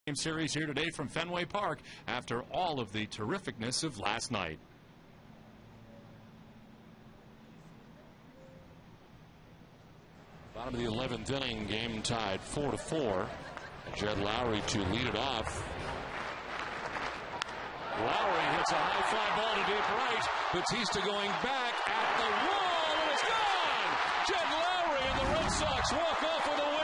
Game series here today from Fenway Park after all of the terrificness of last night. Bottom of the 11th inning, game tied 4-4. Jed Lowry to lead it off. Lowry hits a high fly ball to deep right. Batista going back at the wall, and it's gone! Jed Lowry and the Red Sox walk off with a win.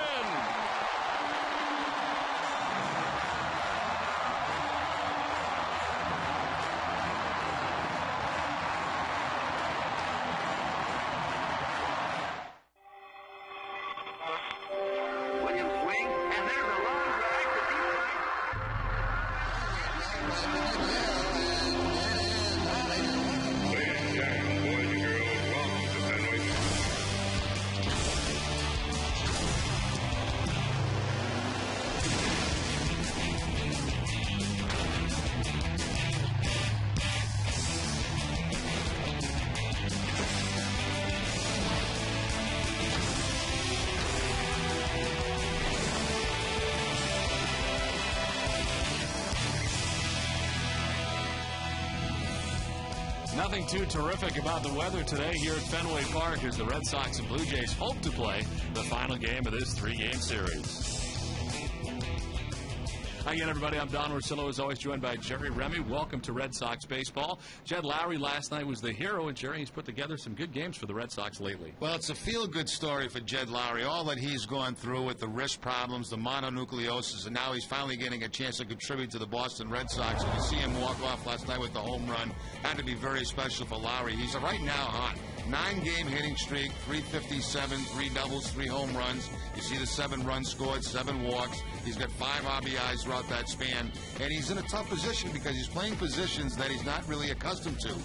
Nothing too terrific about the weather today here at Fenway Park as the Red Sox and Blue Jays hope to play the final game of this three-game series. Hi again, everybody. I'm Don Orsillo, as always, joined by Jerry Remy. Welcome to Red Sox baseball. Jed Lowry last night was the hero, and Jerry has put together some good games for the Red Sox lately. Well, it's a feel-good story for Jed Lowry. All that he's gone through with the wrist problems, the mononucleosis, and now he's finally getting a chance to contribute to the Boston Red Sox. And to see him walk off last night with the home run had to be very special for Lowry. He's right now hot. 9-game hitting streak, 357, 3 doubles, 3 home runs. You see the 7 runs scored, 7 walks. He's got 5 RBIs throughout that span. And he's in a tough position because he's playing positions that he's not really accustomed to.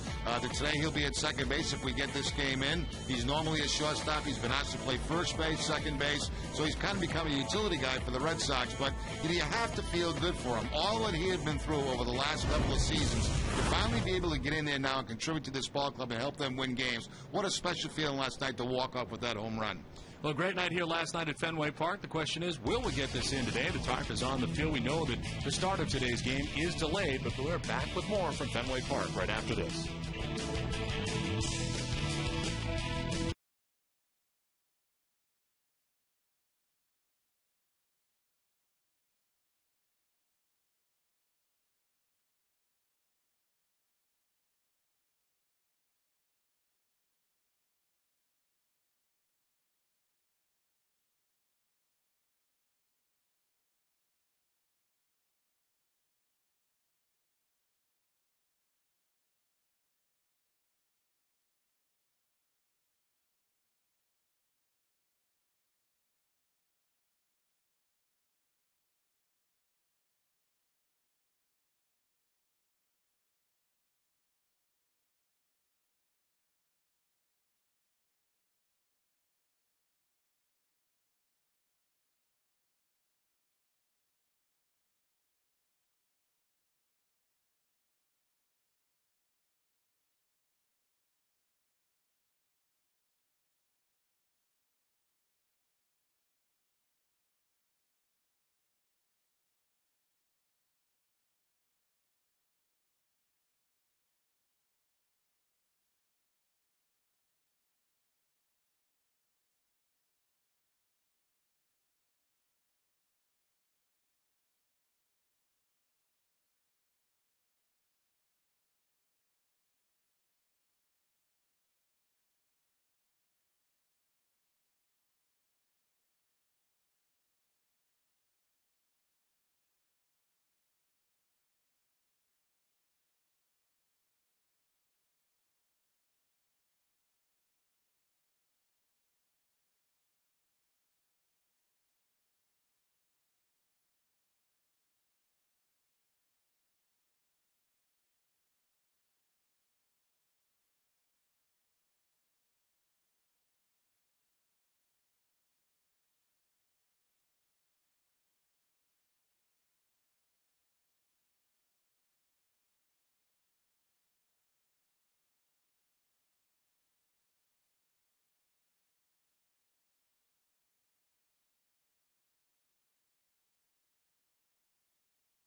Today he'll be at second base if we get this game in. He's normally a shortstop. He's been asked to play first base, second base. So he's kind of become a utility guy for the Red Sox. But you have to feel good for him. All that he had been through over the last couple of seasons, to finally be able to get in there now and contribute to this ball club and help them win games. What a special feeling last night to walk off with that home run. Well, a great night here last night at Fenway Park. The question is, will we get this in today? The tarp is on the field. We know that the start of today's game is delayed, but we're back with more from Fenway Park right after this.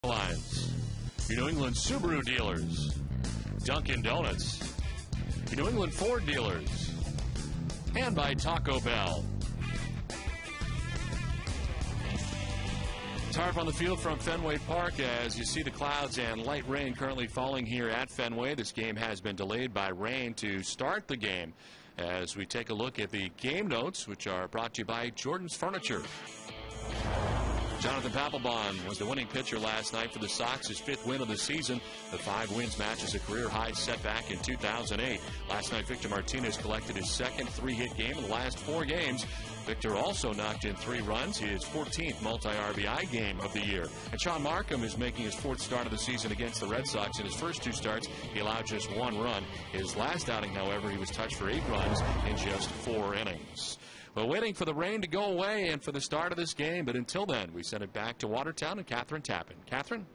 Airlines, your New England Subaru dealers, Dunkin' Donuts, your New England Ford dealers, and by Taco Bell. Tarp on the field from Fenway Park as you see the clouds and light rain currently falling here at Fenway. This game has been delayed by rain to start the game as we take a look at the game notes, which are brought to you by Jordan's Furniture. Jonathan Papelbon was the winning pitcher last night for the Sox, his 5th win of the season. The 5 wins matches a career high set back in 2008. Last night, Victor Martinez collected his second 3-hit game in the last 4 games. Victor also knocked in 3 runs, his 14th multi-RBI game of the year. And Sean Markham is making his 4th start of the season against the Red Sox. In his first 2 starts, he allowed just 1 run. His last outing, however, he was touched for 8 runs in just 4 innings. We're waiting for the rain to go away and for the start of this game, but until then, we send it back to Watertown and Catherine Tappan. Catherine?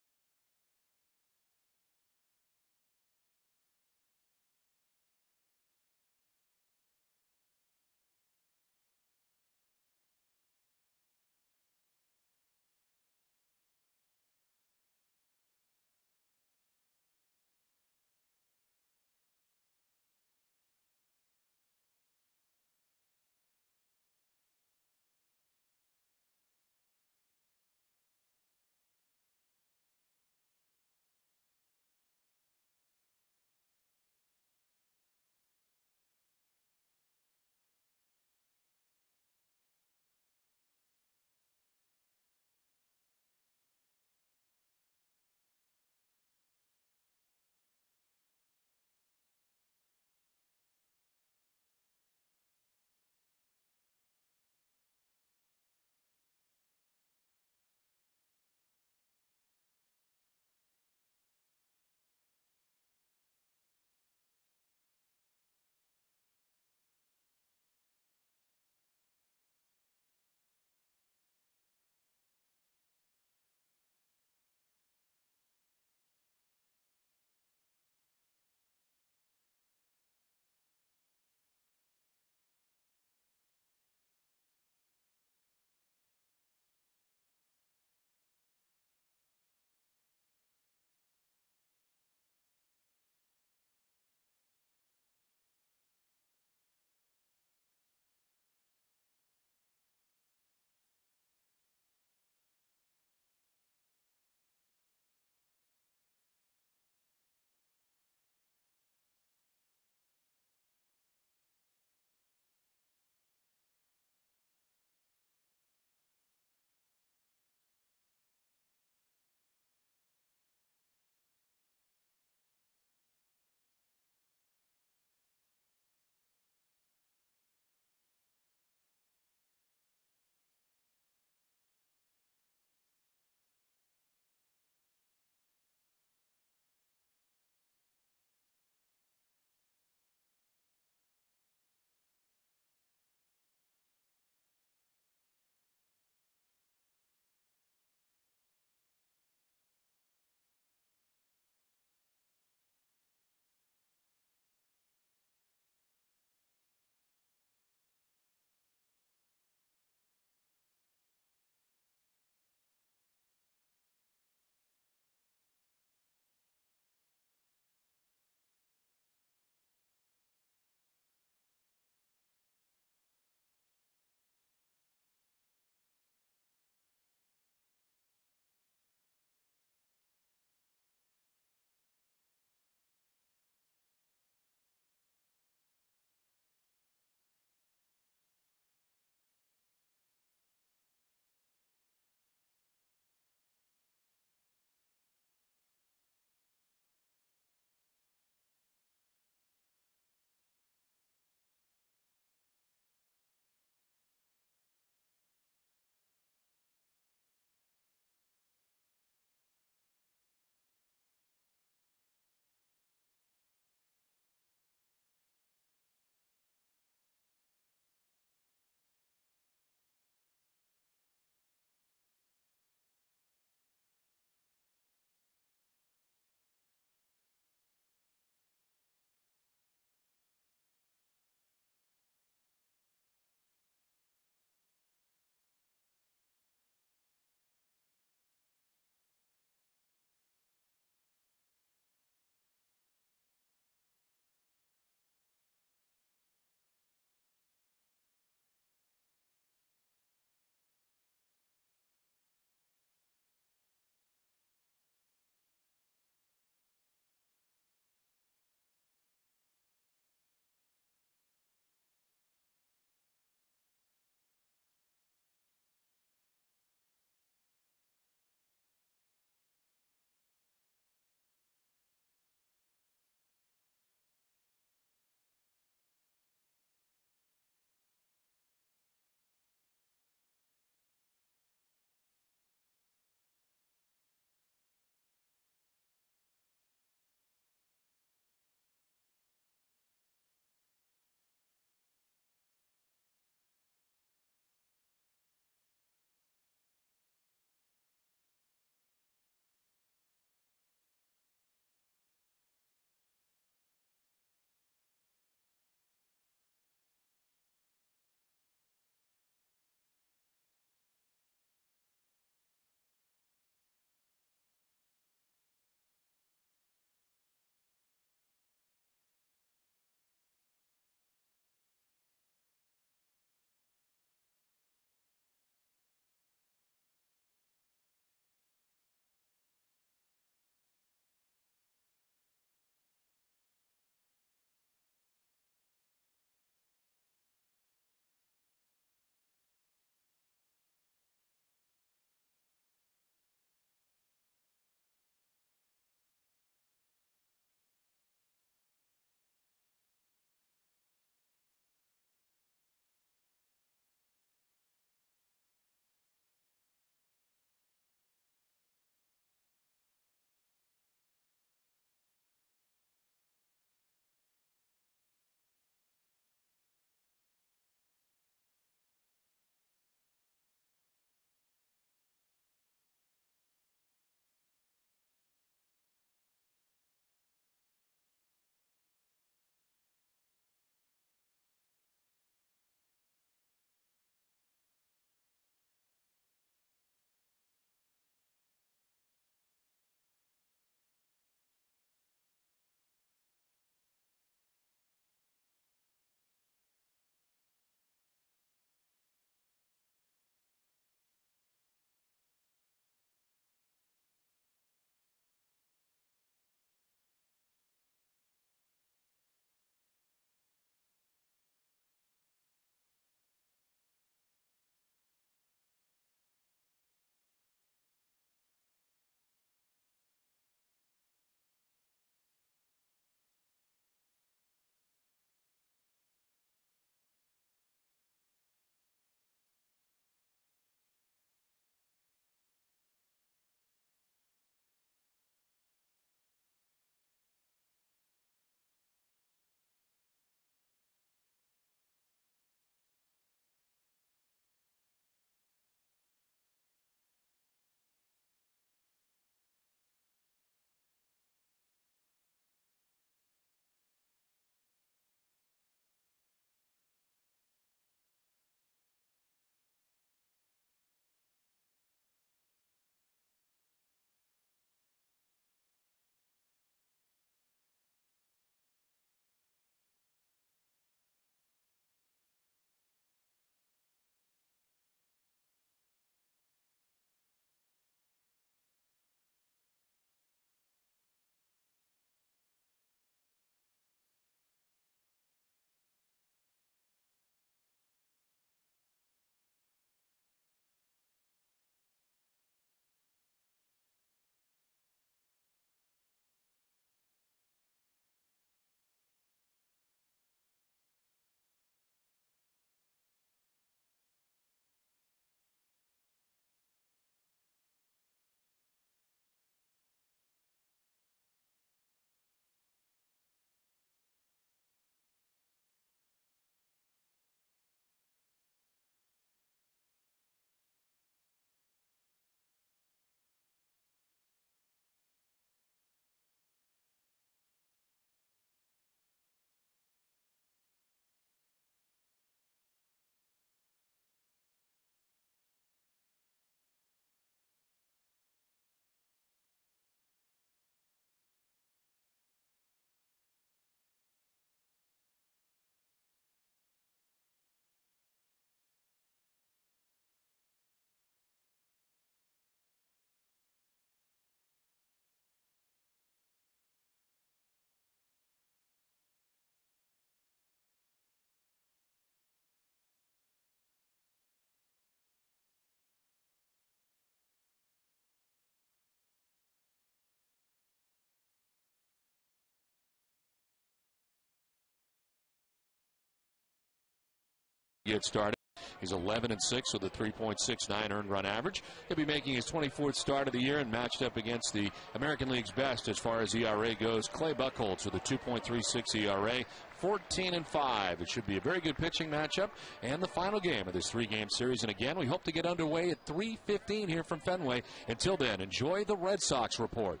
get started. He's 11-6 with a 3.69 earned run average. He'll be making his 24th start of the year and matched up against the American League's best as far as ERA goes, Clay Buchholz with a 2.36 ERA, 14-5. It should be a very good pitching matchup and the final game of this 3-game series. And again, we hope to get underway at 3:15 here from Fenway. Until then, enjoy the Red Sox report.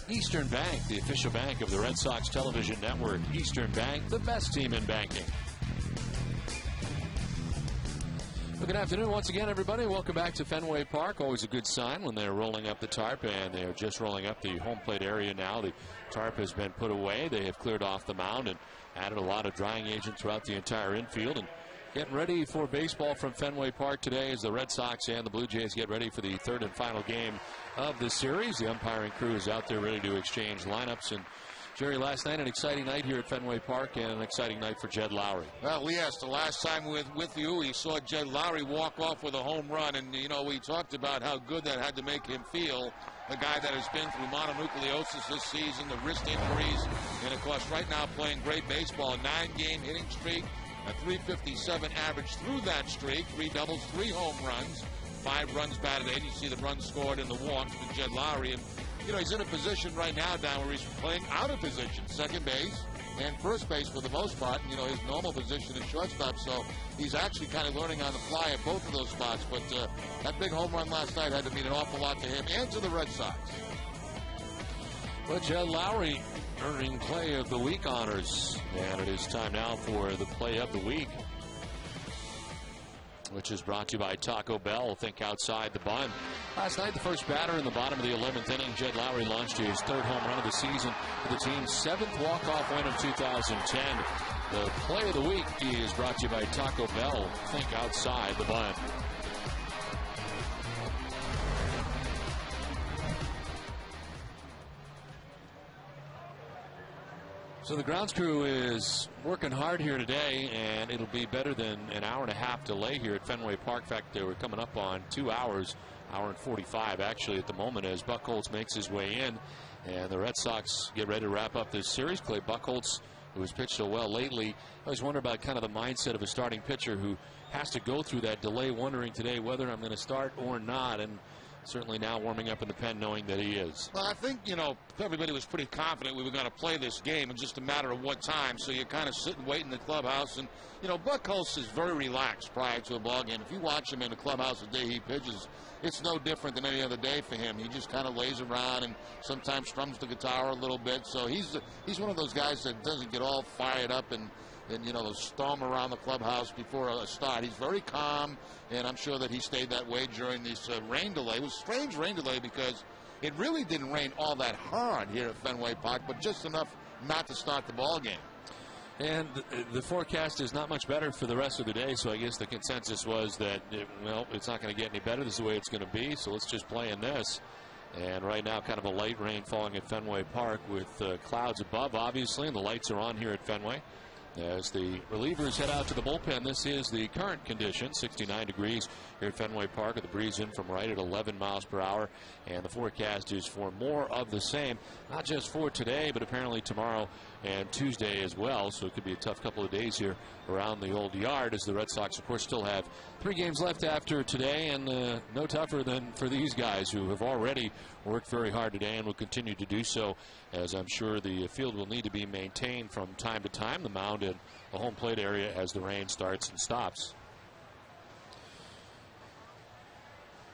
Eastern Bank, the official bank of the Red Sox television network. Eastern Bank, the best team in banking. Well, good afternoon once again, everybody. Welcome back to Fenway Park. Always a good sign when they're rolling up the tarp, and they are just rolling up the home plate area now. The tarp has been put away. They have cleared off the mound and added a lot of drying agent throughout the entire infield. And getting ready for baseball from Fenway Park today as the Red Sox and the Blue Jays get ready for the third and final game of the series. The umpiring crew is out there ready to exchange lineups. And Jerry, last night an exciting night here at Fenway Park and an exciting night for Jed Lowrie. Well, yes, the last time with you, we saw Jed Lowrie walk off with a home run, and, you know, we talked about how good that had to make him feel, a guy that has been through mononucleosis this season, the wrist injuries, and, of course, right now playing great baseball, a 9-game hitting streak, a .357 average through that streak, 3 doubles, 3 home runs, 5 runs batted in. You see the runs scored in the walks with Jed Lowrie, and you know, he's in a position right now down where he's playing out of position, second base and first base for the most part. You know, his normal position is shortstop, so he's actually kind of learning on the fly at both of those spots. But that big home run last night had to mean an awful lot to him and to the Red Sox. Well, Jed Lowrie earning Play of the Week honors, and it is time now for the Play of the Week, which is brought to you by Taco Bell. Think outside the bun. Last night, the first batter in the bottom of the 11th inning, Jed Lowrie launched his 3rd home run of the season for the team's 7th walk-off win of 2010. The Play of the Week is brought to you by Taco Bell. Think outside the bun. So the grounds crew is working hard here today, and it'll be better than an hour and a half delay here at Fenway Park. In fact, they were coming up on 2 hours, hour and 45 actually at the moment, as Buchholz makes his way in, and the Red Sox get ready to wrap up this series. Clay Buchholz, who has pitched so well lately, I always wonder about kind of the mindset of a starting pitcher who has to go through that delay, wondering today whether I'm going to start or not, and certainly now warming up in the pen knowing that he is. Well, I think, you know, everybody was pretty confident we were going to play this game. It's just a matter of what time. So you kind of sit and wait in the clubhouse. And, you know, Buchholz is very relaxed prior to a ball game. If you watch him in the clubhouse the day he pitches, it's no different than any other day for him. He just kind of lays around and sometimes strums the guitar a little bit. So he's one of those guys that doesn't get all fired up and you know, storm around the clubhouse before a start. He's very calm, and I'm sure that he stayed that way during this rain delay. It was a strange rain delay because it really didn't rain all that hard here at Fenway Park, but just enough not to start the ball game. And the forecast is not much better for the rest of the day, so I guess the consensus was that, well, it's not going to get any better. This is the way it's going to be, so let's just play in this. And right now, kind of a light rain falling at Fenway Park with clouds above, obviously, and the lights are on here at Fenway. As the relievers head out to the bullpen, this is the current condition, 69 degrees here at Fenway Park, with the breeze in from right at 11 miles per hour. And the forecast is for more of the same, not just for today, but apparently tomorrow and Tuesday as well. So it could be a tough couple of days here around the old yard, as the Red Sox, of course, still have 3 games left after today, and no tougher than for these guys who have already worked very hard today and will continue to do so, as I'm sure the field will need to be maintained from time to time, the mound and the home plate area, as the rain starts and stops.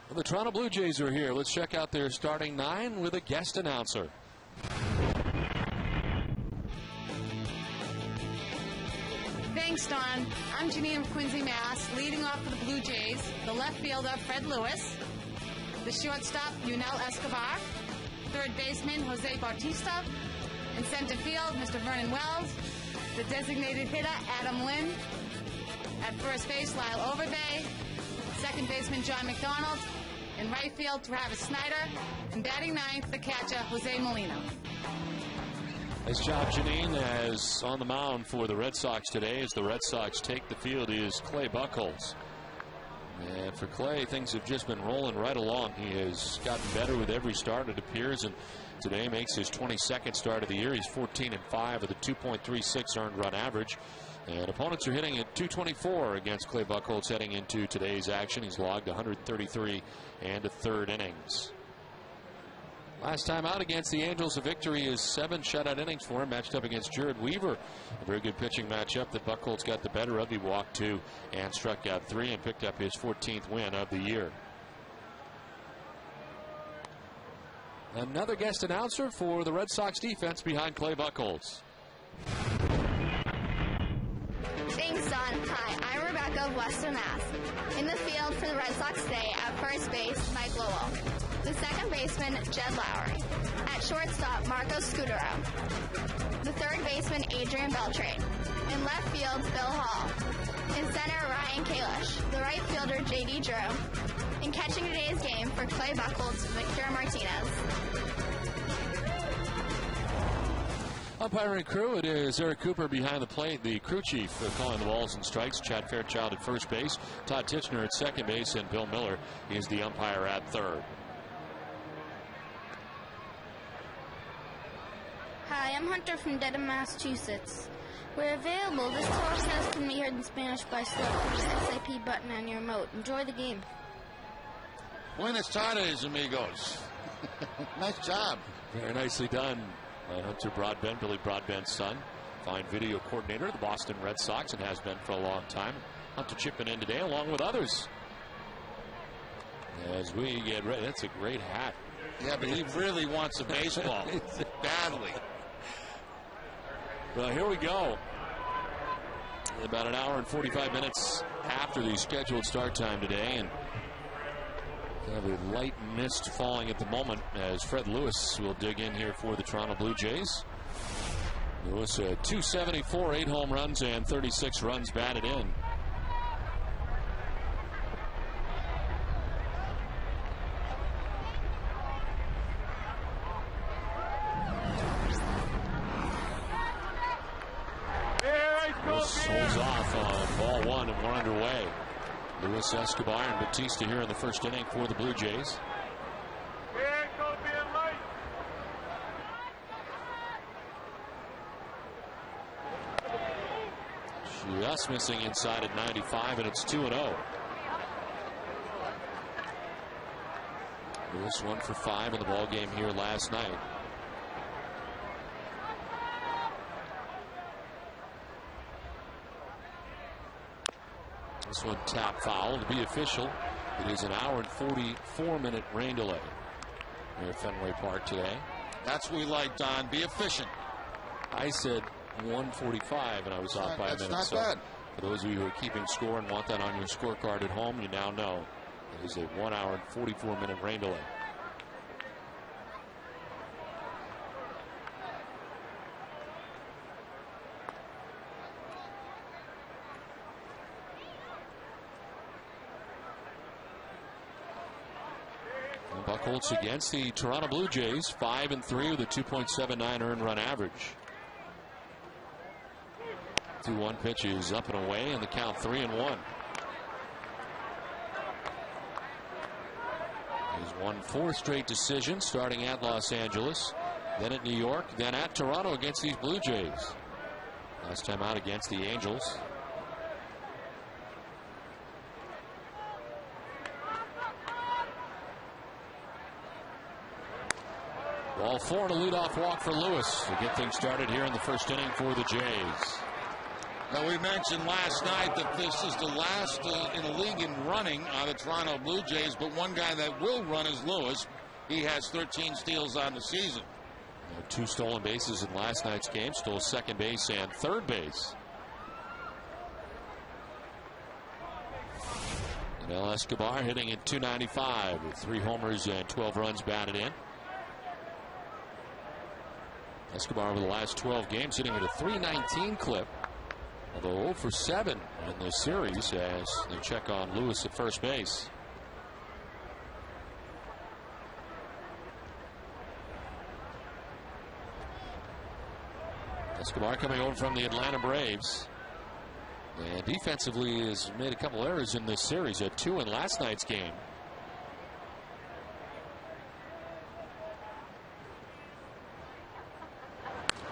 Well, the Toronto Blue Jays are here. Let's check out their starting 9 with a guest announcer. Thanks, Don. I'm Janine of Quincy, Mass. Leading off for the Blue Jays, the left fielder, Fred Lewis. The shortstop, Yunel Escobar. Third baseman, Jose Bautista. In center field, Mr. Vernon Wells. The designated hitter, Adam Lynn. At first base, Lyle Overbay. Second baseman, John McDonald. In right field, Travis Snyder. And batting ninth, the catcher, Jose Molina. Nice job, Janine. As on the mound for the Red Sox today, as the Red Sox take the field, is Clay Buchholz. And for Clay, things have just been rolling right along. He has gotten better with every start, it appears, and today makes his 22nd start of the year. He's 14-5 with a 2.36 earned run average. And opponents are hitting at .224 against Clay Buchholz heading into today's action. He's logged 133 and a third innings. Last time out against the Angels, a victory is 7 shutout innings for him, matched up against Jared Weaver. A very good pitching matchup that Buchholz got the better of. He walked 2 and struck out 3 and picked up his 14th win of the year. Another guest announcer for the Red Sox defense behind Clay Buchholz. Thanks, Don. Hi, I'm Rebecca of Western Mass. In the field for the Red Sox today, at first base, Mike Lowell. The second baseman, Jed Lowry. At shortstop, Marco Scudero. The third baseman, Adrian Beltrade. In left field, Bill Hall. In center, Ryan Kalish. The right fielder, J.D. Drew. In catching today's game for Clay Buchholz, Victor Martinez. Umpiring crew, it is Eric Cooper behind the plate, the crew chief calling the balls and strikes. Chad Fairchild at first base, Todd Titchener at second base, and Bill Miller is the umpire at third. Hi, I'm Hunter from Dedham, Massachusetts. We're available. This telecast can be heard in Spanish by selecting the SAP button on your remote. Enjoy the game. Buenas tardes, amigos. Nice job. Very nicely done. Hunter Broadbent, Billy Broadbent's son, fine video coordinator of the Boston Red Sox, and has been for a long time. Hunter chipping in today along with others. As we get ready, that's a great hat. Yeah, but he really wants a baseball badly. Well, here we go. About an hour and 45 minutes after the scheduled start time today, and kind of a light mist falling at the moment as Fred Lewis will dig in here for the Toronto Blue Jays. Lewis, 274, 8 home runs, and 36 runs batted in. Lewis holds off on ball one, and we're underway. Luis Escobar and Batista here in the first inning for the Blue Jays. Just missing inside at 95, and it's 2-0. Lewis 1 for 5 in the ball game here last night. This one tap foul to be official. It is an hour and 44-minute rain delay here at Fenway Park today. That's what we like, Don. Be efficient. I said 1:45, and I was off by a minute. That's not bad. For those of you who are keeping score and want that on your scorecard at home, you now know it is a 1 hour and 44-minute rain delay. Buchholz against the Toronto Blue Jays, 5-3 with a 2.79 earned run average. 2-1 pitch is up and away, and the count 3-1. He's won 4 straight decisions, starting at Los Angeles, then at New York, then at Toronto against these Blue Jays. Last time out against the Angels. Ball 4 and a leadoff walk for Lewis to get things started here in the first inning for the Jays. Now, we mentioned last night that this is the last in the league in running on the Toronto Blue Jays, but one guy that will run is Lewis. He has 13 steals on the season. 2 stolen bases in last night's game, stole second base and third base. And El Escobar hitting at .295 with 3 homers and 12 runs batted in. Escobar over the last 12 games hitting at a .319 clip, although 0 for 7 in this series as they check on Lewis at first base. Escobar coming over from the Atlanta Braves, and defensively has made a couple errors in this series, had 2 in last night's game.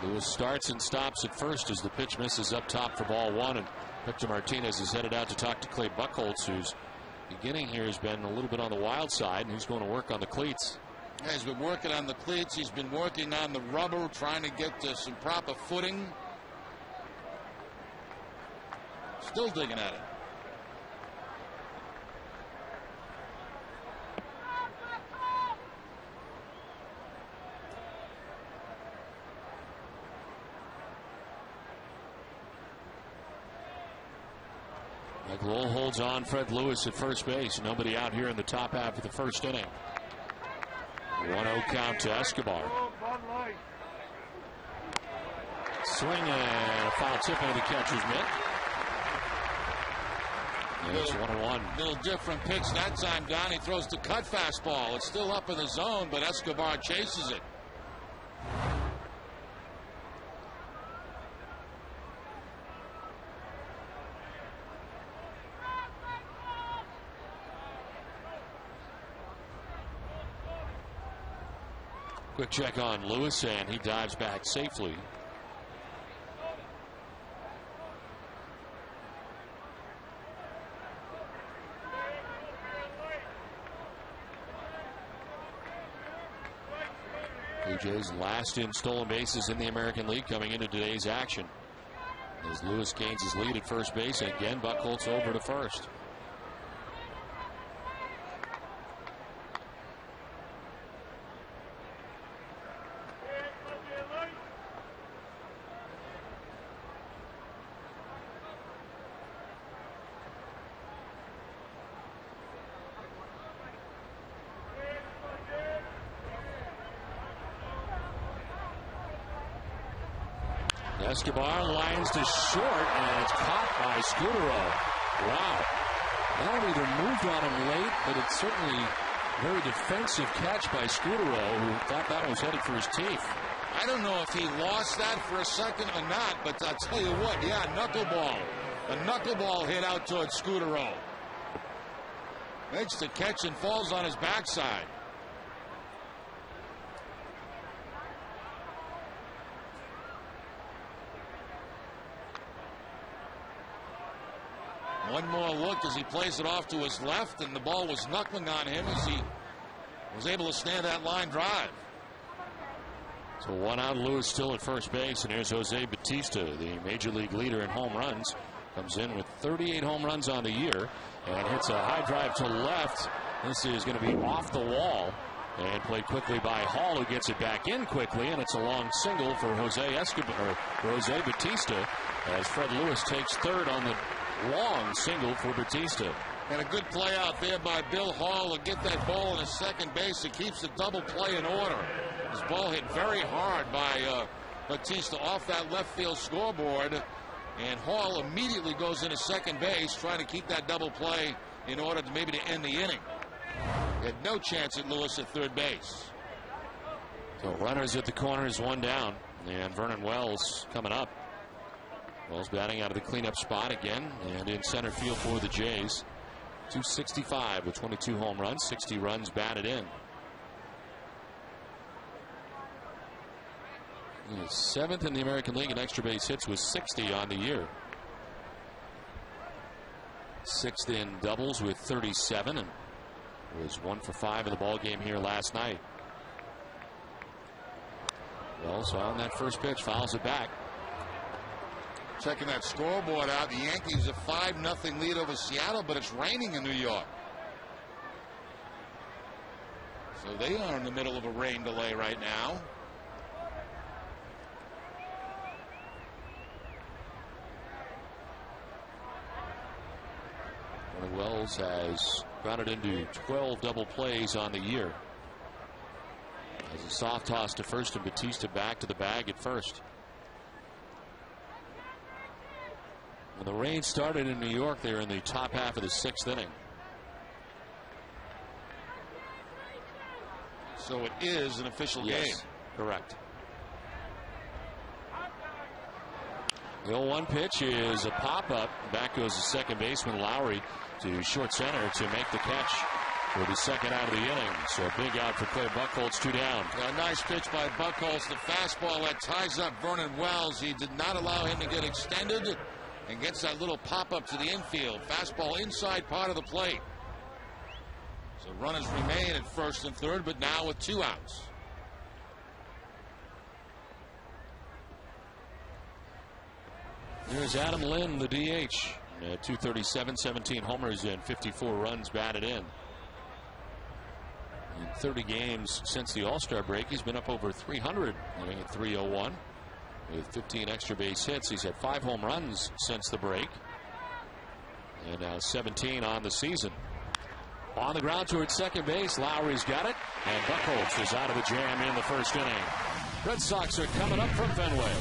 Lewis starts and stops at first as the pitch misses up top for ball 1, and Victor Martinez is headed out to talk to Clay Buchholz, whose beginning here has been a little bit on the wild side, and who's going to work on the cleats. Yeah, he's been working on the cleats. He's been working on the rubber, trying to get to some proper footing. Still digging at it. Mike Lowell holds on Fred Lewis at first base. Nobody out here in the top half of the first inning. 1-0 count to Escobar. Swing and a foul tip into the catcher's mitt. And it's 1-1. Little different pitch that time, Don. He throws the cut fastball. It's still up in the zone, but Escobar chases it. Quick check on Lewis, and he dives back safely. Blue Jays last in stolen bases in the American League coming into today's action. As Lewis gains his lead at first base, and again Buchholz over to first. Escobar lines to short, and it's caught by Scudero. Wow. That either moved on him late, but it's certainly a very defensive catch by Scudero, who thought that was headed for his teeth. I don't know if he lost that for a second or not, but I'll tell you what, yeah, knuckleball. A knuckleball hit out towards Scudero. Makes the catch and falls on his backside. One more look as he plays it off to his left, and the ball was knuckling on him as he was able to stand that line drive. So 1 out, Lewis still at first base, and here's Jose Bautista, the major league leader in home runs. Comes in with 38 home runs on the year and hits a high drive to left. This is going to be off the wall and played quickly by Hall, who gets it back in quickly, and it's a long single for Jose Bautista as Fred Lewis takes third on the long single for Bautista. And a good play out there by Bill Hall to get that ball in a second base. It keeps the double play in order. This ball hit very hard by Bautista off that left field scoreboard. And Hall immediately goes into second base, trying to keep that double play in order to maybe to end the inning. He had no chance at Lewis at third base. So runners at the corners, 1 down. And Vernon Wells coming up. Wells batting out of the cleanup spot again, and in center field for the Jays. .265 with 22 home runs, 60 runs batted in. He is 7th in the American League in extra base hits with 60 on the year. 6th in doubles with 37, and was 1 for 5 in the ball game here last night. Wells on that first pitch fouls it back. Checking that scoreboard out, the Yankees a 5-0 lead over Seattle, but it's raining in New York. So they are in the middle of a rain delay right now. Wells has grounded into 12 double plays on the year. As a soft toss to first, and Bautista back to the bag at first. When the rain started in New York, they were in the top half of the 6th inning. So it is an official game. Correct. The 0-1 pitch is a pop-up. Back goes the second baseman Lowry to short center to make the catch for the second out of the inning. So a big out for Clay Buchholz, 2 down. A nice pitch by Buchholz. The fastball that ties up Vernon Wells. He did not allow him to get extended, and gets that little pop-up to the infield. Fastball inside part of the plate. So runners remain at first and third, but now with 2 outs. Here's Adam Lynn, the DH. 237, 17 homers, and 54 runs batted in. In 30 games since the All-Star break, he's been up over 300, hitting at .301. With 15 extra base hits. He's had 5 home runs since the break. And now 17 on the season. On the ground towards second base, Lowry's got it, and Buchholz is out of the jam in the first inning. Red Sox are coming up from Fenway.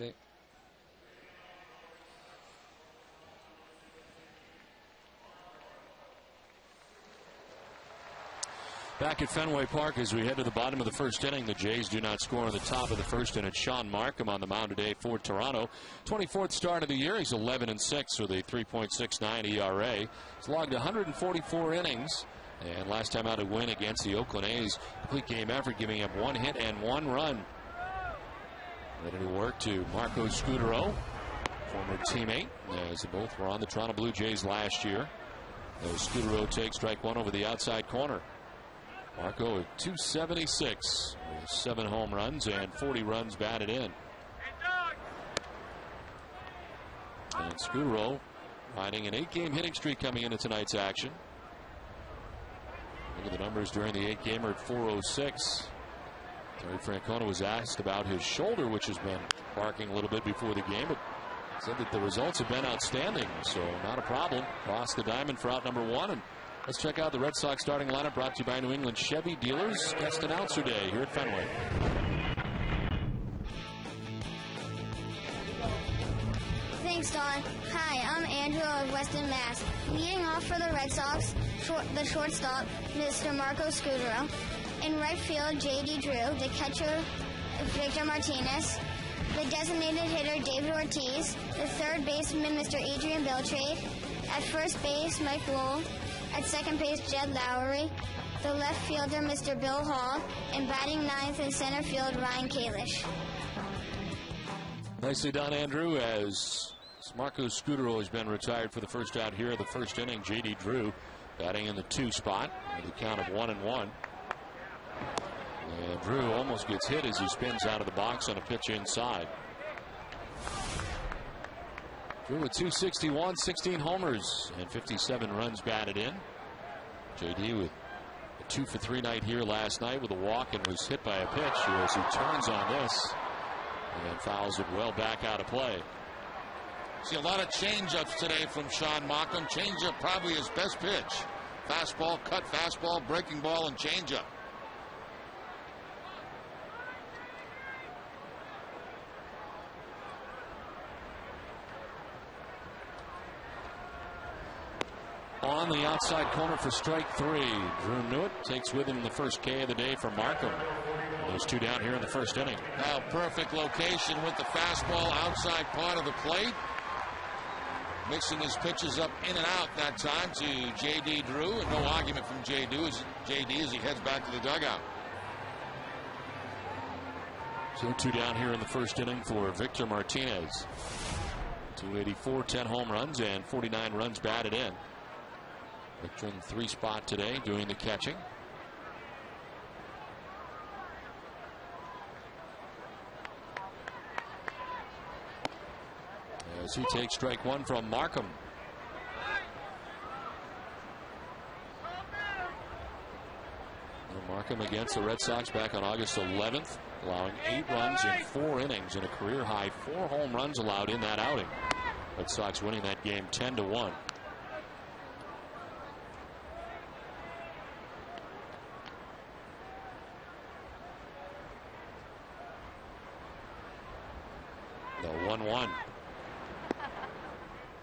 Okay. Back at Fenway Park as we head to the bottom of the first inning. The Jays do not score in the top of the first, and it's Sean Markham on the mound today for Toronto. 24th start of the year. He's 11-6 with a 3.69 ERA. He's logged 144 innings. And last time out a win against the Oakland A's. Complete game effort, giving up 1 hit and 1 run. Ready to work to Marco Scudero, former teammate, as they both were on the Toronto Blue Jays last year. As Scudero takes strike one over the outside corner. Marco at 276 with 7 home runs and 40 runs batted in. And Scudero riding an 8-game hitting streak coming into tonight's action. Look at the numbers during the 8-gamer at 406. Terry Francona was asked about his shoulder, which has been barking a little bit before the game, but said that the results have been outstanding, so not a problem. Cross the diamond for out number 1. And let's check out the Red Sox starting lineup, brought to you by New England Chevy Dealers. Guest announcer day here at Fenway. Thanks, Don. Hi, I'm Andrew of Weston, Mass. Leading off for the Red Sox, the shortstop, Mr. Marco Scudero. In right field, J.D. Drew. The catcher, Victor Martinez. The designated hitter, David Ortiz. The third baseman, Mr. Adrian Beltrade. At first base, Mike Lowell. At second base, Jed Lowry. The left fielder, Mr. Bill Hall. And batting ninth in center field, Ryan Kalish. Nicely done, Andrew, as Marco Scudero has been retired for the first out here of the first inning. J.D. Drew batting in the 2 spot with a count of 1-1. And Drew almost gets hit as he spins out of the box on a pitch inside. Drew with 261, 16 homers, and 57 runs batted in. J.D. with a 2-for-3 night here last night with a walk and was hit by a pitch as he turns on this and fouls it well back out of play. See a lot of changeups today from Sean Markham. Changeup probably his best pitch. Fastball, cut fastball, breaking ball, and changeup. On the outside corner for strike 3. Drew Newitt takes with him the first K of the day for Markham. Those 2 down here in the first inning. Now perfect location with the fastball outside part of the plate. Mixing his pitches up in and out that time to J.D. Drew. And no argument from J.D. as he heads back to the dugout. 2-2 down here in the first inning for Victor Martinez. 284, 10 home runs, and 49 runs batted in. Victor in the 3 spot today, doing the catching. As he takes strike 1 from Markham. Markham against the Red Sox back on August 11th, allowing 8 runs in 4 innings and a career high 4 home runs allowed in that outing. Red Sox winning that game 10-1. The 1-1.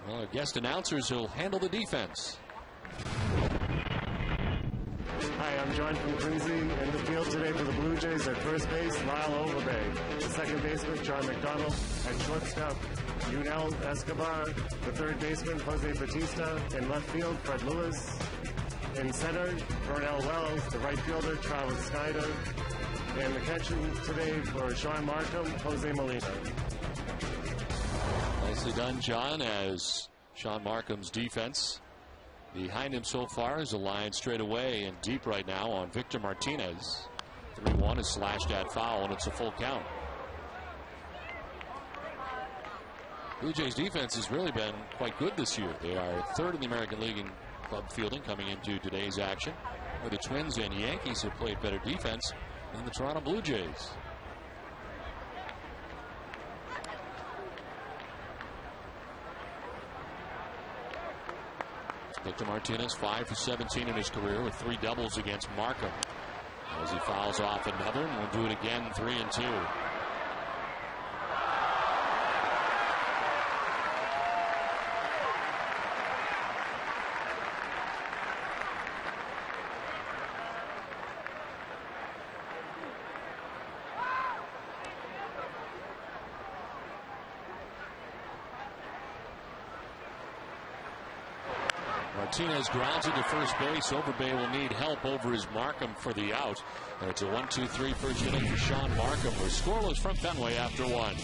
Well, our guest announcers will handle the defense. Hi, I'm John from Quincy. In the field today for the Blue Jays at first base, Lyle Overbay. The second baseman, John McDonald. At shortstop, Yunel Escobar. The third baseman, Jose Batista. In left field, Fred Lewis. In center, Vernell Wells. The right fielder, Travis Snyder. And the catching today for Sean Markham, Jose Molina. Nicely done, John, as Sean Markham's defense. Behind him so far is a line straight away and deep right now on Victor Martinez. 3-1 is slashed at foul, and it's a full count. Blue Jays defense has really been quite good this year. They are 3rd in the American League in club fielding coming into today's action, where the Twins and Yankees have played better defense than the Toronto Blue Jays. Victor Martinez 5 for 17 in his career with 3 doubles against Markham. As he fouls off another, and we'll do it again 3-2. Martinez grounds it to first base. Overbay will need help over his Markham for the out. And it's a 1-2-3 first inning for Sean Markham. We're scoreless from Fenway after 1.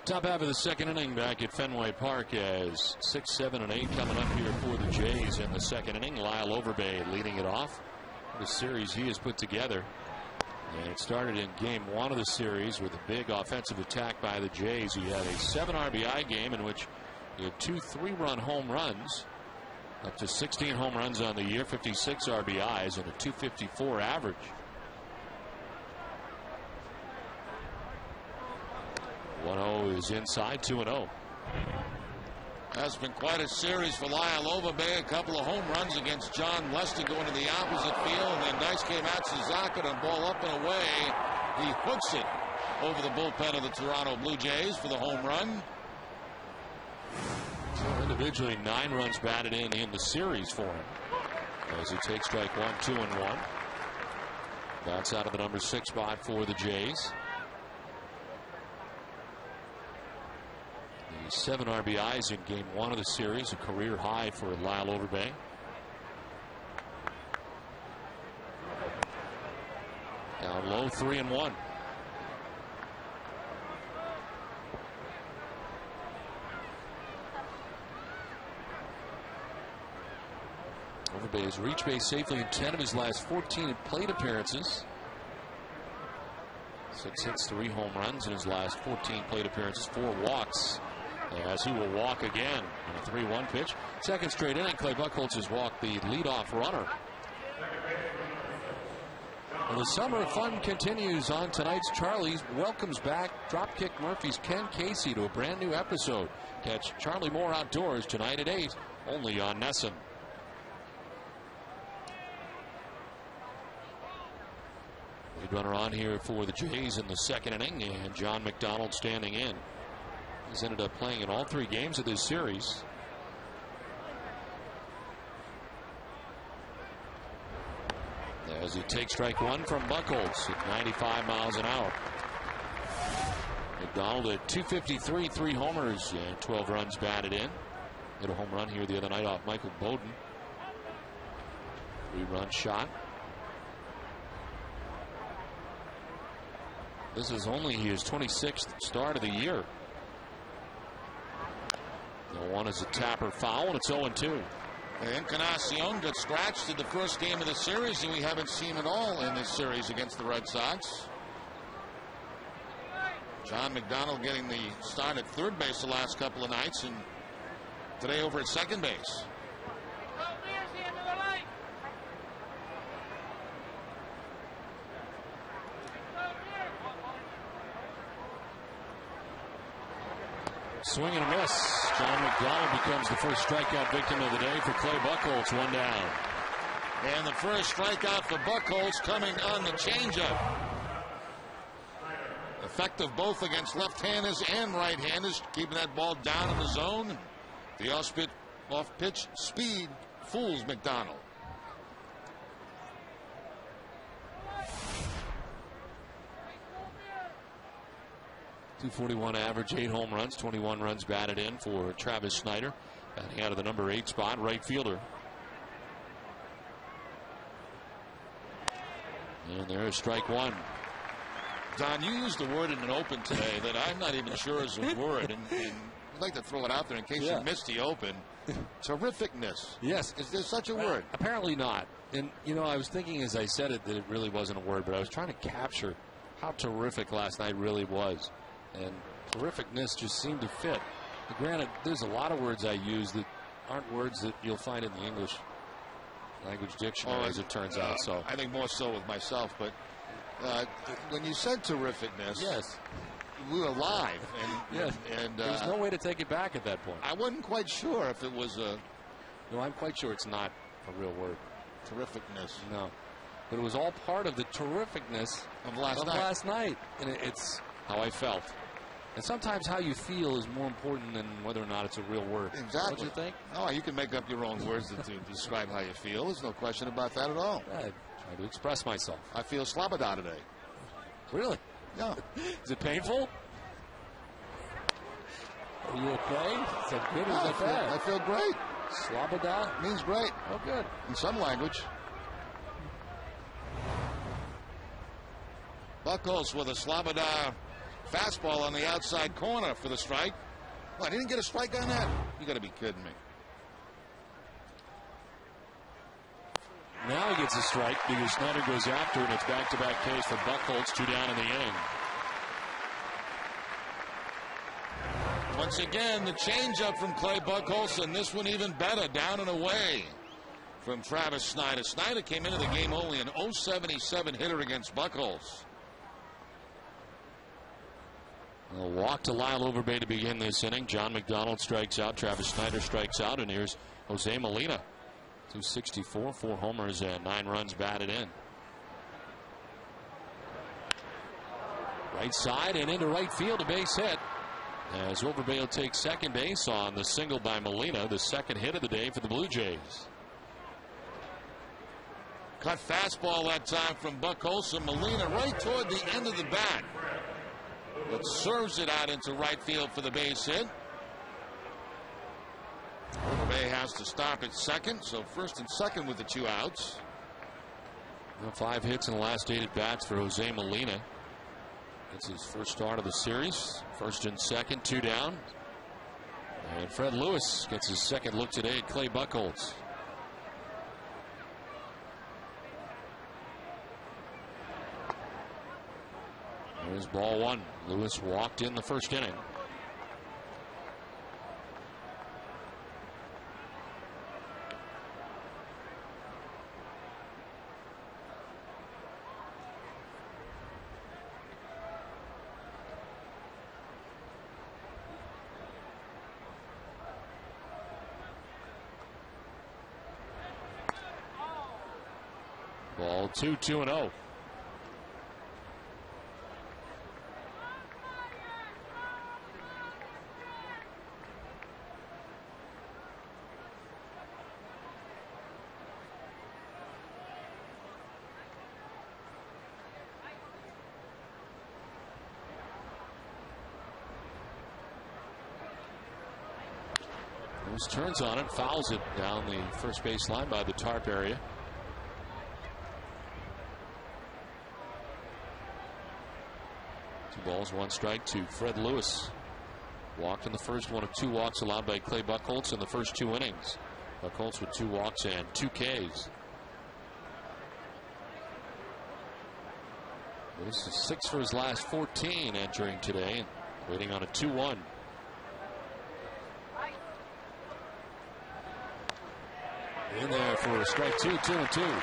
Top half of the second inning back at Fenway Park as 6, 7, and 8 coming up here for the Jays in the second inning. Lyle Overbay leading it off. The series he has put together. And it started in game 1 of the series with a big offensive attack by the Jays. He had a 7 RBI game in which he had 2 3-run home runs. Up to 16 home runs on the year, 56 RBIs, and a .254 average. 1-0 is inside, 2-0. Has been quite a series for Lyle Overbay. A couple of home runs against John Lester going to the opposite field. And then Daisuke Matsuzaka, and ball up and away. He hooks it over the bullpen of the Toronto Blue Jays for the home run. So individually, 9 runs batted in the series for him. As he takes strike 1, 2-1. That's out of the number 6 spot for the Jays. The 7 RBIs in game 1 of the series, a career high for Lyle Overbay. Down low, 3-1. Overbay has reached base safely in 10 of his last 14 plate appearances. 6 hits, 3 home runs in his last 14 plate appearances, 4 walks. As he will walk again on a 3-1 pitch. Second straight inning, Clay Buchholz has walked the leadoff runner. Well, the summer of fun continues on tonight's Charlie's. Welcomes back Dropkick Murphy's Ken Casey to a brand new episode. Catch Charlie Moore Outdoors tonight at 8, only on NESN. Lead runner on here for the Jays in the second inning, and John McDonald standing in. He's ended up playing in all 3 games of this series. As he takes strike 1 from Buchholz at 95 miles an hour. McDonald at 253, 3 homers and 12 runs batted in. Hit a home run here the other night off Michael Bowden. 3-run shot. This is only his 26th start of the year. The 1 is a tapper foul, and it's 0-2. Encarnacion got scratched in the first game of the series, and we haven't seen it all in this series against the Red Sox. John McDonald getting the start at third base the last couple of nights, and today over at second base. Swing and a miss. John McDonald becomes the first strikeout victim of the day for Clay Buchholz. 1 down. And the first strikeout for Buchholz coming on the changeup. Effective both against left-handers and right-handers, keeping that ball down in the zone. The off-pitch speed fools McDonald. .241 average, 8 home runs, 21 runs batted in for Travis Snyder. Batting out of the number 8 spot, right fielder. And there's strike 1. Don, you used a word in an open today that I'm not even sure is a word, and I'd like to throw it out there in case you missed the open. Terrificness. Yes. Is there such a word? Apparently not. And, you know, I was thinking as I said it that it really wasn't a word, but I was trying to capture how terrific last night really was. And terrificness just seemed to fit. But granted, there's a lot of words I use that aren't words that you'll find in the English language dictionary, as it turns out. So I think more so with myself. But when you said terrificness, yes, we were live, and there's no way to take it back at that point. I wasn't quite sure if it was a. No, I'm quite sure it's not a real word. Terrificness. No, but it was all part of the terrificness of last night. And it's how I felt. And sometimes how you feel is more important than whether or not it's a real word. Exactly. Don't you think? No, you can make up your own words to describe how you feel. There's no question about that at all. I try to express myself. I feel slabada today. Really? Yeah. Is it painful? Are you okay? Is that good or is that bad? I feel great. Slabada means great. Oh, good. In some language. Buchholz with a slabada fastball on the outside corner for the strike. What, he didn't get a strike on that? You got to be kidding me. Now he gets a strike because Snyder goes after, and it's back-to-back Ks for Buchholz, 2 down in the inning. Once again, the changeup from Clay Buchholz, and this one even better, down and away from Travis Snyder. Snyder came into the game only an .077 hitter against Buchholz. A walk to Lyle Overbay to begin this inning. John McDonald strikes out. Travis Snyder strikes out. And here's Jose Molina. 264, 4 homers, and 9 runs batted in. Right side and into right field, a base hit. As Overbay will take second base on the single by Molina, the second hit of the day for the Blue Jays. Cut fastball that time from Buck Olson. Molina right toward the end of the bat. But serves it out into right field for the base hit. Overbay has to stop at second, so first and second with the 2 outs. 5 hits in the last 8 at bats for Jose Molina. It's his first start of the series. First and second, 2 down. And Fred Lewis gets his second look today at Clay Buchholz. There's ball 1. Lewis walked in the first inning. Ball 2, 2-0. Turns on it, fouls it down the first base line by the tarp area. Two balls, 1 strike to Fred Lewis. Walked in the first, one of 2 walks allowed by Clay Buchholz in the first 2 innings. Buchholz with 2 walks and 2 Ks. Lewis is 6 for his last 14 entering today, waiting on a 2-1. In there for a strike 2, 2-2.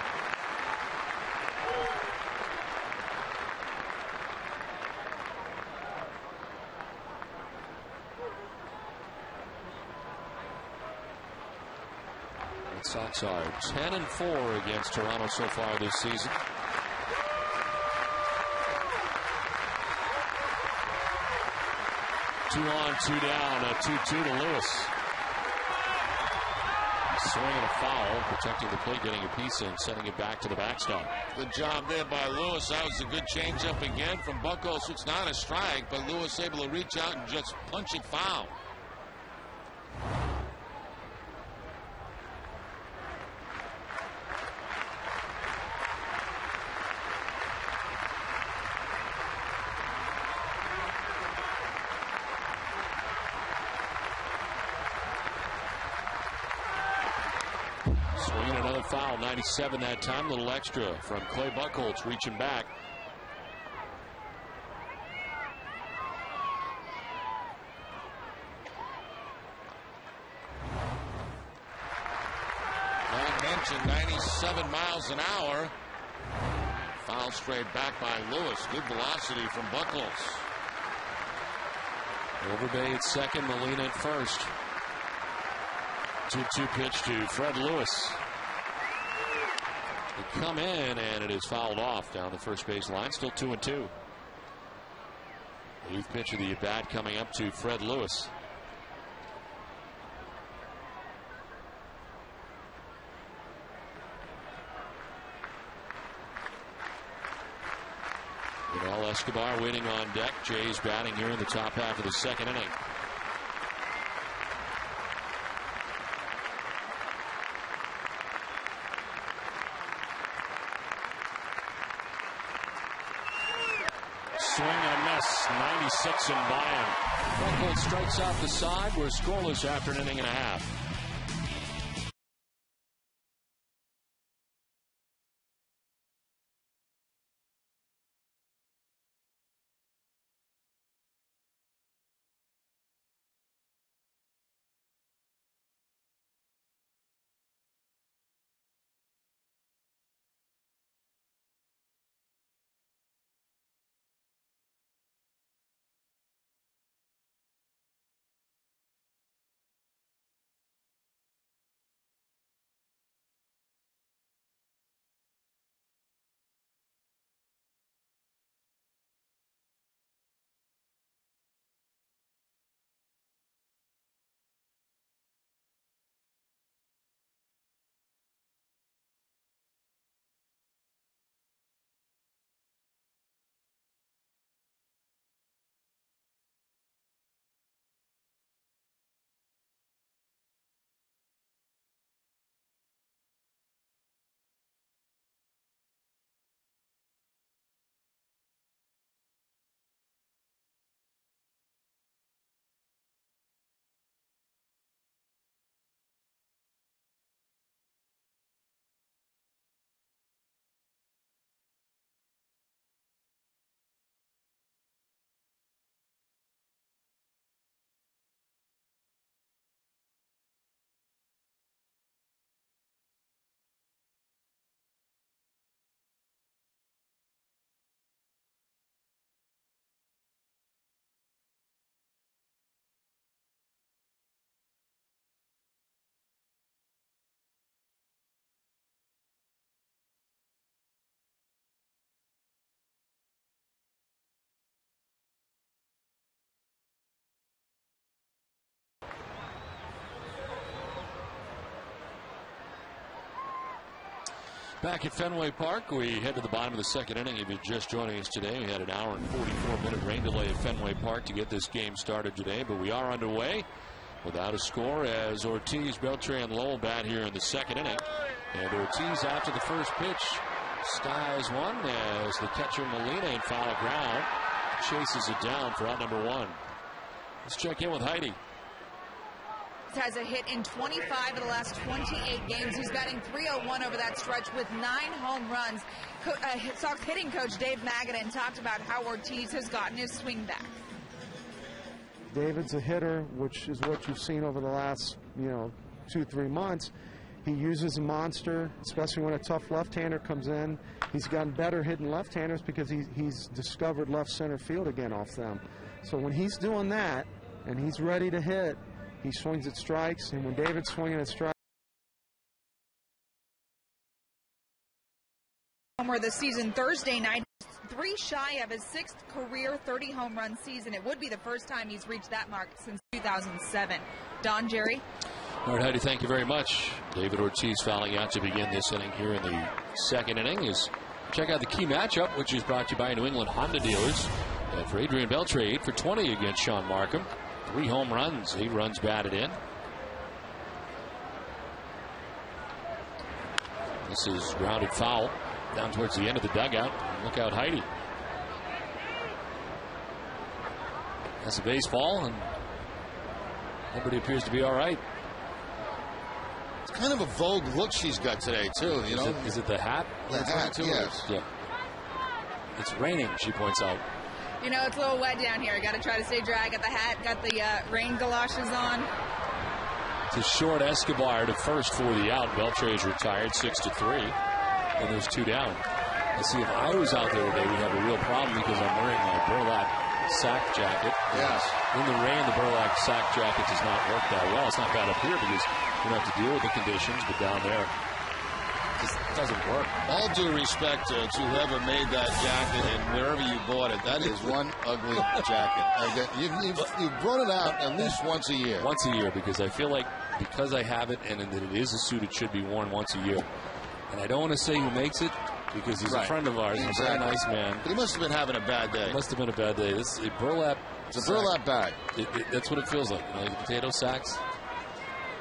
Red Sox are 10-4 against Toronto so far this season. Two on, 2 down, a 2-2 to Lewis. Swing and a foul, protecting the plate, getting a piece in, sending it back to the backstop. Good job there by Lewis. That was a good changeup again from Buchholz. It's not a strike, but Lewis able to reach out and just punch it foul. Swinging another foul, 97 that time, a little extra from Clay Buchholz reaching back. Long mentioned 97 miles an hour. Foul straight back by Lewis. Good velocity from Buchholz. Overbay at second, Molina at first. 2-2 pitch to Fred Lewis. They come in and it is fouled off down the first base line. Still 2-2. 8th pitch of the at bat coming up to Fred Lewis. Miguel Escobar waiting on deck. Jays batting here in the top half of the second inning. Swing and a miss. 96 and by him. Buchholz strikes out the side. We're scoreless after an inning and a half. Back at Fenway Park, we head to the bottom of the second inning. If you're just joining us today, we had an hour and 44-minute rain delay at Fenway Park to get this game started today, but we are underway without a score as Ortiz, Beltran, Lowell bat here in the second inning. And Ortiz, after the first pitch, skies one as the catcher Molina in foul ground chases it down for out number one. Let's check in with Heidi. Has a hit in 25 of the last 28 games. He's batting .301 over that stretch with 9 home runs. Sox hitting coach Dave Magadan talked about how Ortiz has gotten his swing back. David's a hitter, which is what you've seen over the last, 2-3 months. He uses a monster, especially when a tough left-hander comes in. He's gotten better hitting left-handers because he's discovered left center field again off them. So when he's doing that and he's ready to hit, he swings at strikes, and when David's swinging at strikes. Homer this season Thursday night, 3 shy of his 6th career 30 home run season. It would be the first time he's reached that mark since 2007. Don, Jerry. All right, Heidi, thank you very much. David Ortiz fouling out to begin this inning here in the second inning. Check out the key matchup, which is brought to you by New England Honda dealers. And for Adrian Beltre, 8 for 20 against Sean Markham. 3 home runs, 8 runs batted in. This is grounded foul down towards the end of the dugout. Look out, Heidi. That's a baseball, and everybody appears to be all right. It's kind of a vogue look she's got today, too. Is it the hat? The hat, yes. Yeah. It's raining, she points out. It's a little wet down here. Got to try to stay dry. Got the hat, got the rain galoshes on. It's a short Escobar to first for the out. Beltre is retired 6-3, and there's 2 down. Let's see, if I was out there today, we'd have a real problem because I'm wearing my burlap sack jacket. Yes. In the rain, the burlap sack jacket does not work that well. It's not bad up here because you don't have to deal with the conditions, but down there, it doesn't work. All due respect to whoever made that jacket and wherever you bought it, that is one ugly jacket. You've brought it out at least once a year. Once a year, because I feel like because I have it and that it is a suit, it should be worn once a year. And I don't want to say who makes it because he's a friend of ours. He's a very nice man. But he must have been having a bad day. It must have been a bad day. This is a burlap. It's a burlap bag. That's what it feels like. Like the potato sacks.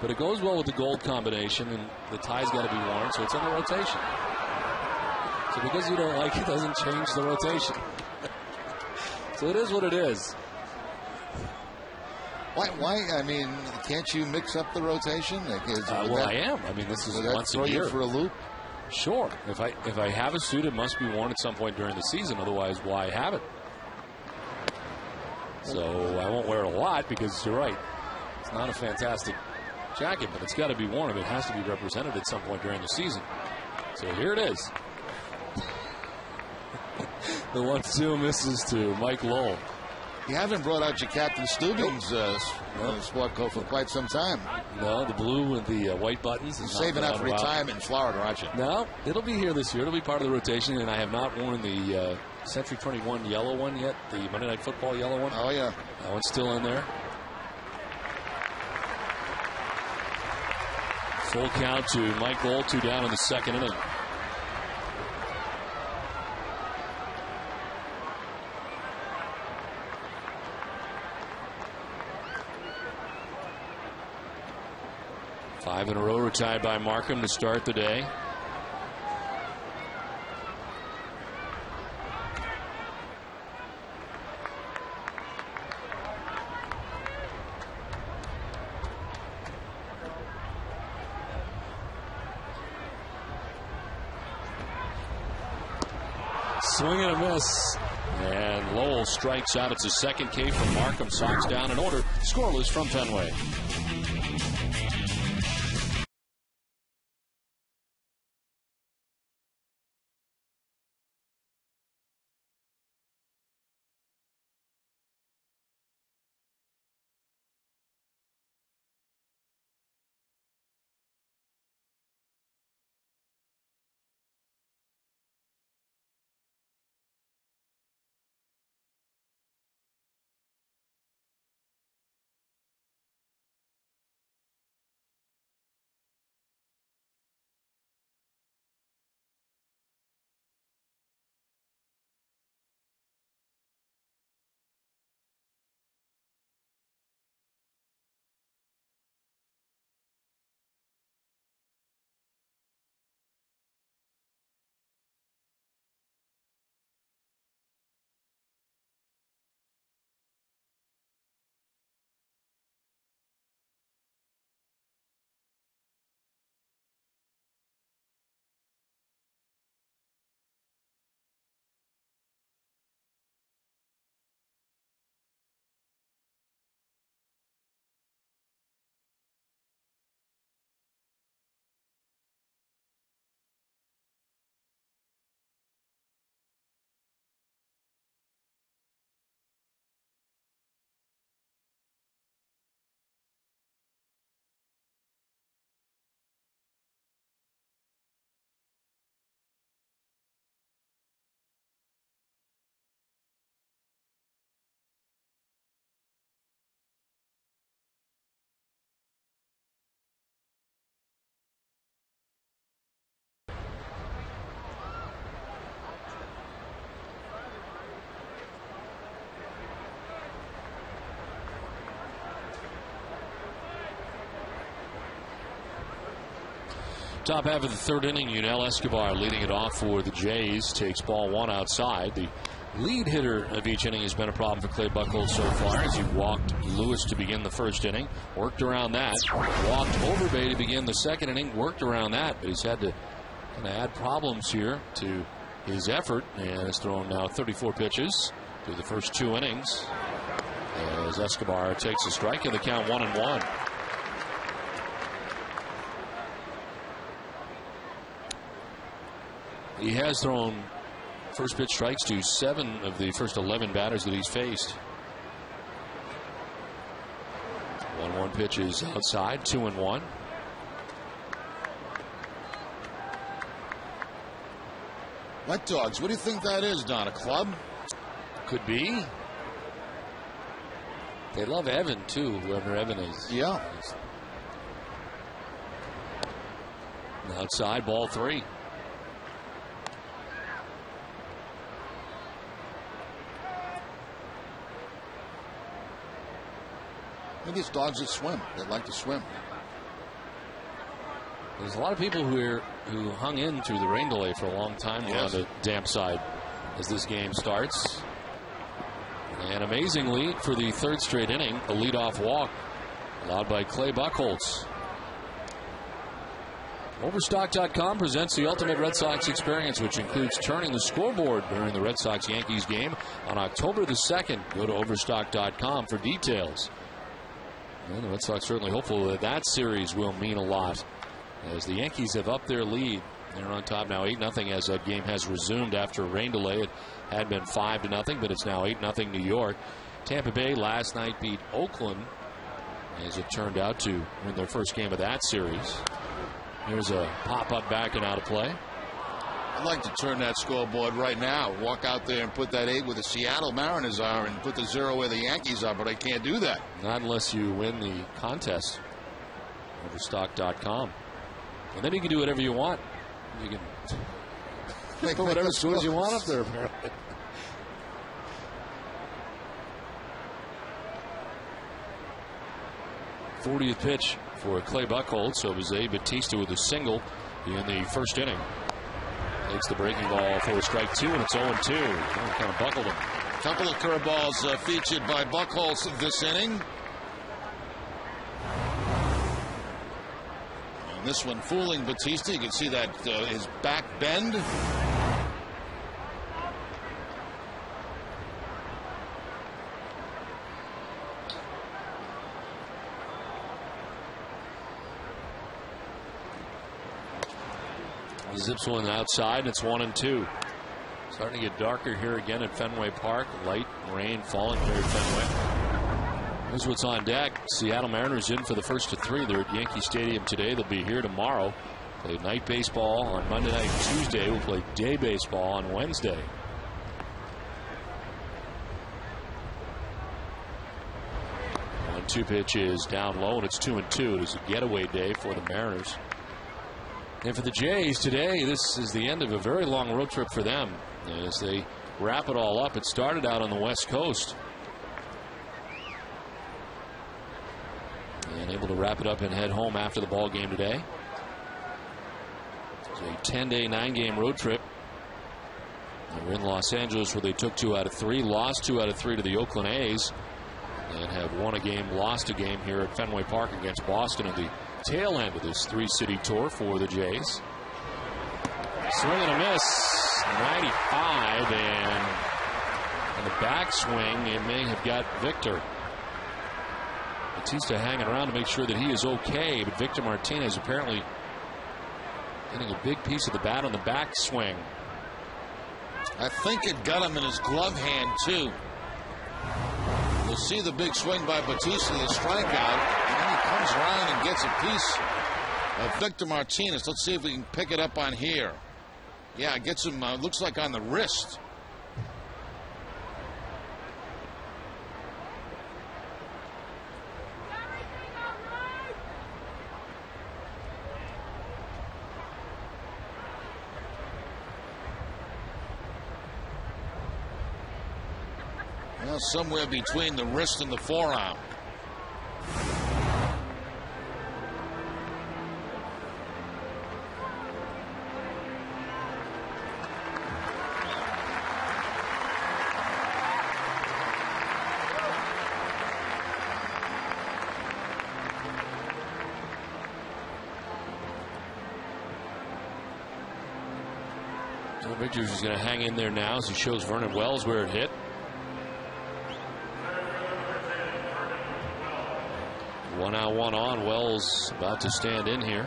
But it goes well with the gold combination, and the tie's got to be worn, so it's in the rotation. So because you don't like it, doesn't change the rotation. So it is what it is. Why? I mean, can't you mix up the rotation? I am. I mean, this is once a year. You for a loop? Sure. If I have a suit, it must be worn at some point during the season. Otherwise, why have it? So I won't wear it a lot because you're right. It's not a fantastic jacket, but it's got to be worn if it has to be represented at some point during the season. So here it is. The 1-2 misses to Mike Lowell. You haven't brought out your Captain Stubing's sport coat for quite some time. No, the blue with the white buttons. You're saving that for retirement in Florida, aren't you? No, it'll be here this year. It'll be part of the rotation, and I have not worn the Century 21 yellow one yet, the Monday Night Football yellow one. Oh, yeah. That one's still in there. Full count to Mike Lowell, 2 down in the second inning. Five in a row retired by Markham to start the day. Swing and a miss. And Lowell strikes out. It's a second K from Markham. Sox down in order. Scoreless from Fenway. Top half of the third inning, Yunel Escobar leading it off for the Jays. Takes ball one outside. The lead hitter of each inning has been a problem for Clay Buchholz so far, as he walked Lewis to begin the first inning. Worked around that. Walked Overbay to begin the second inning. Worked around that, but he's had to kind of add problems here to his effort, and has thrown now 34 pitches through the first 2 innings as Escobar takes a strike, and the count 1-1. He has thrown first pitch strikes to 7 of the first 11 batters that he's faced. 1-1 pitch is outside, 2-1. Wet Dogs, what do you think that is, Don? A club? Could be. They love Evan, too, whoever Evan is. Yeah. Outside, ball 3. Maybe it's dogs that swim. They like to swim. There's a lot of people who hung in through the rain delay for a long time on the damp side as this game starts. And amazingly, for the third straight inning, a leadoff walk allowed by Clay Buchholz. Overstock.com presents the ultimate Red Sox experience, which includes turning the scoreboard during the Red Sox-Yankees game on October the 2nd. Go to Overstock.com for details. And the Red Sox certainly hopeful that that series will mean a lot, as the Yankees have upped their lead. They're on top now 8-0 as that game has resumed after a rain delay. It had been 5-0, but it's now 8-0 New York. Tampa Bay last night beat Oakland, as it turned out, to win their first game of that series. Here's a pop-up back and out of play. I'd like to turn that scoreboard right now. Walk out there and put that 8 where the Seattle Mariners are and put the 0 where the Yankees are, but I can't do that. Not unless you win the contest. Overstock.com. And then you can do whatever you want. You can put whatever scores you want up there, apparently. '40th pitch for Clay Buchholz. So Jose Bautista with a single in the first inning. Takes the breaking ball for strike 2, and it's 0-2. Kind of buckled him. A couple of curveballs featured by Buchholz this inning. And this one fooling Bautista. You can see that his back bend. Zips one outside, and it's 1-2. Starting to get darker here again at Fenway Park. Light rain falling here at Fenway. Here's what's on deck. Seattle Mariners in for the first of 3. They're at Yankee Stadium today. They'll be here tomorrow. Play night baseball on Monday night and Tuesday. We'll play day baseball on Wednesday. One-two pitch is down low, and it's 2-2. It is a getaway day for the Mariners. And for the Jays today, this is the end of a very long road trip for them as they wrap it all up. It started out on the West Coast, and able to wrap it up and head home after the ball game today. It's a 10-day, 9-game road trip. They were in Los Angeles, where they took 2 out of 3, lost 2 out of 3 to the Oakland A's, and have won a game, lost a game here at Fenway Park against Boston at the tail end of this 3-city tour for the Jays. Swing and a miss. 95, and in the backswing, it may have got Victor. Bautista hanging around to make sure that he is okay, but Victor Martinez apparently getting a big piece of the bat on the backswing. I think it got him in his glove hand, too. We'll see the big swing by Bautista, the strikeout, and then he comes around and gets a piece of Victor Martinez. Let's see if we can pick it up on here. Yeah, it gets him, looks like on the wrist. Well, somewhere between the wrist and the forearm. So Victors is going to hang in there now as he shows Vernon Wells where it hit. One out, one on. Wells about to stand in here.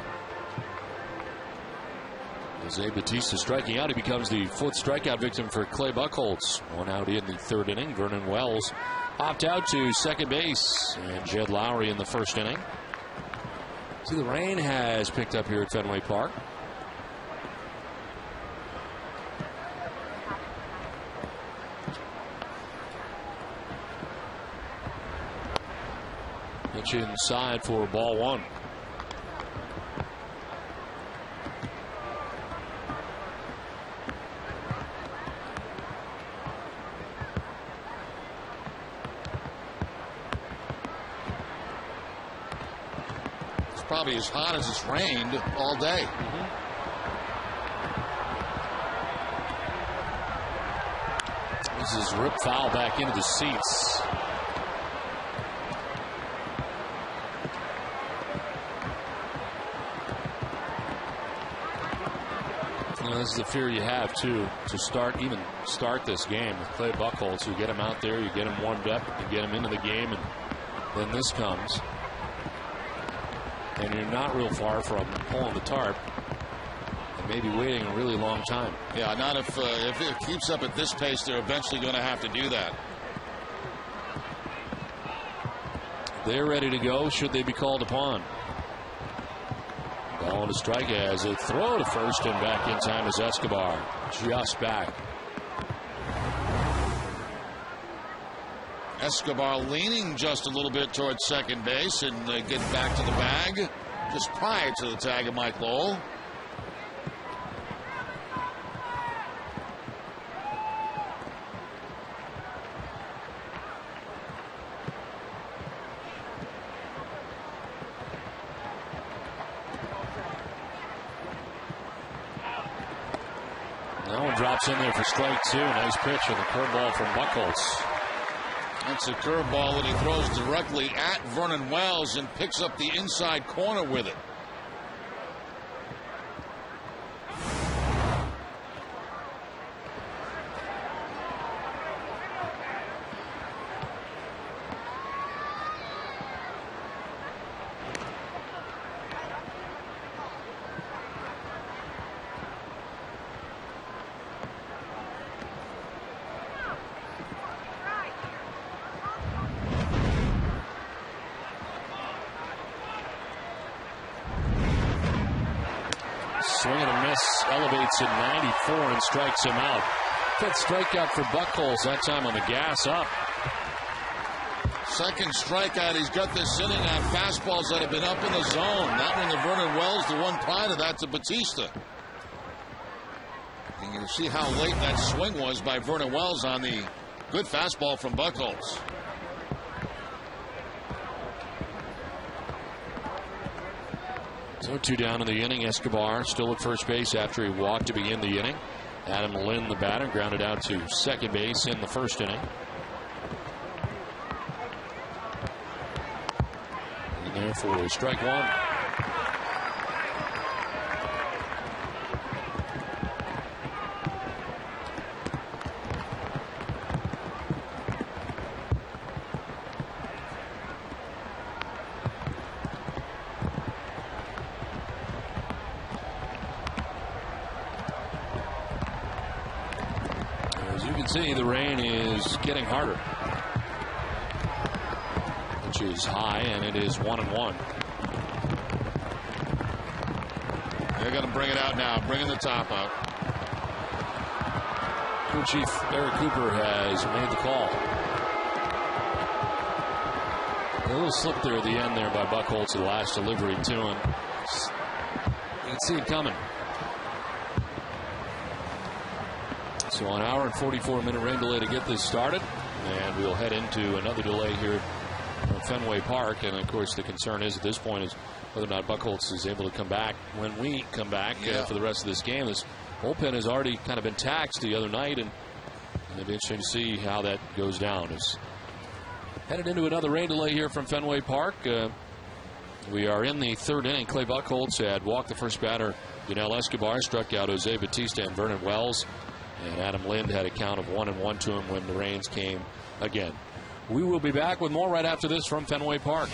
Jose Bautista striking out. He becomes the 4th strikeout victim for Clay Buchholz. One out in the 3rd inning. Vernon Wells opt out to second base. And Jed Lowry in the 1st inning. See, the rain has picked up here at Fenway Park. Pitch inside for ball 1. It's probably as hot as it's rained all day. This is ripped foul back into the seats. This is the fear you have, too, to start this game with Clay Buchholz. You get him out there, you get him warmed up, you get him into the game, and then this comes. And you're not real far from pulling the tarp and maybe waiting a really long time. Yeah, not if it keeps up at this pace, they're eventually going to have to do that. They're ready to go should they be called upon. Ball to strike as a throw to first, and back in time is Escobar. Just back. Escobar leaning just a little bit towards second base and getting back to the bag just prior to the tag of Mike Lowell. That one drops in there for strike 2. Nice pitch and the curveball from Buchholz. That's a curveball that he throws directly at Vernon Wells and picks up the inside corner with it. Swing and a miss, elevates at 94 and strikes him out. 5th strikeout for Buchholz, that time on the gas up. Second strikeout he's got this inning on fastballs that have been up in the zone. That one to Vernon Wells, the one prior to that to Bautista. And you can see how late that swing was by Vernon Wells on the good fastball from Buchholz. So 2 down in the inning. Escobar still at first base after he walked to begin the inning. Adam Lynn, the batter, grounded out to second base in the 1st inning. And there for strike 1. See, the rain is getting harder, which is high, and it is 1-1. They're going to bring it out now, bringing the top out. Crew Chief Eric Cooper has made the call. A little slip there at the end there by Buchholz, the last delivery to him. You can see it coming. So an hour and 44-minute rain delay to get this started, and we'll head into another delay here at Fenway Park. And of course, the concern is at this point is whether or not Buchholz is able to come back when we come back for the rest of this game. This bullpen has already kind of been taxed the other night, and it'll be interesting to see how that goes down. It's headed into another rain delay here from Fenway Park. We are in the third inning. Clay Buchholz had walked the first batter. Yunel Escobar struck out Jose Batista and Vernon Wells. And Adam Lind had a count of 1-1 to him when the rains came again. We will be back with more right after this from Fenway Park.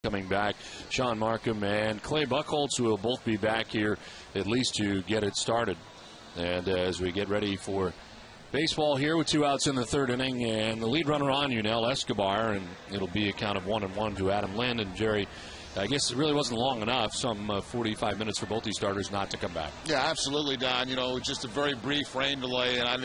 coming back. Sean Markham and Clay Buchholz will both be back here at least to get it started. And as we get ready for baseball here with 2 outs in the 3rd inning, and the lead runner on Yunel Escobar, and it'll be a count of 1-1 to Adam Lind. And Jerry, I guess it really wasn't long enough, some 45 minutes for both these starters not to come back. Yeah, absolutely, Don. Just a very brief rain delay, and I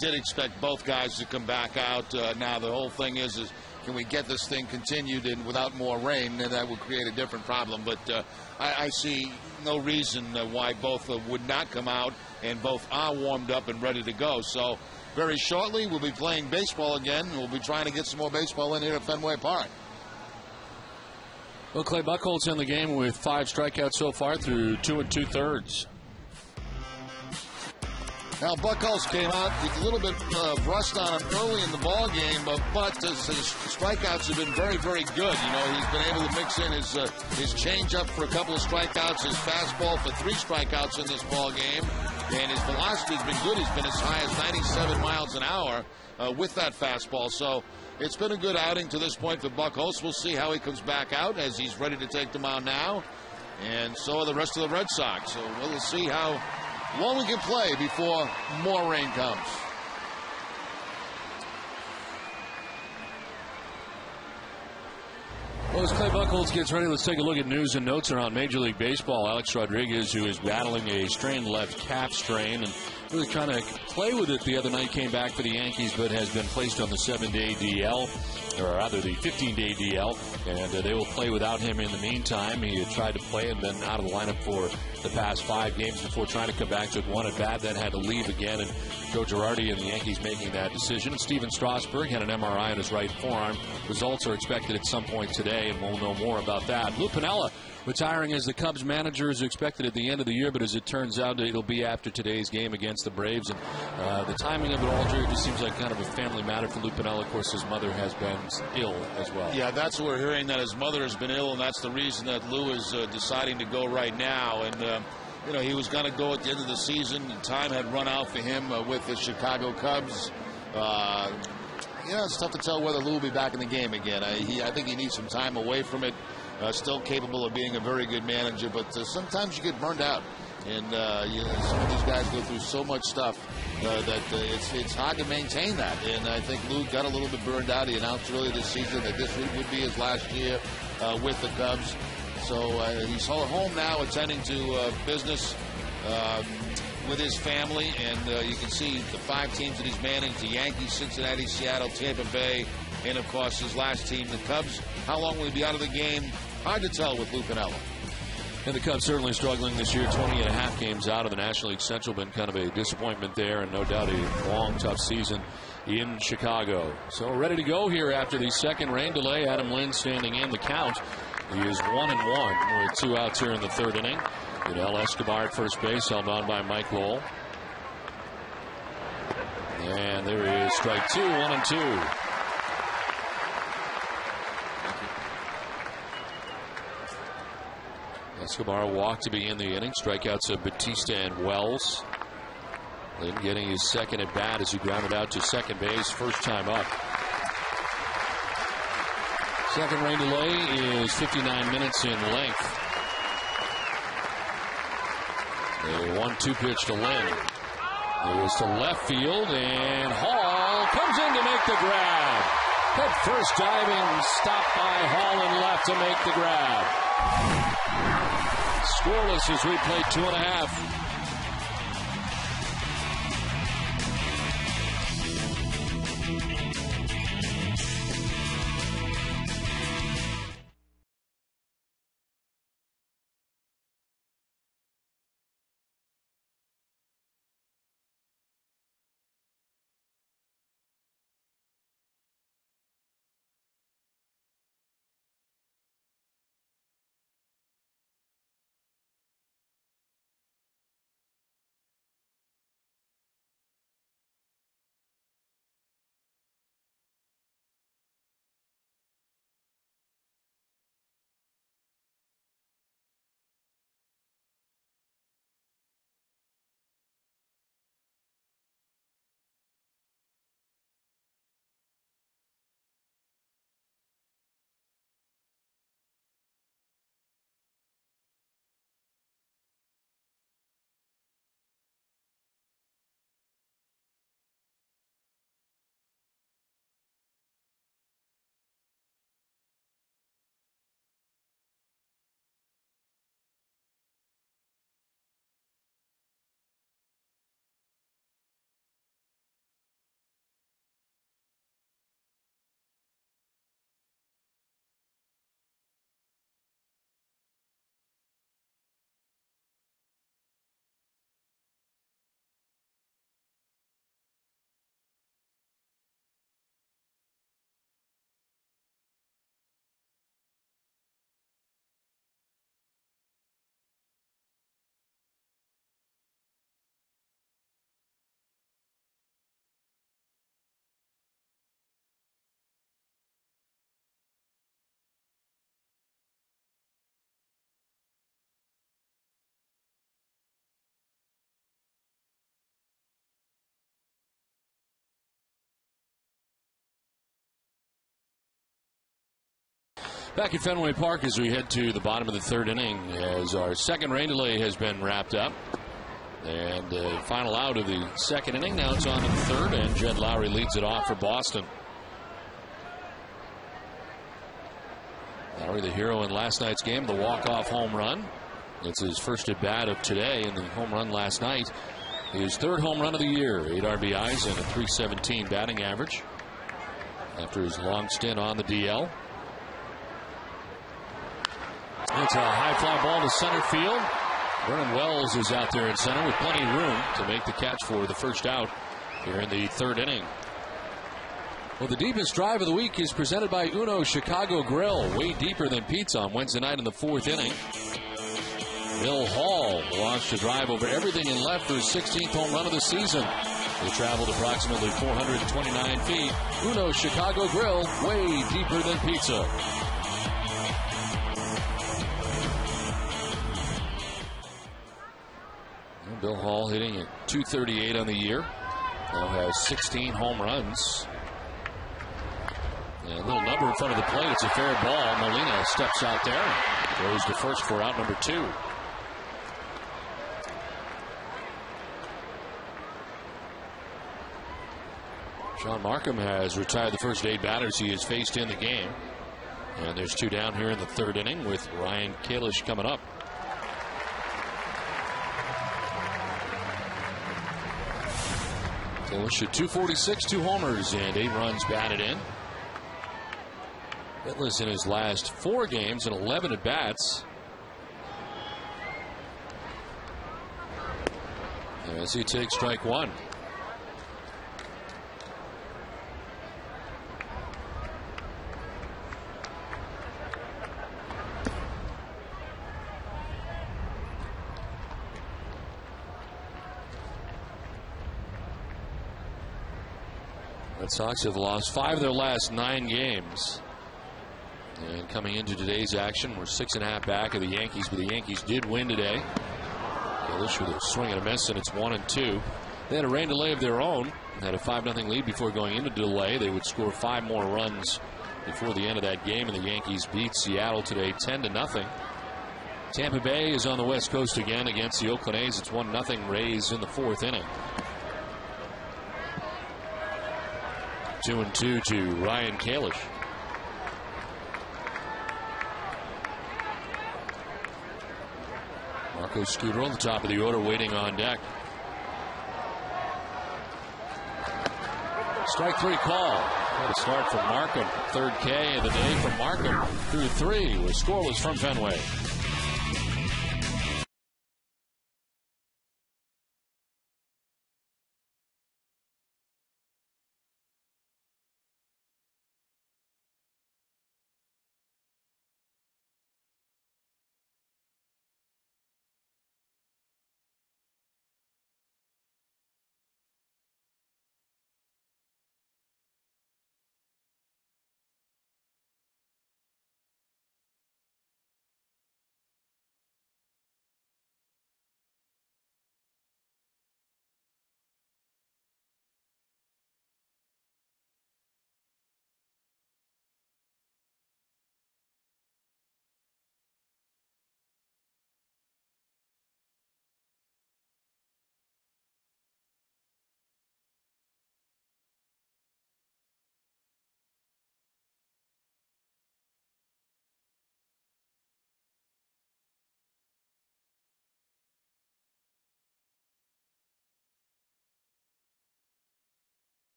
did expect both guys to come back out. Now the whole thing is can we get this thing continued and without more rain? And that would create a different problem. But I see no reason why both would not come out, and both are warmed up and ready to go. So very shortly we'll be playing baseball again. We'll be trying to get some more baseball in here at Fenway Park. Well, Clay Buchholz in the game with 5 strikeouts so far through 2 2/3. Now, Buchholz came out with a little bit of rust on him early in the ball game, but his strikeouts have been very, very good. He's been able to mix in his changeup for a couple of strikeouts, his fastball for 3 strikeouts in this ball game, and his velocity has been good. He's been as high as 97 miles an hour with that fastball. So it's been a good outing to this point for Buchholz. We'll see how he comes back out as he's ready to take the mound now, and so are the rest of the Red Sox. So we'll see how long we can play before more rain comes. Well, as Clay Buchholz gets ready, let's take a look at news and notes around Major League Baseball. Alex Rodriguez, who is battling a strained left calf strain and really trying to play with it the other night, came back for the Yankees, but has been placed on the 7-day DL, or rather the 15-day DL, and they will play without him in the meantime. He had tried to play and been out of the lineup for the past 5 games before trying to come back. Took 1 at bat, then had to leave again, and Joe Girardi and the Yankees making that decision. Steven Strasburg had an MRI on his right forearm. Results are expected at some point today, and we'll know more about that. Lou Piniella retiring as the Cubs manager is expected at the end of the year, but as it turns out, it'll be after today's game against the Braves. And the timing of it all, Jerry, just seems like kind of a family matter for Lou Piniella. Of course, his mother has been ill as well. Yeah, that's what we're hearing, that his mother has been ill, and that's the reason that Lou is deciding to go right now. And he was going to go at the end of the season. Time had run out for him with the Chicago Cubs. It's tough to tell whether Lou will be back in the game again. I think he needs some time away from it. Still capable of being a very good manager, but sometimes you get burned out. And some of these guys go through so much stuff that it's hard to maintain that. And I think Lou got a little bit burned out. He announced earlier this season that this would be his last year with the Cubs. So he's home now, attending to business with his family. And you can see the 5 teams that he's managed: the Yankees, Cincinnati, Seattle, Tampa Bay, and, of course, his last team, the Cubs. How long will he be out of the game? Hard to tell with Lou Piniella. And the Cubs certainly struggling this year. 20 and a half games out of the National League Central. Been kind of a disappointment there, and no doubt a long, tough season in Chicago. So ready to go here after the second rain delay. Adam Lind standing in the count. He is 1-1 with 2 outs here in the 3rd inning. Yunel Escobar at first base, held on by Mike Lowell. And there he is, strike 2, 1-2. Escobar walked to begin the inning. Strikeouts of Batista and Wells. Lynn getting his second at bat as he grounded out to second base, first time up. Second rain delay is 59 minutes in length. A 1-2 pitch to Lynn. It was to left field, and Hall comes in to make the grab. Head first diving, stopped by Hall and left to make the grab. Scoreless as we played 2.5. Back at Fenway Park as we head to the bottom of the third inning as our second rain delay has been wrapped up. And final out of the second inning. Now it's on to the third, and Jed Lowry leads it off for Boston. Lowry, the hero in last night's game, the walk-off home run. It's his first at bat of today, and the home run last night. His third home run of the year, 8 RBIs and a .317 batting average after his long stint on the DL. It's a high fly ball to center field. Vernon Wells is out there in center with plenty of room to make the catch for the first out here in the third inning. Well, the deepest drive of the week is presented by Uno Chicago Grill. Way deeper than pizza on Wednesday night in the fourth inning. Bill Hall launched a drive over everything and left for his 16th home run of the season. They traveled approximately 429 feet. Uno Chicago Grill, way deeper than pizza. Bill Hall hitting at .238 on the year. Now has 16 home runs. And a little number in front of the plate. It's a fair ball. Molina steps out there. Goes to first for out number 2. Sean Markham has retired the first 8 batters he has faced in the game. And there's 2 down here in the third inning with Ryan Kalish coming up. Kalish at .246, 2 homers, and 8 runs batted in. Hitless in his last 4 games and 11 at bats. As he takes strike 1. Red Sox have lost 5 of their last 9 games. And coming into today's action, we're 6.5 back of the Yankees, but the Yankees did win today. Kalish with a swing and a miss, and it's 1-2. They had a rain delay of their own, had a 5-0 lead before going into delay. They would score 5 more runs before the end of that game, and the Yankees beat Seattle today 10-0. Tampa Bay is on the West Coast again against the Oakland A's. It's 1-0 Rays in the 4th inning. 2-2 to Ryan Kalish. Marco Scudero on the top of the order waiting on deck. Strike 3 call. What a start from Markham. 3rd K of the day from Markham through 3 with scoreless from Fenway.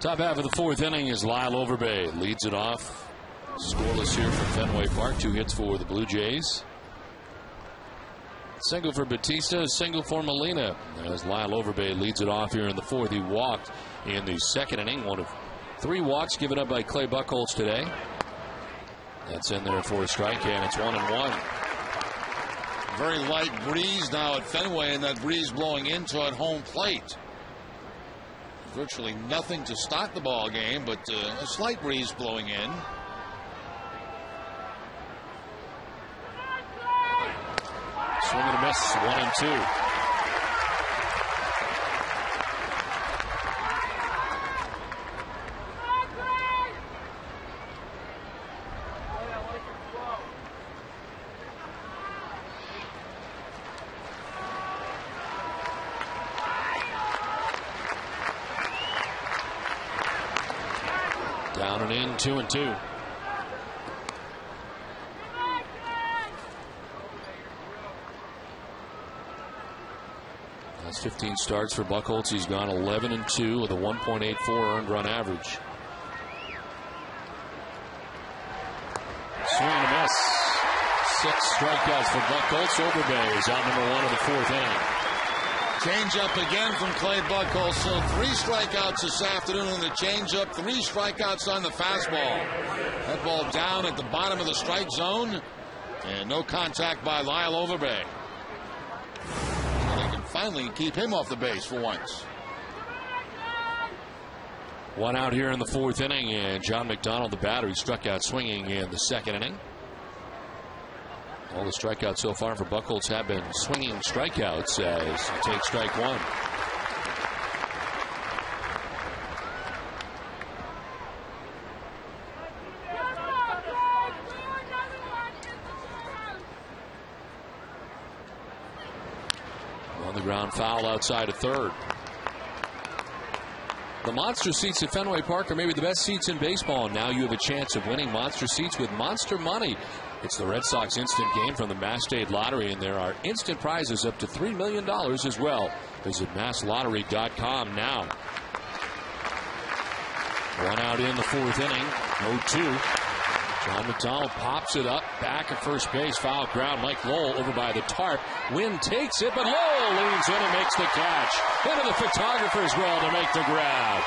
Top half of the fourth inning is Lyle Overbay leads it off. Scoreless here from Fenway Park. 2 hits for the Blue Jays. Single for Batista, single for Molina. As Lyle Overbay leads it off here in the fourth. He walked in the second inning. One of 3 walks given up by Clay Buchholz today. That's in there for a strike, and it's 1-1. Very light breeze now at Fenway, and that breeze blowing in toward home plate. Virtually nothing to start the ball game, but a slight breeze blowing in. Swing and a miss, 1-2. Down and in, 2-2. That's 15 starts for Buchholz. He's gone 11-2 with a 1.84 earned run average. Swing and a miss. 6 strikeouts for Buchholz. Overbay is out number 1 of the fourth inning. Change up again from Clay Buchholz. So 3 strikeouts this afternoon on the change up, 3 strikeouts on the fastball. That ball down at the bottom of the strike zone, and no contact by Lyle Overbay. And they can finally keep him off the base for once. 1 out here in the fourth inning, and John McDonald, the batter, he struck out swinging in the second inning. All the strikeouts so far for Buchholz have been swinging strikeouts as he takes strike 1. On the ground, foul outside of third. The monster seats at Fenway Park are maybe the best seats in baseball. Now you have a chance of winning monster seats with Monster Money. It's the Red Sox instant game from the Mass State Lottery, and there are instant prizes up to $3 million as well. Visit masslottery.com now. 1 out in the fourth inning, 0-2. John McDonald pops it up, back at first base, foul ground. Mike Lowell over by the tarp. Wynn takes it, but Lowell leans in and makes the catch. Into the photographer's well to make the grab.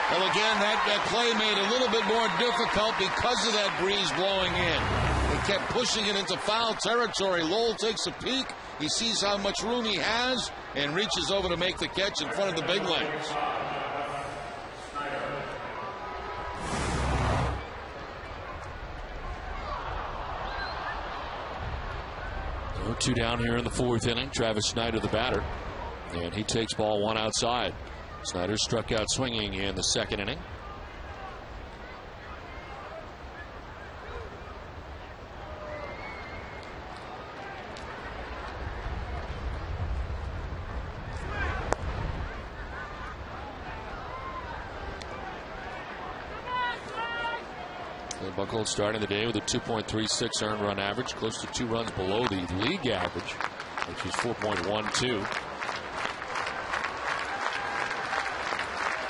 Well, again, that play made a little bit more difficult because of that breeze blowing in. They kept pushing it into foul territory. Lowell takes a peek. He sees how much room he has and reaches over to make the catch in front of the big legs. Two down here in the fourth inning. Travis Snyder, the batter, and he takes ball 1 outside. Snyder struck out swinging in the second inning. Buchholz starting the day with a 2.36 earned run average, close to 2 runs below the league average, which is 4.12.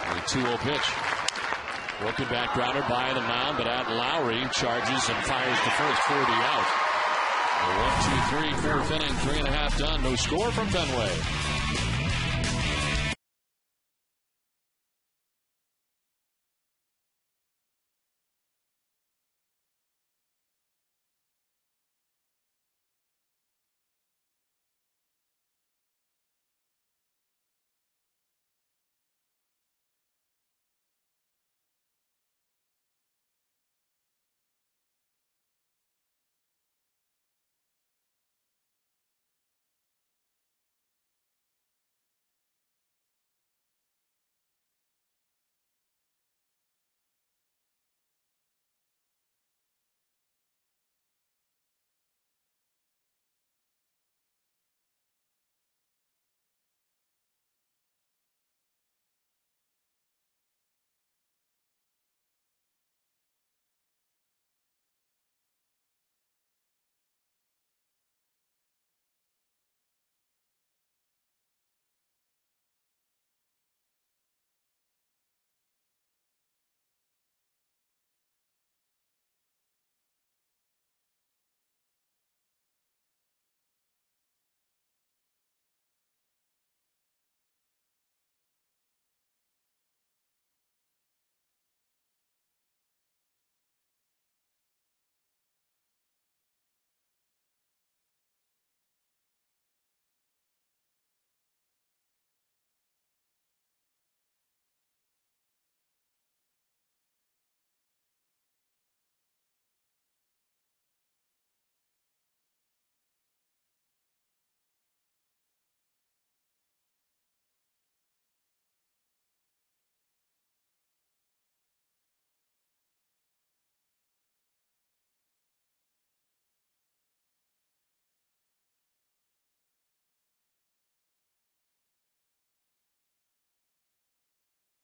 And a 2-0 pitch. Broken back grounder by the mound, but out Lowry charges and fires the first for the out. A 1-2-3 fourth inning, 3.5 done. No score from Fenway.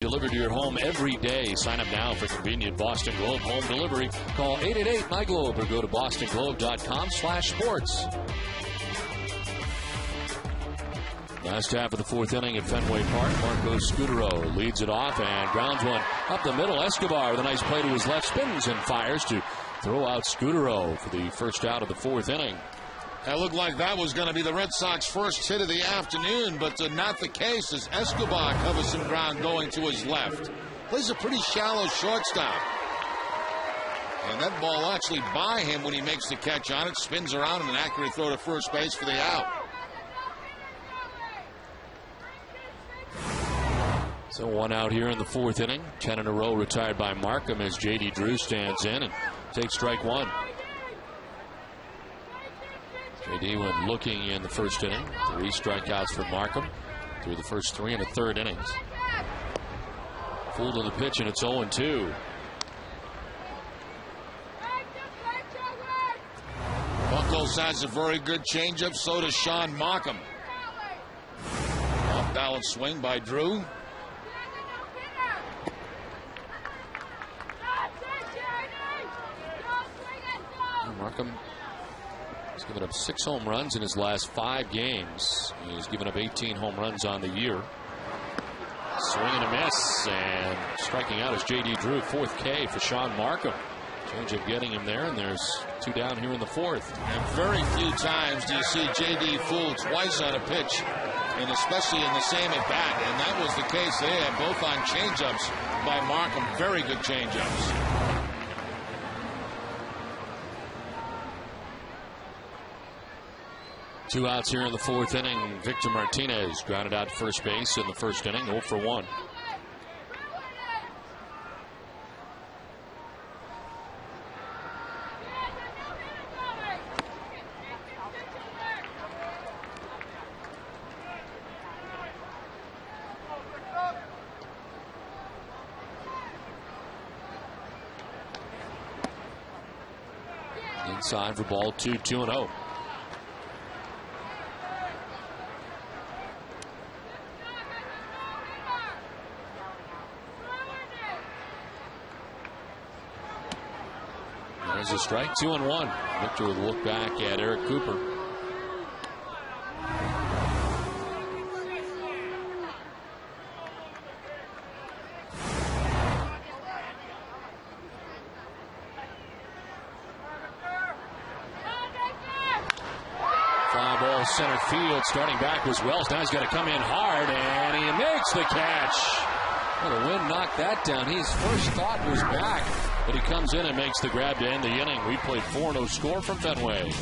Delivered to your home every day. Sign up now for convenient Boston Globe home delivery. Call 888-MY-GLOBE or go to bostonglobe.com/sports. Last half of the fourth inning at Fenway Park. Marco Scudero leads it off and grounds one up the middle. Escobar with a nice play to his left, spins and fires to throw out Scudero for the first out of the fourth inning. It looked like that was going to be the Red Sox first hit of the afternoon, but not the case as Escobar covers some ground going to his left. Plays a pretty shallow shortstop. And that ball actually by him when he makes the catch on it. Spins around and an accurate throw to first base for the out. So one out here in the fourth inning. 10 in a row retired by Markham as J.D. Drew stands in and takes strike one. J.D. went looking in the first inning. 3 strikeouts for Markham through the first 3 and a third innings. Fooled on the pitch, and it's 0-2. Buckles has a very good changeup. So does Sean Markham. Off balance swing by Drew. Markham has given up 6 home runs in his last 5 games. He's given up 18 home runs on the year. Swing and a miss, and striking out is J.D. Drew. 4th K for Sean Markham. Change of getting him there, and there's 2 down here in the 4th. And very few times do you see J.D. fool twice on a pitch, and especially in the same at bat. And that was the case there, both on changeups by Markham. Very good changeups. Two outs here in the 4th inning. Victor Martinez grounded out to first base in the first inning, 0 for 1. Inside for ball 2, 2-0. There's a strike, 2-1. Victor with a look back at Eric Cooper. Fly ball center field. Starting back was Wells. Now he's got to come in hard, and he makes the catch. Well, the wind knocked that down. His first thought was back, but he comes in and makes the grab to end the inning. We played 4-0 score from Fenway.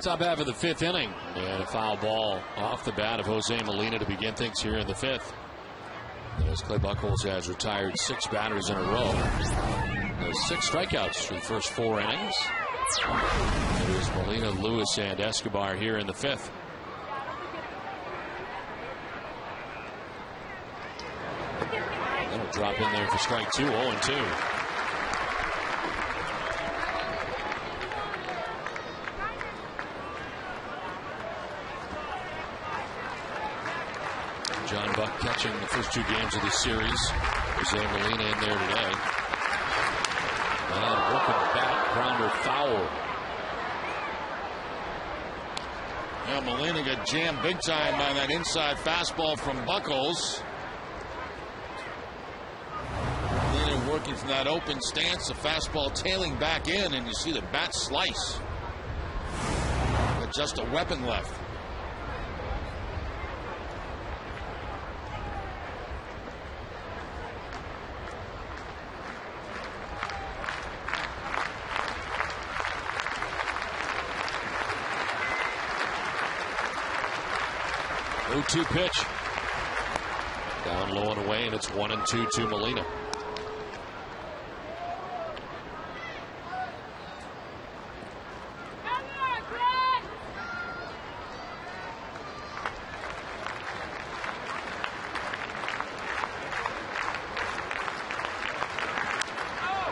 Top half of the 5th inning. And a foul ball off the bat of Jose Molina to begin things here in the 5th. As Clay Buchholz has retired 6 batters in a row. There's 6 strikeouts through the first 4 innings. It is Molina, Lewis, and Escobar here in the 5th. That'll drop in there for strike 2, 0-2. John Buck catching the first 2 games of the series. Jose Molina in there today. And working back, grounder foul. Yeah, Molina got jammed big time by that inside fastball from Buchholz. Molina working from that open stance, the fastball tailing back in, and you see the bat slice. With just a weapon left. Two pitch. Down low and away, and it's 1-2 to Molina.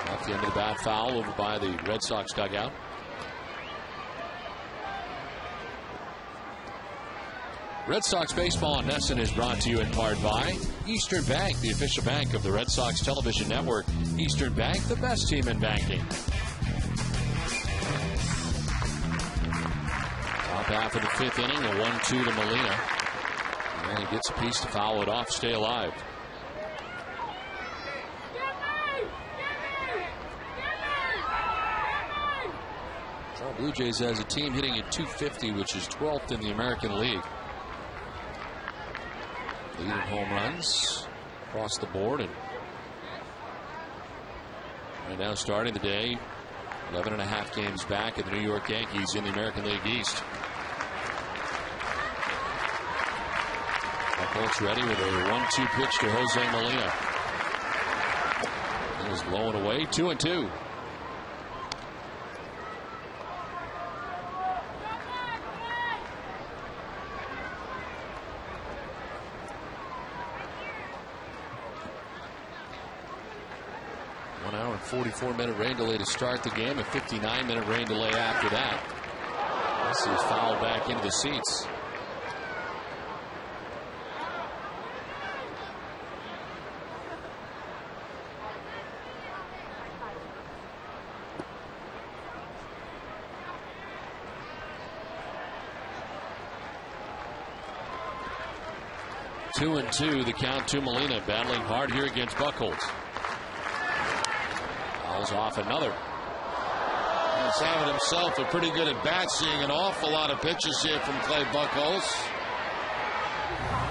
Off the end of the bat, foul over by the Red Sox dugout. Red Sox Baseball on NESN is brought to you in part by Eastern Bank, the official bank of the Red Sox television network. Eastern Bank, the best team in banking. Top half of the 5th inning, a 1-2 to Molina. And he gets a piece to foul it off, stay alive. Blue Jays has a team hitting at .250, which is 12th in the American League. Leading home runs across the board, and right now starting the day, 11.5 games back at the New York Yankees in the American League East. Buchholz ready with a 1-2 pitch to Jose Molina. It was low and away, 2-2. An hour and 44-minute rain delay to start the game. A 59-minute rain delay after that. This is fouled back into the seats. Two and two, the count to Molina, battling hard here against Buchholz. Fouls off another. He's having himself a pretty good at bat, seeing an awful lot of pitches here from Clay Buchholz.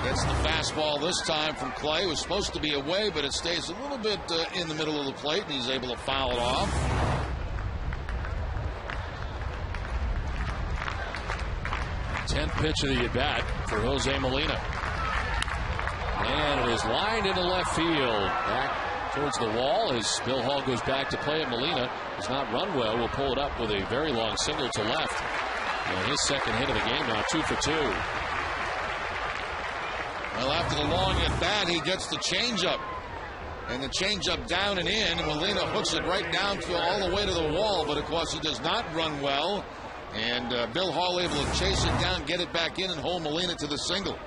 Gets the fastball this time from Clay. It was supposed to be away, but it stays a little bit in the middle of the plate, and he's able to foul it off. Tenth pitch of the at-bat for Jose Molina. And it is lined into left field. Back towards the wall as Bill Hall goes back to play it. Molina has not run well. Will pull it up with a very long single to left. And his second hit of the game now, 2 for 2. Well, after the long at-bat, he gets the changeup. And the changeup down and in. And Molina hooks it right down to all the way to the wall. But, of course, he does not run well. And Bill Hall able to chase it down, get it back in, and hold Molina to the single.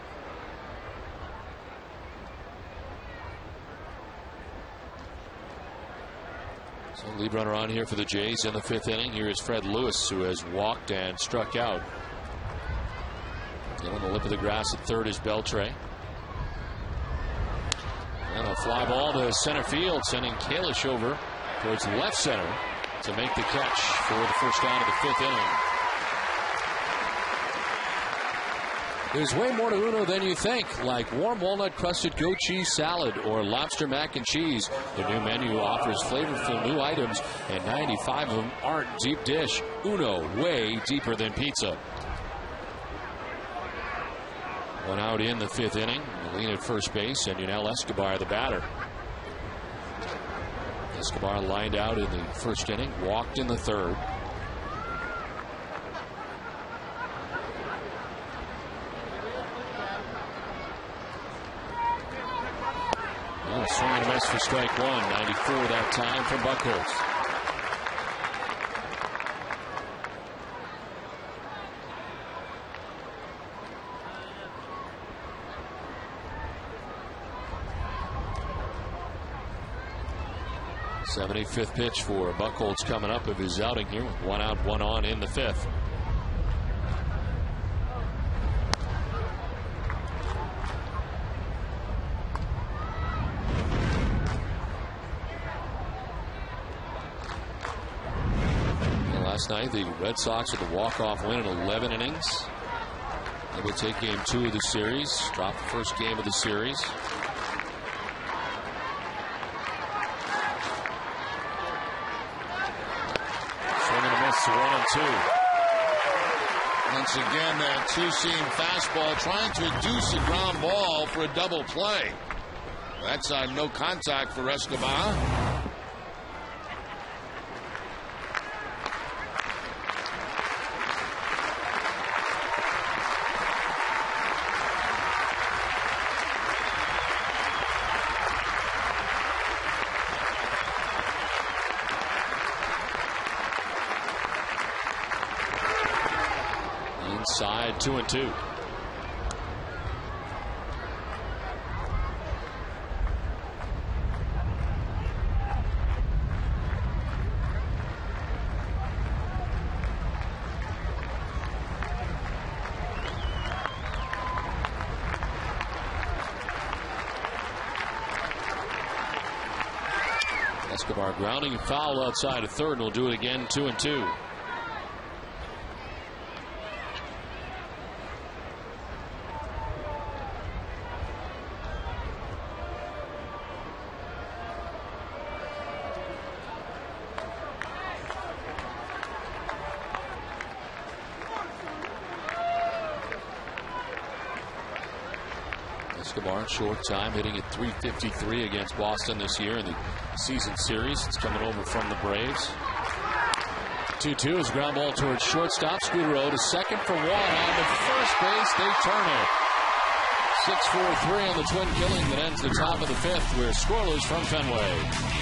So lead runner on here for the Jays in the 5th inning. Here is Fred Lewis, who has walked and struck out. And on the lip of the grass at third is Beltre. And a fly ball to center field, sending Kalish over towards left center to make the catch for the first out of the 5th inning. There's way more to Uno than you think, like warm walnut crusted goat cheese salad or lobster mac and cheese. The new menu offers flavorful new items, and 95 of them aren't deep dish. Uno, way deeper than pizza. One out in the 5th inning. Lean at first base, and Yunel Escobar, the batter. Escobar lined out in the 1st inning, walked in the 3rd. Swing and a miss for strike 1. 94 that time from Buchholz. '75th pitch for Buchholz coming up of his outing here with 1 out, 1 on in the 5th. Last night, the Red Sox with a walk-off win in 11 innings. They will take game 2 of the series, drop the first game of the series. Swing and a miss, 1-2. Once again, that two-seam fastball trying to induce a ground ball for a double play. That's no contact for Escobar. Inside, 2-2. Escobar grounding and foul outside of 3rd, and will do it again, 2-2. Escobar, short time, hitting at .353 against Boston this year in the season series. It's coming over from the Braves. 2-2 is ground ball towards shortstop. Scudero to second for 1 on the first base. They turn it. 6-4-3 on the twin killing that ends the top of the 5th. We're scoreless from Fenway.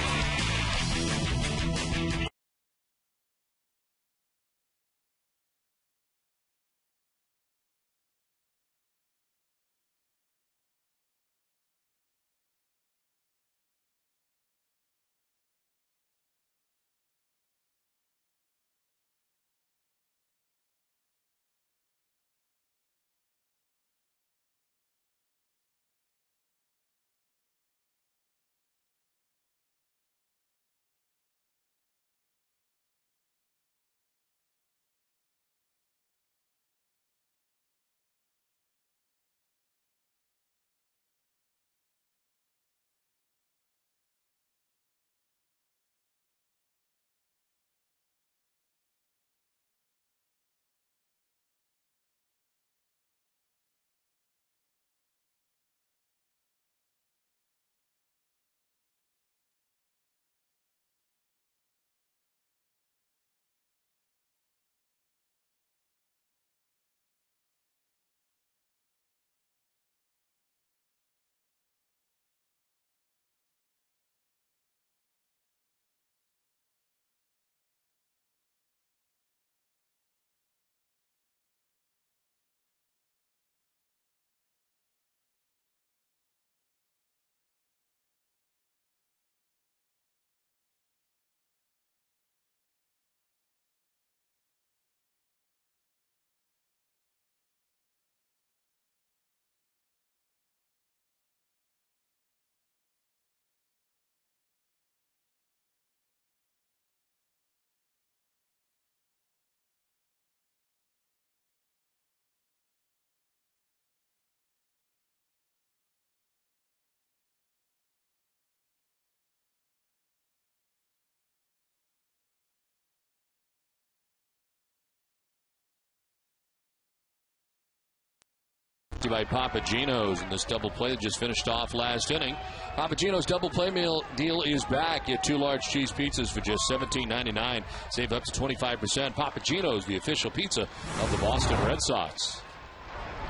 to you by Papa Gino's in this double play that just finished off last inning. Papa Gino's double play meal deal is back. Get 2 large cheese pizzas for just $17.99. Save up to 25%. Papa Gino's, the official pizza of the Boston Red Sox.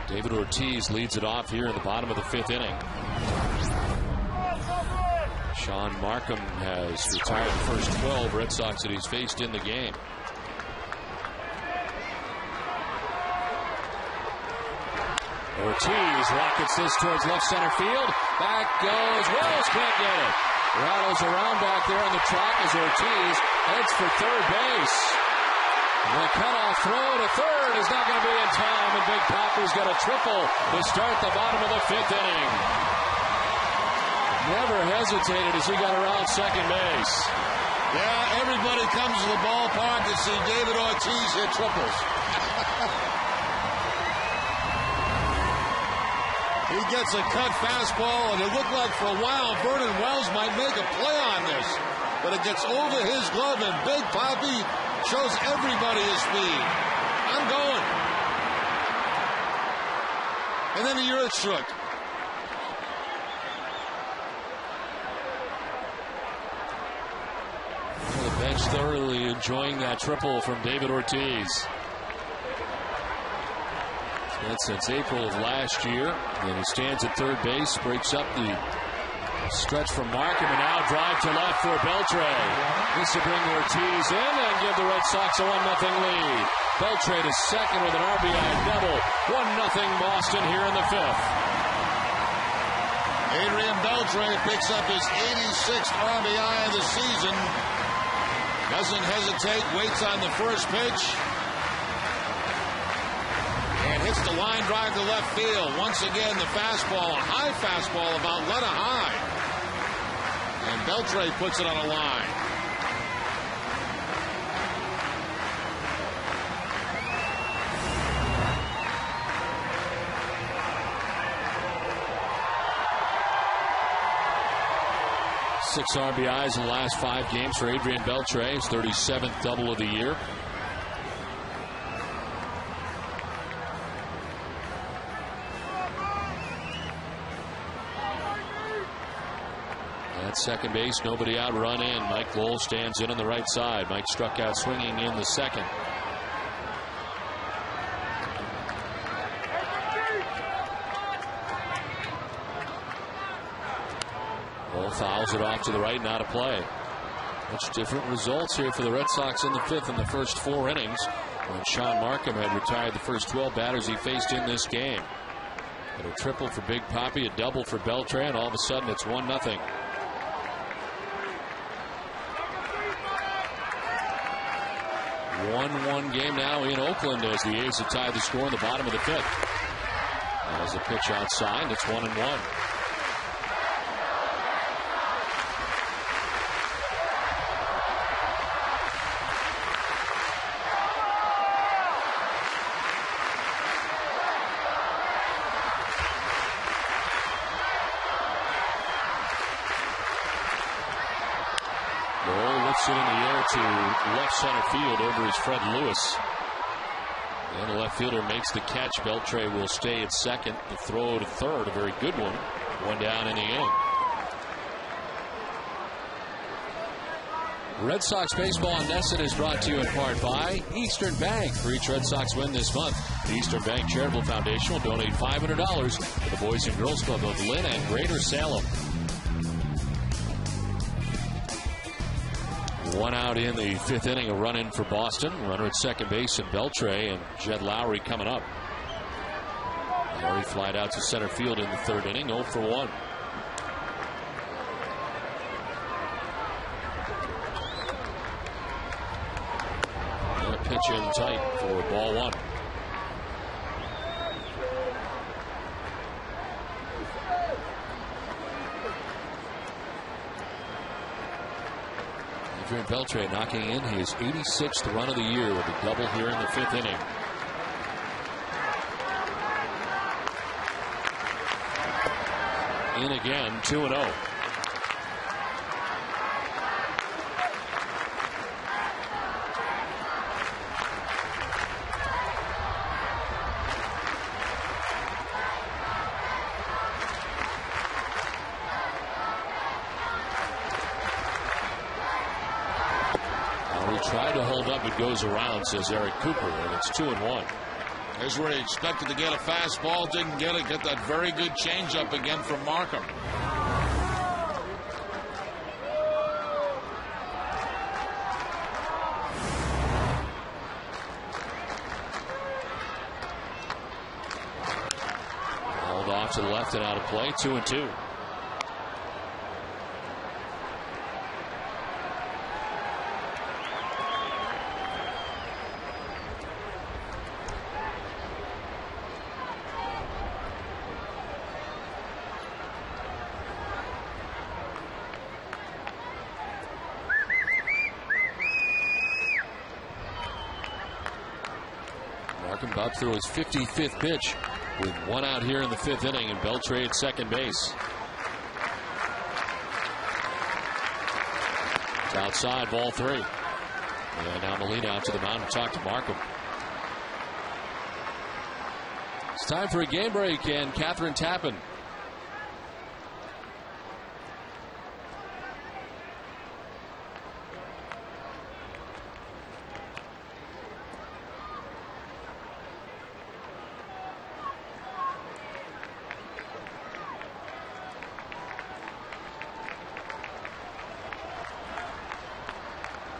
David Ortiz leads it off here in the bottom of the 5th inning. Sean Markham has retired the first 12 Red Sox that he's faced in the game. Ortiz rockets this towards left center field. Back goes Wells, can't get it. Rattles around back there on the track as Ortiz heads for third base. The cutoff throw to third is not going to be in time, and Big Papa's got a triple to start the bottom of the 5th inning. Never hesitated as he got around second base. Yeah, everybody comes to the ballpark to see David Ortiz hit triples. He gets a cut fastball, and it looked like for a while Vernon Wells might make a play on this. But it gets over his glove, and Big Papi shows everybody his speed. I'm going. And then the earth shook. The bench thoroughly enjoying that triple from David Ortiz. Since April of last year. And he stands at third base, breaks up the stretch from Markham, and now drive to left for Beltre. This will bring Ortiz in and give the Red Sox a 1-0 lead. Beltre to second with an RBI double. 1-0 Boston here in the 5th. Adrian Beltre picks up his 86th RBI of the season. Doesn't hesitate, waits on the first pitch. And hits the line drive to left field. Once again, the fastball, a high fastball, about letter high. And Beltre puts it on a line. Six RBIs in the last 5 games for Adrian Beltre. His 37th double of the year. At second base, nobody out, run in. Mike Lowell stands in on the right side. Mike struck out swinging in the second. Lowell fouls it off to the right, not a play. Much different results here for the Red Sox in the 5th in the first 4 innings, when Sean Markham had retired the first 12 batters he faced in this game. And a triple for Big Papi, a double for Beltre, and all of a sudden it's 1-0. 1-1 game now in Oakland as the A's have tied the score in the bottom of the 5th. As a pitch outside, it's 1-1. It in the air to left center field over his Fred Lewis. And the left fielder makes the catch. Beltre will stay at second. The throw to third, a very good one. 1 down in the inning. Red Sox Baseball on NESN is brought to you in part by Eastern Bank. For each Red Sox win this month, the Eastern Bank Charitable Foundation will donate $500 to the Boys and Girls Club of Lynn and Greater Salem. 1 out in the 5th inning, a run in for Boston. Runner at second base and Beltre, and Jed Lowry coming up. Lowry flied out to center field in the 3rd inning, 0 for 1. And a pitch in tight for ball 1. Adrian Beltre knocking in his 86th run of the year with a double here in the 5th inning. In again, 2-0. it goes around, says Eric Cooper, and it's 2-1. Here's where he expected to get a fastball, didn't get it. Get that very good changeup again from Markham. Hauled off to the left and out of play, 2-2. Markham about through his 55th pitch with one out here in the 5th inning, and Beltre at second base. It's outside, ball 3. And now Molina out to the mound to talk to Markham. It's time for a game break, and Catherine Tappan.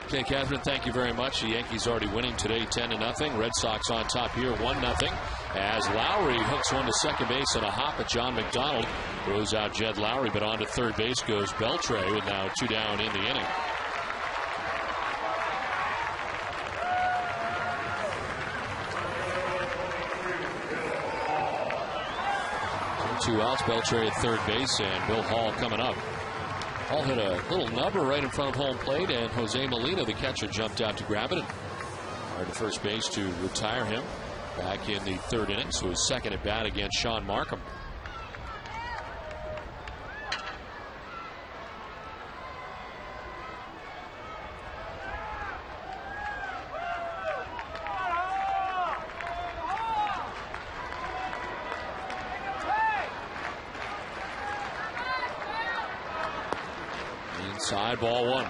Okay, Catherine, thank you very much. The Yankees already winning today 10-0. Red Sox on top here 1-0. As Lowry hooks one to second base on a hop at John McDonald. Throws out Jed Lowry, but on to third base goes Beltre with now 2 down in the inning. Two outs, Beltre at third base, and Bill Hall coming up. Hall hit a little number right in front of home plate, and Jose Molina, the catcher, jumped out to grab it and fired to first base to retire him back in the 3rd inning. So his second at bat against Sean Markham. Inside, ball 1.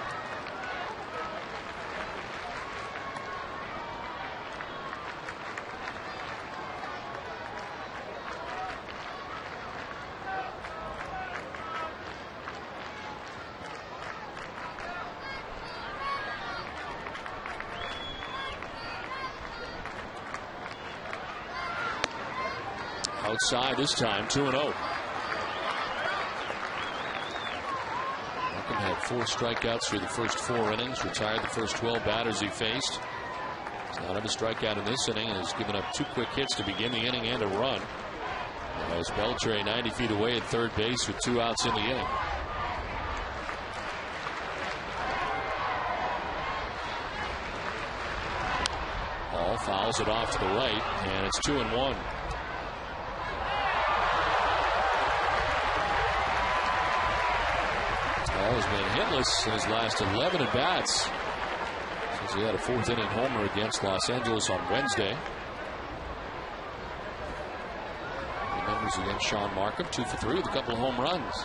Outside this time, 2-0. Had 4 strikeouts through the first 4 innings, retired the first 12 batters he faced. He's not have a strikeout in this inning and has given up 2 quick hits to begin the inning and a run. As Beltre 90 feet away at third base with 2 outs in the inning. Hall fouls it off to the right, and it's 2-1. Has been hitless in his last 11 at bats since he had a 4th inning homer against Los Angeles on Wednesday. The numbers against Sean Markham, 2 for 3 with a couple of home runs.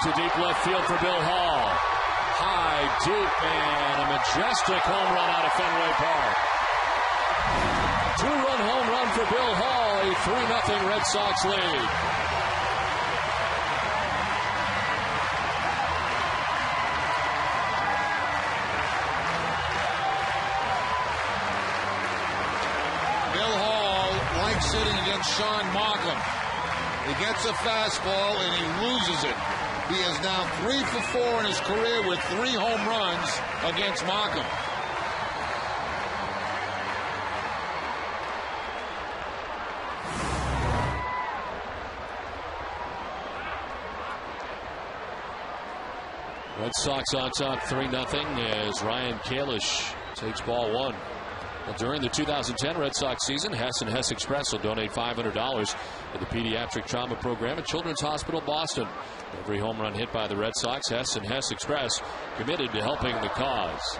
To deep left field for Bill Hall. High, deep, and a majestic home run out of Fenway Park. 2-run home run for Bill Hall, a 3-0 Red Sox lead. Bill Hall likes sitting against Sean Markham. He gets a fastball and he loses it. He is now 3 for 4 in his career with 3 home runs against Markham. Red Sox on top 3-0 as Ryan Kalish takes ball 1. Well, during the 2010 Red Sox season, Hess and Hess Express will donate $500 to the Pediatric Trauma Program at Children's Hospital Boston. Every home run hit by the Red Sox, Hess and Hess Express committed to helping the cause.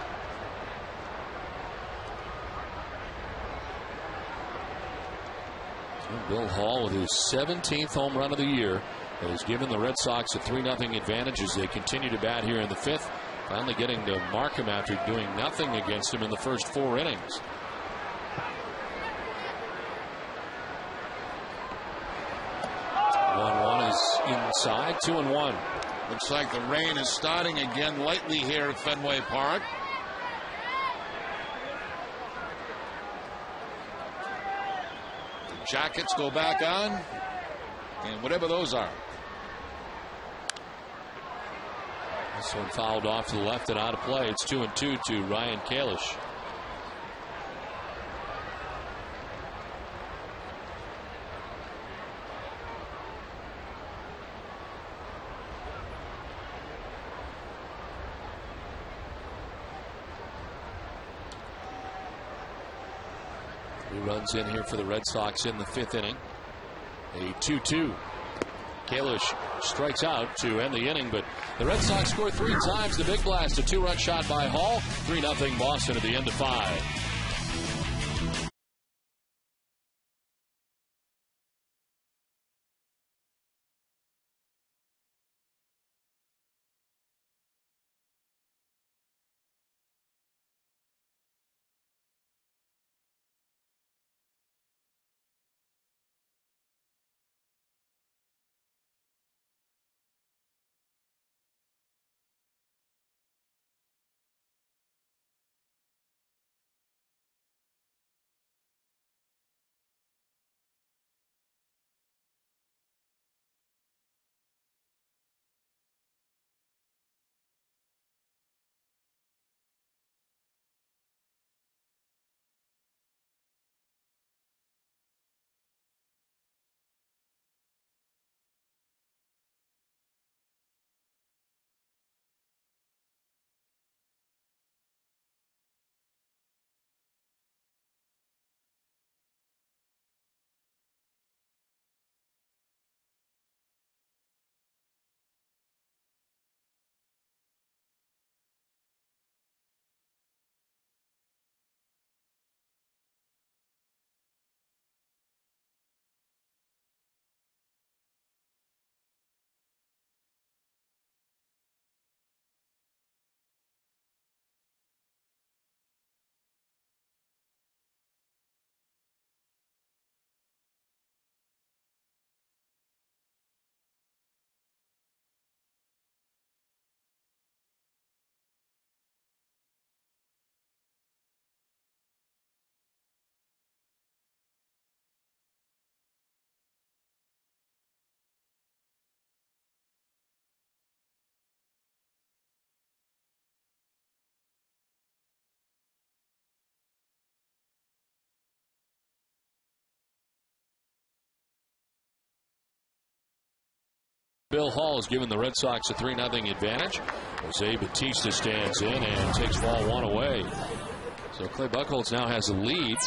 Bill Hall with his 17th home run of the year has given the Red Sox a 3-0 advantage as they continue to bat here in the 5th. Finally getting to mark him after doing nothing against him in the first 4 innings. One is inside, 2-1. Looks like the rain is starting again lightly here at Fenway Park. The jackets go back on, and whatever those are. This one fouled off to the left and out of play. It's 2-2 to Ryan Kalish. Runs in here for the Red Sox in the 5th inning. A 2-2. Kalish strikes out to end the inning, but the Red Sox score 3 times. The big blast, a 2-run shot by Hall. 3-0 Boston at the end of 5. Bill Hall has given the Red Sox a 3-0 advantage. Jose Bautista stands in and takes ball 1 away. So Clay Buchholz now has a lead.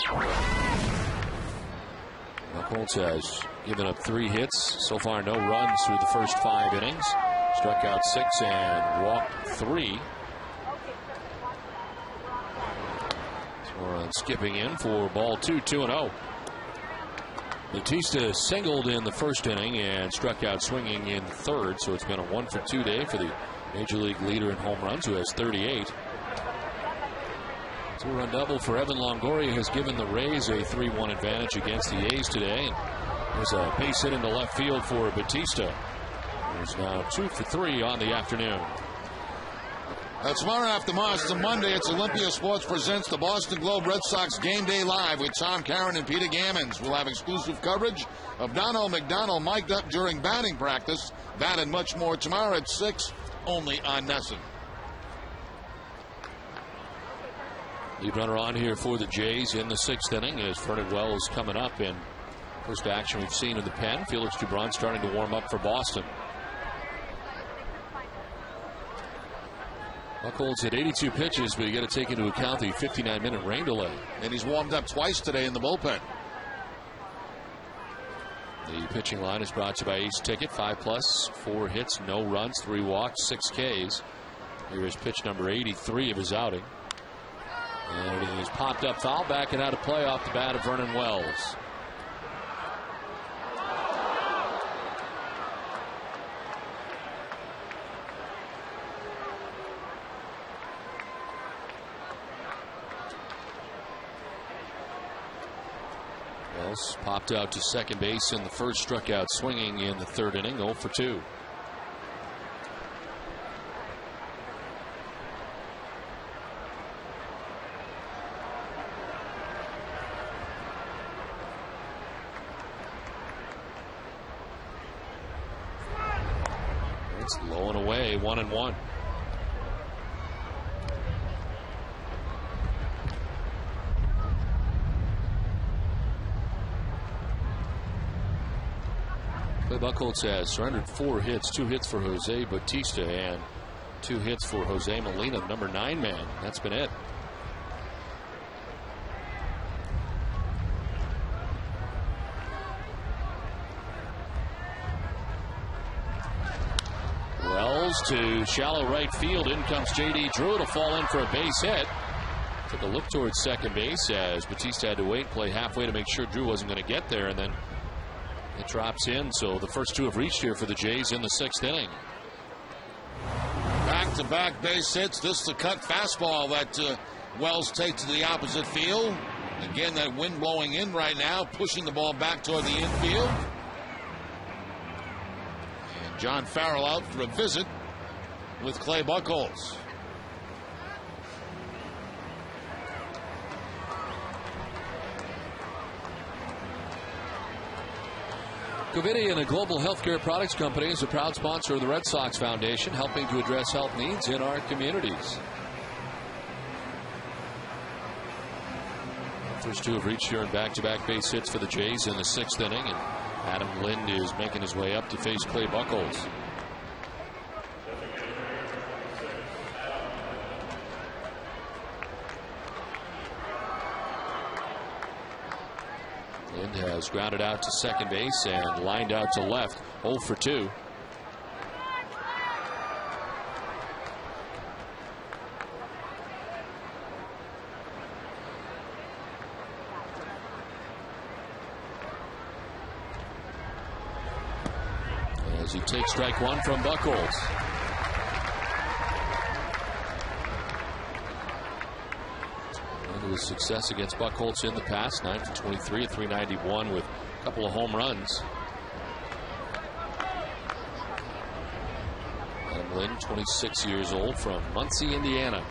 Buchholz has given up 3 hits. So far, no runs through the first 5 innings. Struck out 6 and walked 3. So skipping in for ball 2, 2-0. Bautista singled in the first inning and struck out swinging in the third, so it's been a 1-for-2 day for the Major League leader in home runs, who has 38. 2-run double for Evan Longoria has given the Rays a 3-1 advantage against the A's today. There's a base hit into left field for Bautista. He's now 2 for 3 on the afternoon. Tomorrow after Mars, it's a Monday. It's Olympia Sports presents the Boston Globe Red Sox Game Day Live with Tom Caron and Peter Gammons. We'll have exclusive coverage of Donald McDonald mic'd up during batting practice. That and much more tomorrow at 6, only on NESN. Lead runner on here for the Jays in the 6th inning as Vernon Wells coming up. And first action we've seen in the pen. Felix Dubron starting to warm up for Boston. Buchholz had 82 pitches, but you got to take into account the 59-minute rain delay. And he's warmed up twice today in the bullpen. The pitching line is brought to you by Ace Ticket. 5+, 4 hits, no runs, 3 walks, 6 Ks. Here is pitch number 83 of his outing. And it is popped up foul back and out of play off the bat of Vernon Wells. Wells popped out to second base in the first, struck out swinging in the third inning, 0 for 2. It's low and away, 1-1. Clay Buchholz has surrendered 4 hits, 2 hits for Jose Bautista and 2 hits for Jose Molina, number 9 man. That's been it. Wells to shallow right field. In comes J.D. Drew. It'll fall in for a base hit. Took a look towards second base as Bautista had to wait, play halfway to make sure Drew wasn't going to get there, and then it drops in. So the first 2 have reached here for the Jays in the 6th inning. Back-to-back base hits. This is the cut fastball that Wells takes to the opposite field. Again, that wind blowing in right now, pushing the ball back toward the infield. And John Farrell out for a visit with Clay Buchholz. Covidien, a global healthcare products company, is a proud sponsor of the Red Sox Foundation, helping to address health needs in our communities. First 2 have reached here in back-to-back base hits for the Jays in the 6th inning, and Adam Lind is making his way up to face Clay Buchholz. Lind has grounded out to second base and lined out to left, 0 for 2. As he takes strike 1 from Buchholz. His success against Buchholz in the past, 9 for 23 at .391 with a couple of home runs. Adam Lind, 26 years old, from Muncie, Indiana.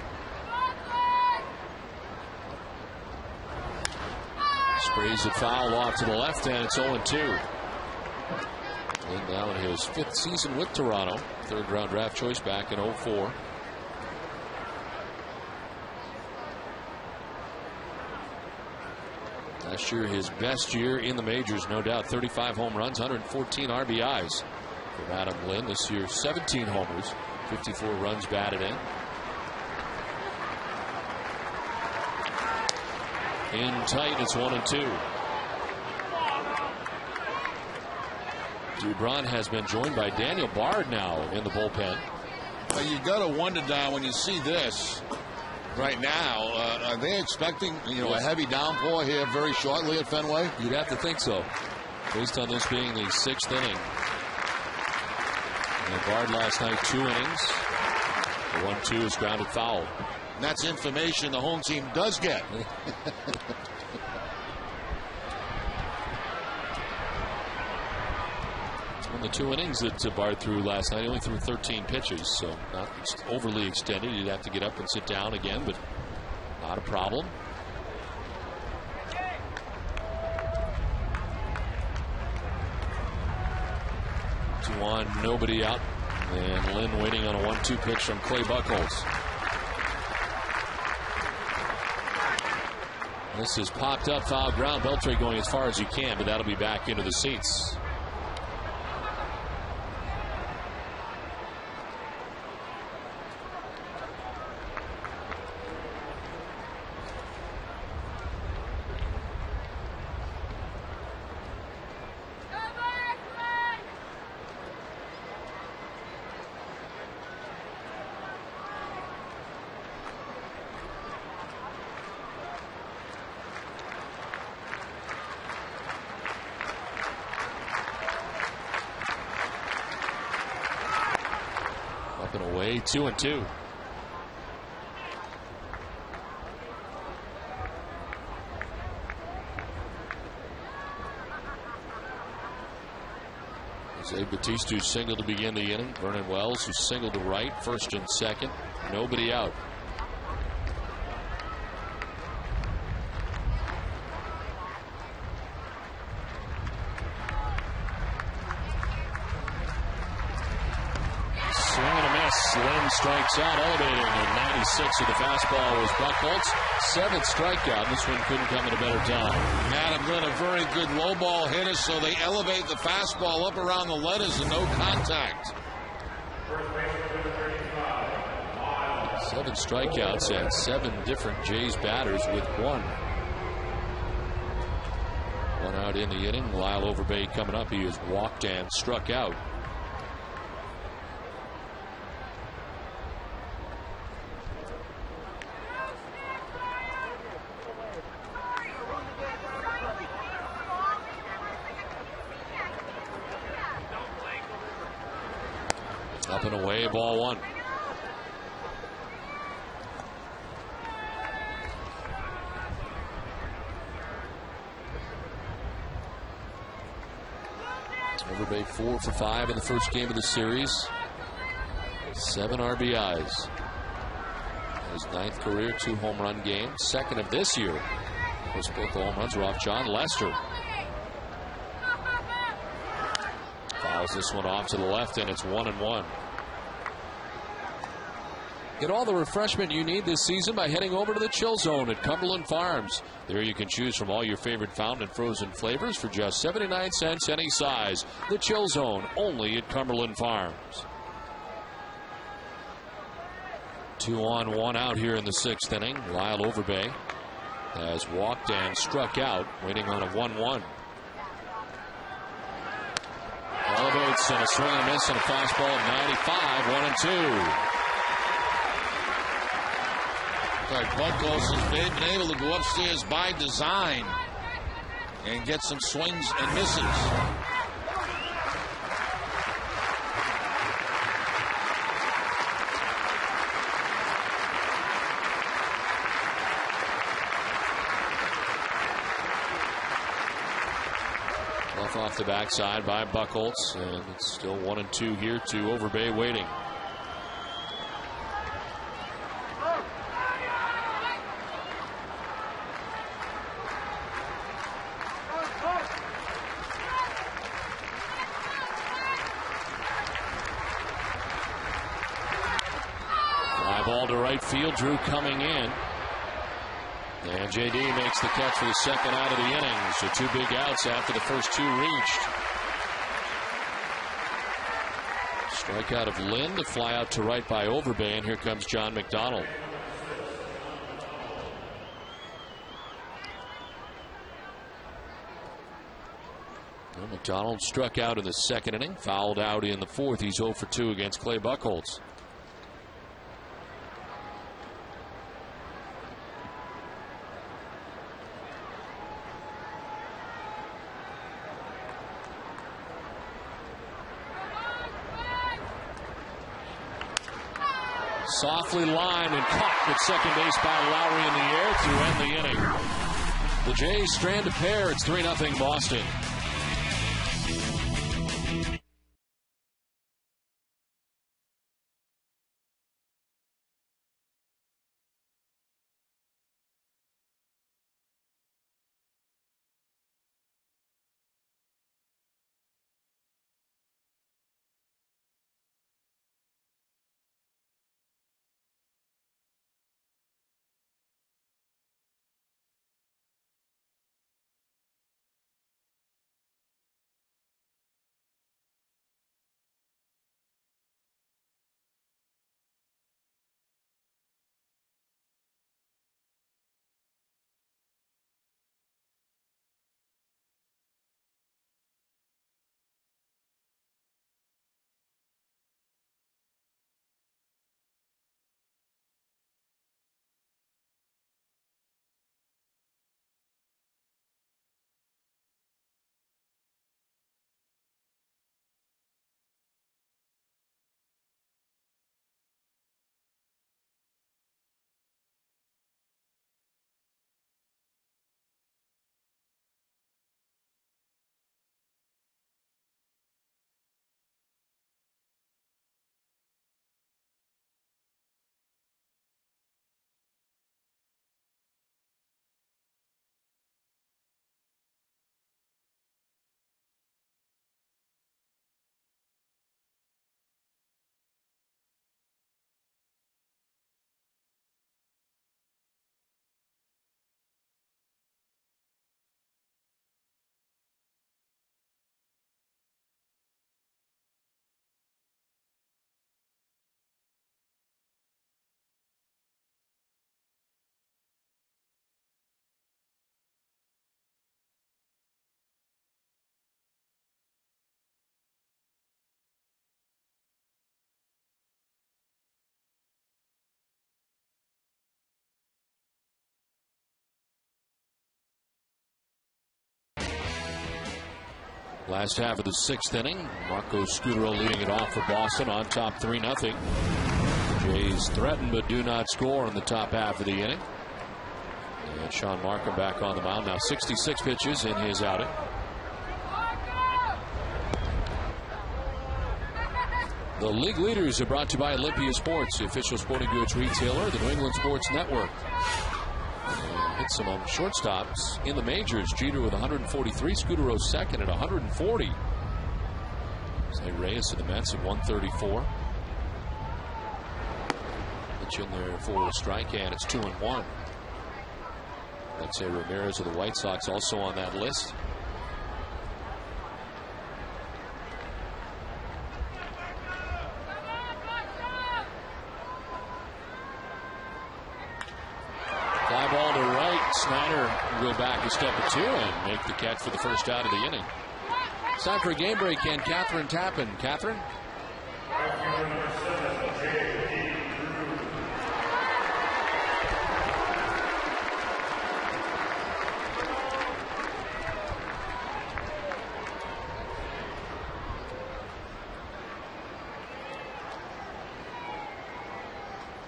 Sprays it foul off to the left, and it's 0-2. Lind now in his 5th season with Toronto, 3rd round draft choice back in 2004. Last year, his best year in the majors, no doubt. 35 home runs, 114 RBIs from Adam Lind. This year, 17 homers, 54 runs batted in. In tight, it's 1-2. Dubron has been joined by Daniel Bard now in the bullpen. Well, you got to wonder, Don, when you see this right now, are they expecting, a heavy downpour here very shortly at Fenway? You'd have to think so, based on this being the 6th inning. And Bard last night, 2 innings. The 1-2 is grounded foul. And that's information the home team does get. On the 2 innings that Bard threw last night, he only threw 13 pitches, so not overly extended. He'd have to get up and sit down again, but not a problem. Two-on, nobody out, and Lynn waiting on a 1-2 pitch from Clay Buchholz. This is popped up, foul ground. Beltre going as far as he can, but that'll be back into the seats. Up and away, 2-2. Jose Batista singled to begin the inning. Vernon Wells, who singled to right, first and second. Nobody out. Swing and a miss. Lynn strikes out, elevating, and 96 of the fastball was Buchholz. 7th strikeout. This one couldn't come at a better time. Adam Lynn, a very good low ball hitter, so they elevate the fastball up around the letters and no contact. 7 strikeouts and 7 different Jays batters with 1. 1 out in the inning. Lyle Overbay coming up. He is walked and struck out. Up and away, ball 1. Overbay 4 for 5 in the first game of the series. 7 RBIs. His 9th career 2 home run game. 2nd of this year. Of course, both the home runs were off John Lester. Fouls this one off to the left, and it's 1-1. Get all the refreshment you need this season by heading over to the Chill Zone at Cumberland Farms. There you can choose from all your favorite fountain and frozen flavors for just 79 cents any size. The Chill Zone, only at Cumberland Farms. 2 on, 1 out here in the 6th inning. Lyle Overbay has walked and struck out, waiting on a 1-1. Elevates and a swing and a miss and a fastball at 95, 1-2. Buchholz has been able to go upstairs by design and get some swings and misses. Left off the backside by Buchholz, and it's still 1-2 here to Overbay waiting. Ball to right field. Drew coming in. And JD makes the catch for the 2nd out of the inning. So 2 big outs after the first 2 reached. Strikeout of Lynn to fly out to right by Overbay. And here comes John McDonald. Well, McDonald struck out in the 2nd inning. Fouled out in the 4th. He's 0 for 2 against Clay Buchholz. Softly lined and caught at second base by Lowry in the air to end the inning. The Jays strand a pair. It's 3-0 Boston. Last half of the 6th inning. Marco Scudero leading it off for Boston on top 3-0. Jays threaten but do not score in the top half of the inning. And Sean Markham back on the mound now. 66 pitches in his outing. The league leaders are brought to you by Olympia Sports, the official sporting goods retailer, the New England Sports Network. And hit some shortstops in the majors. Jeter with 143, Scudero second at 140. Jose Reyes to the Mets at 134. Pitch in there for a strike, and it's 2-1. Let's say Ramirez of the White Sox also on that list. Fly ball to right. Snyder will go back a step or two and make the catch for the first out of the inning. It's time for a game break, and Catherine Tappan. Catherine?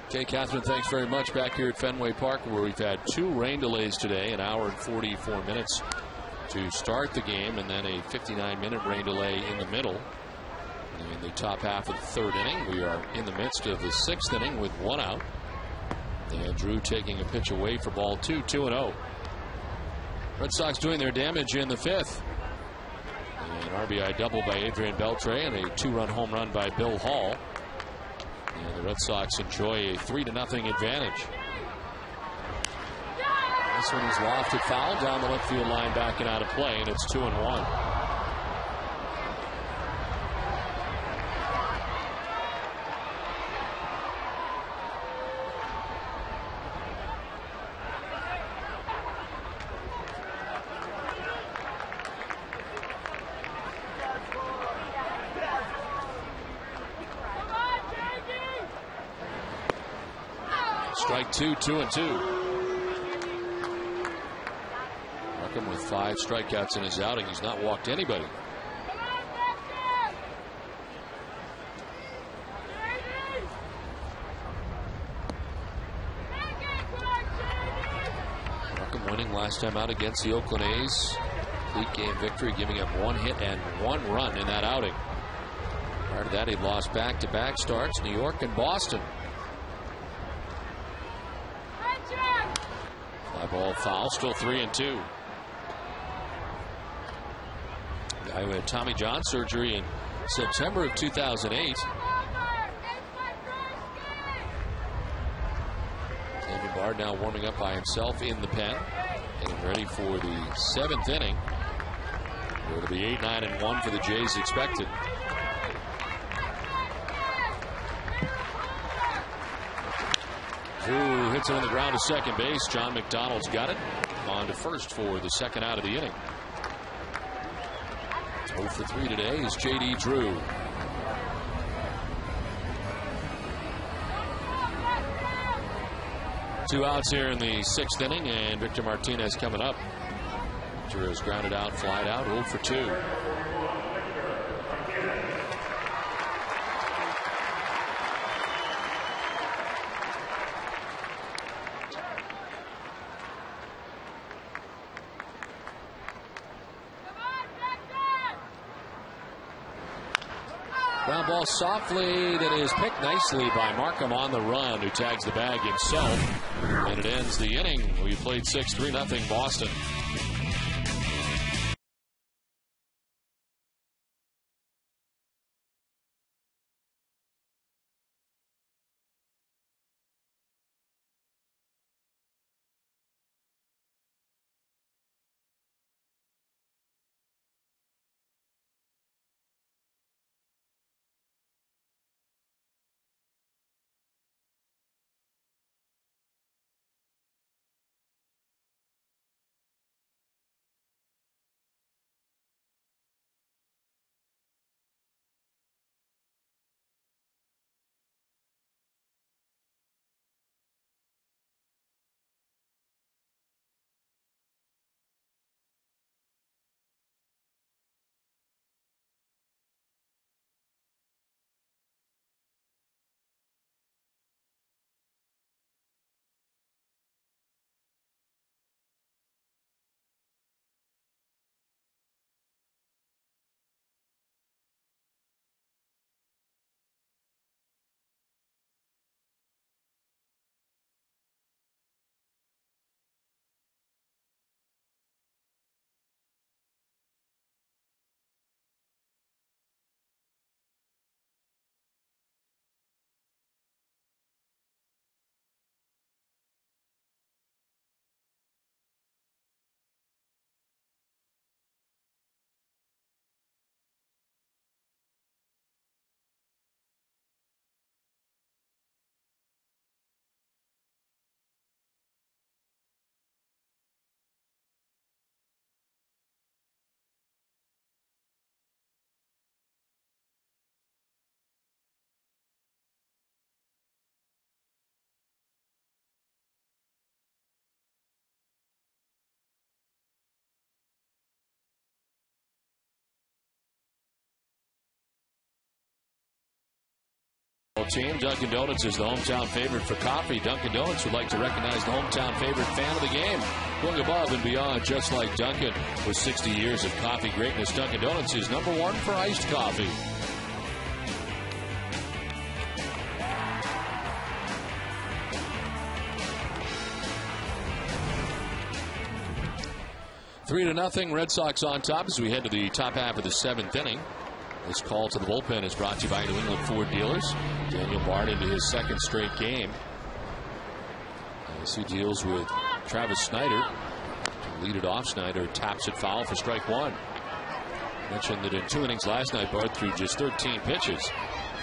Okay, Catherine, thanks very much. Back here at Fenway Park, where we've had 2 rain delays today, an hour and 44 minutes to start the game, and then a 59-minute rain delay in the middle. In the top half of the 3rd inning, we are in the midst of the 6th inning with 1 out. And Drew taking a pitch away for ball 2, 2-0. Red Sox doing their damage in the 5th. An RBI double by Adrian Beltre and a 2-run home run by Bill Hall. And the Red Sox enjoy a 3-0 advantage. This one is lofted foul down the left field line, back and out of play, and it's 2-1. Strike 2, 2-2. Markham with 5 strikeouts in his outing. He's not walked anybody. Markham winning last time out against the Oakland A's. Complete game victory, giving up 1 hit and 1 run in that outing. Prior to that, he lost back-to-back starts, New York and Boston. Fly ball foul, still 3-2. Guy who had Tommy John surgery in September of 2008. David Bard now warming up by himself in the pen, getting ready for the 7th inning. It'll be 8-9-1 for the Jays expected. Drew hits it on the ground to second base. John McDonald's got it. On to first for the 2nd out of the inning. 0 for 3 today is J.D. Drew. Two outs here in the 6th inning, and Victor Martinez coming up. Drew is grounded out, flied out, 0 for 2. Ground ball softly, that is picked nicely by Markham on the run, who tags the bag himself. And it ends the inning. We played 6-3-0 Boston. team. Dunkin' Donuts is the hometown favorite for coffee. Dunkin' Donuts would like to recognize the hometown favorite fan of the game. Going above and beyond, just like Dunkin'. With 60 years of coffee greatness, Dunkin' Donuts is #1 for iced coffee. Three to nothing, Red Sox on top as we head to the top half of the 7th inning. This call to the bullpen is brought to you by New England Ford Dealers. Daniel Bard into his 2nd straight game. As he deals with Travis Snyder. To lead it off, Snyder taps it foul for strike 1. Mentioned that in 2 innings last night, Bard threw just 13 pitches.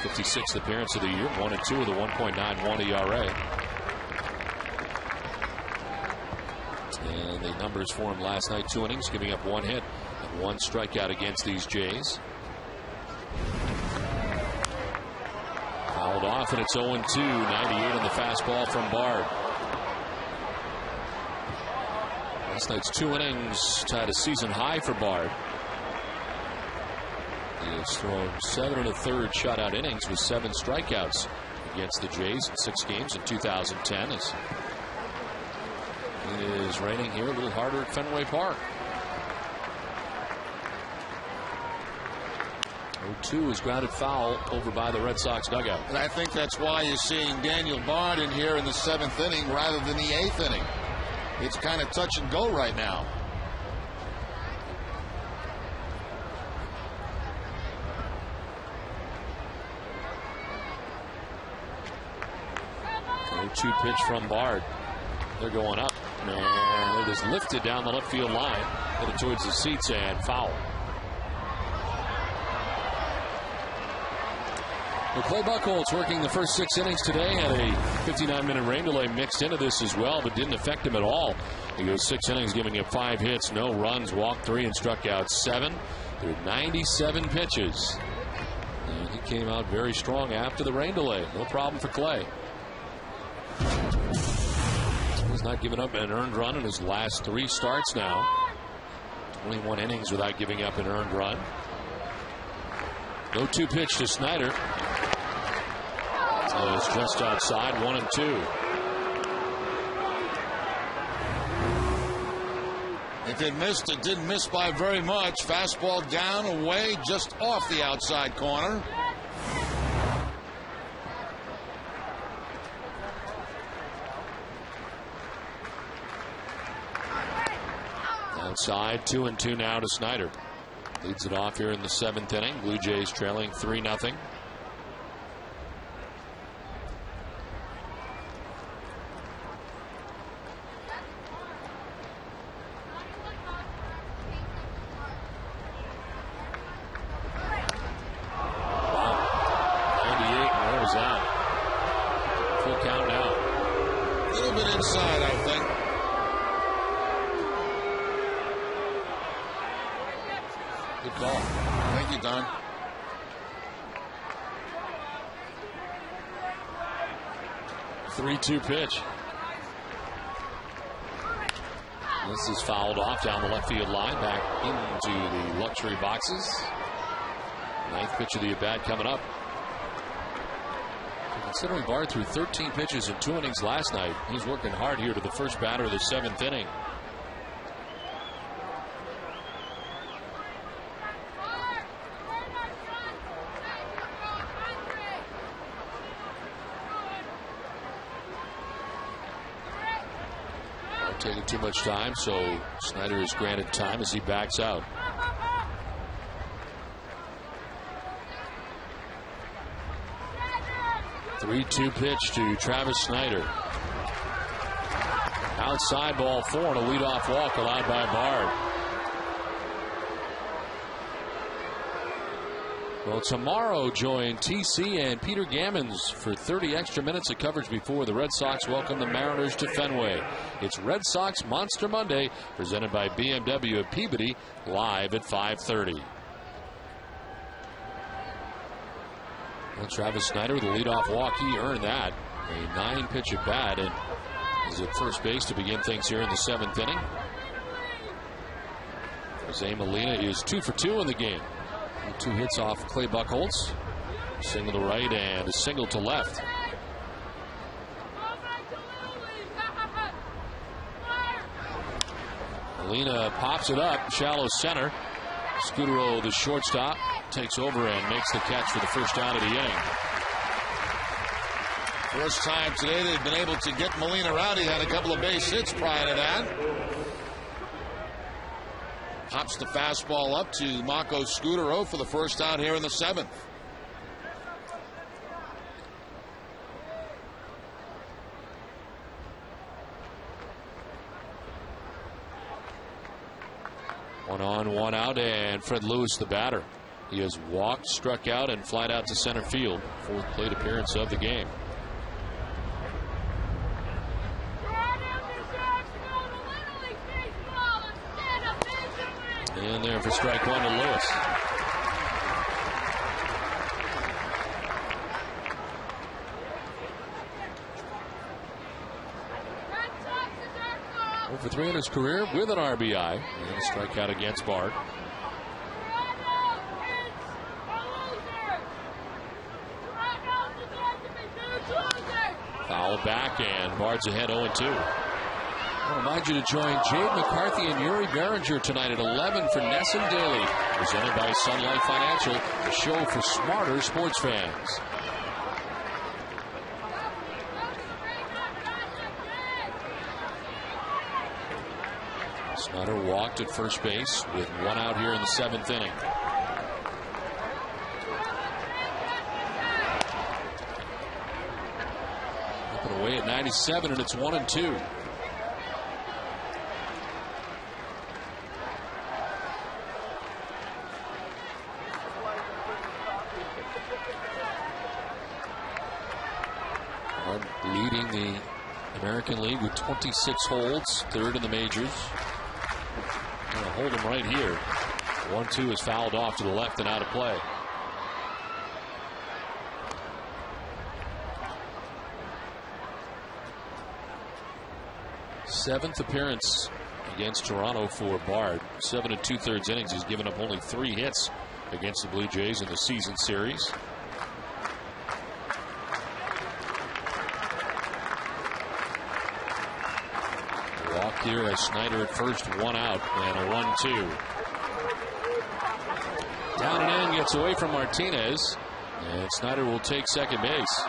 56th appearance of the year, 1-2 with a 1.91 ERA. And the numbers for him last night, 2 innings, giving up 1 hit and 1 strikeout against these Jays. Fouled off, and it's 0-2. 98 on the fastball from Bard. Last night's 2 innings tied a season high for Bard. He has thrown 7 1/3 shutout innings with 7 strikeouts against the Jays in 6 games in 2010. It is raining here a little harder at Fenway Park. 0-2 is grounded foul over by the Red Sox dugout. And I think that's why you're seeing Daniel Bard in here in the 7th inning rather than the 8th inning. It's kind of touch and go right now. Two pitch from Bard. They're going up. And it is lifted down the left field line. Headed towards the seats and foul. Well, Clay Buchholz working the first 6 innings today. Had a 59-minute rain delay mixed into this as well, but didn't affect him at all. He goes 6 innings, giving up 5 hits, no runs, walked 3, and struck out 7. Through 97 pitches. And he came out very strong after the rain delay. No problem for Clay. He's not given up an earned run in his last 3 starts now. 21 innings without giving up an earned run. 0-2 pitch to Snyder. It's just outside, 1-2. If it missed, it didn't miss by very much. Fastball down, away, just off the outside corner. Outside, 2-2 now to Snyder. Leads it off here in the 7th inning. Blue Jays trailing 3-0. Good call. Thank you, Don. Three-two pitch. This is fouled off down the left field line, back into the luxury boxes. 9th pitch of the at-bat coming up. Considering Bard threw 13 pitches in 2 innings last night, he's working hard here to the first batter of the 7th inning. Not taking too much time, so Snyder is granted time as he backs out. Three-two pitch to Travis Snyder. Outside ball 4 and a leadoff walk allowed by Bard. Well, tomorrow join TC and Peter Gammons for 30 extra minutes of coverage before the Red Sox welcome the Mariners to Fenway. It's Red Sox Monster Monday, presented by BMW at Peabody, live at 5:30. Well, Travis Snyder with a leadoff walk, he earned that. A 9-pitch at bat, and is at first base to begin things here in the 7th inning. Jose Molina is 2 for 2 in the game. 2 hits off Clay Buchholz. Single to right and a single to left. Molina pops it up, shallow center. Scudero, the shortstop, takes over and makes the catch for the first out of the inning. First time today they've been able to get Molina out. He had a couple of base hits prior to that. Pops the fastball up to Marco Scudero for the first out here in the 7th. One on, one out, and Fred Lewis, the batter. He has walked, struck out, and flied out to center field. 4th plate appearance of the game. In there for strike one to Lewis. Over 3 in his career with an RBI. And a strikeout against Bard. Foul back, and Bard's ahead 0-2. I remind you to join Jade McCarthy and Yuri Behringer tonight at 11 for Nesson Daily, presented by Sun Life Financial, a show for smarter sports fans. Snyder walked at first base with 1 out here in the 7th inning. Up and away at 97, and it's 1-2. Leading the American League with 26 holds, 3rd in the majors. Gonna hold him right here. 1-2 is fouled off to the left and out of play. Seventh appearance against Toronto for Bard. 7 2/3 innings. He's given up only 3 hits against the Blue Jays in the season series. Here as Snyder at first, 1 out and a 1-2. Down and in, gets away from Martinez, and Snyder will take second base.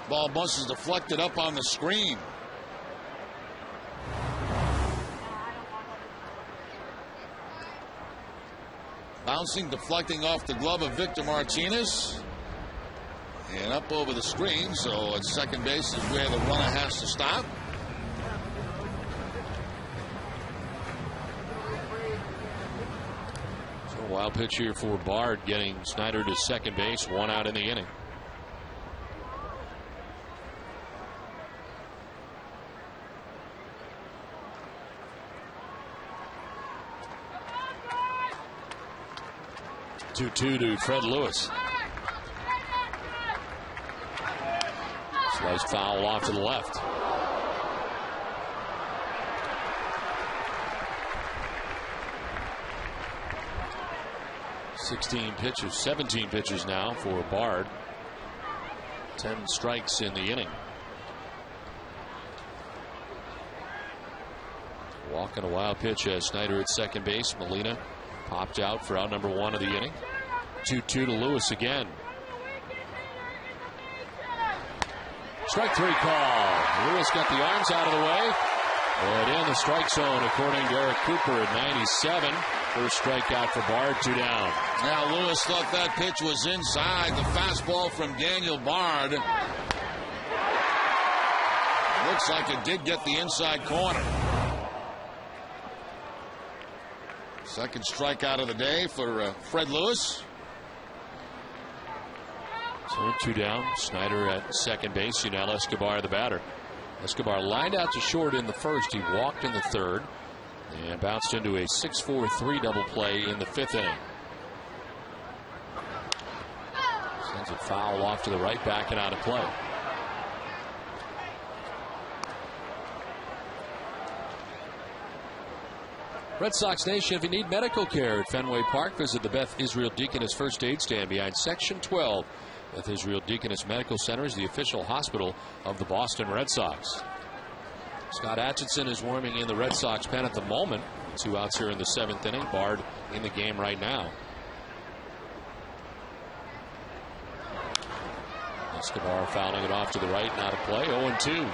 Ball bounces deflected up on the screen. Bouncing, deflecting off the glove of Victor Martinez. And up over the screen, so at second base is where the runner has to stop. So a wild pitch here for Bard, getting Snyder to second base, 1 out in the inning. Two to Fred Lewis. Sliced foul off to the left. pitches, 17 pitches now for Bard. 10 strikes in the inning. Walking a wild pitch as Snyder at second base. Molina popped out for out number 1 of the inning. 2-2 to Lewis again. Strike 3 call. Lewis got the arms out of the way. And in the strike zone, according to Eric Cooper at 97. First strikeout for Bard, 2 down. Now Lewis thought that pitch was inside. The fastball from Daniel Bard. Looks like it did get the inside corner. Second strikeout of the day for Fred Lewis. So 2 down. Snyder at second base. Yunel Escobar the batter. Escobar lined out to short in the first. He walked in the third and bounced into a 6-4-3 double play in the 5th inning. Sends it foul off to the right, back and out of play. Red Sox Nation, if you need medical care at Fenway Park, visit the Beth Israel Deaconess First Aid Stand behind Section 12. Beth Israel Deaconess Medical Center is the official hospital of the Boston Red Sox. Scott Atchison is warming in the Red Sox pen at the moment. 2 outs here in the 7th inning. Bard in the game right now. Escobar fouling it off to the right, not a play. 0-2.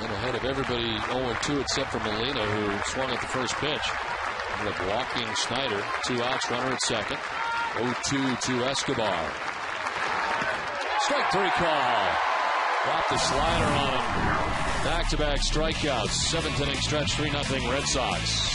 Ahead of everybody 0-2 except for Molina, who swung at the first pitch. Ended up walking Snyder. 2 outs, runner at second. 0-2 to Escobar. Strike 3 call. Dropped the slider on him. Back-to-back strikeouts. 7th inning stretch, 3-0 Red Sox.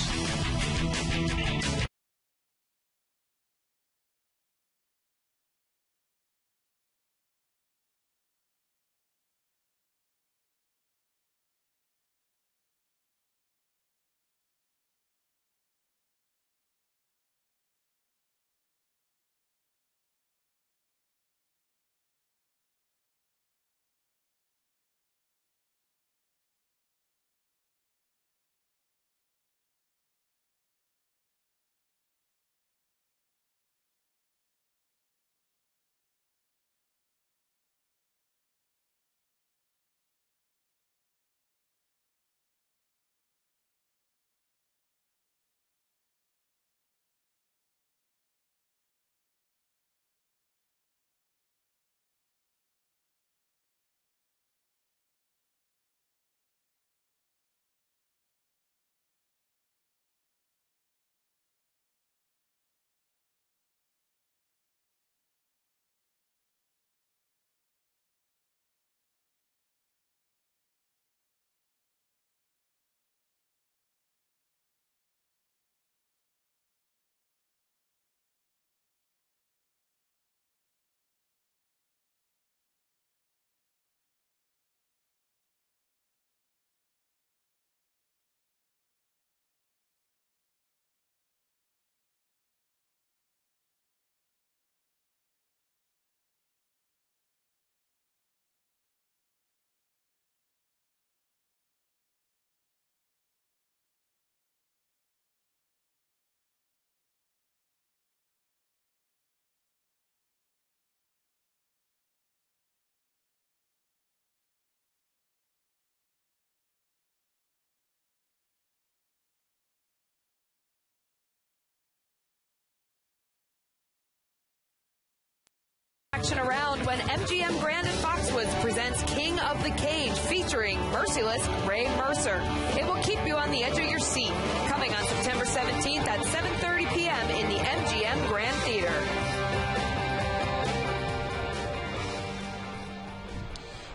Action around when MGM Grand at Foxwoods presents King of the Cage featuring merciless Ray Mercer. It will keep you on the edge of your seat. Coming on September 17th at 7:30 p.m. in the MGM Grand Theater.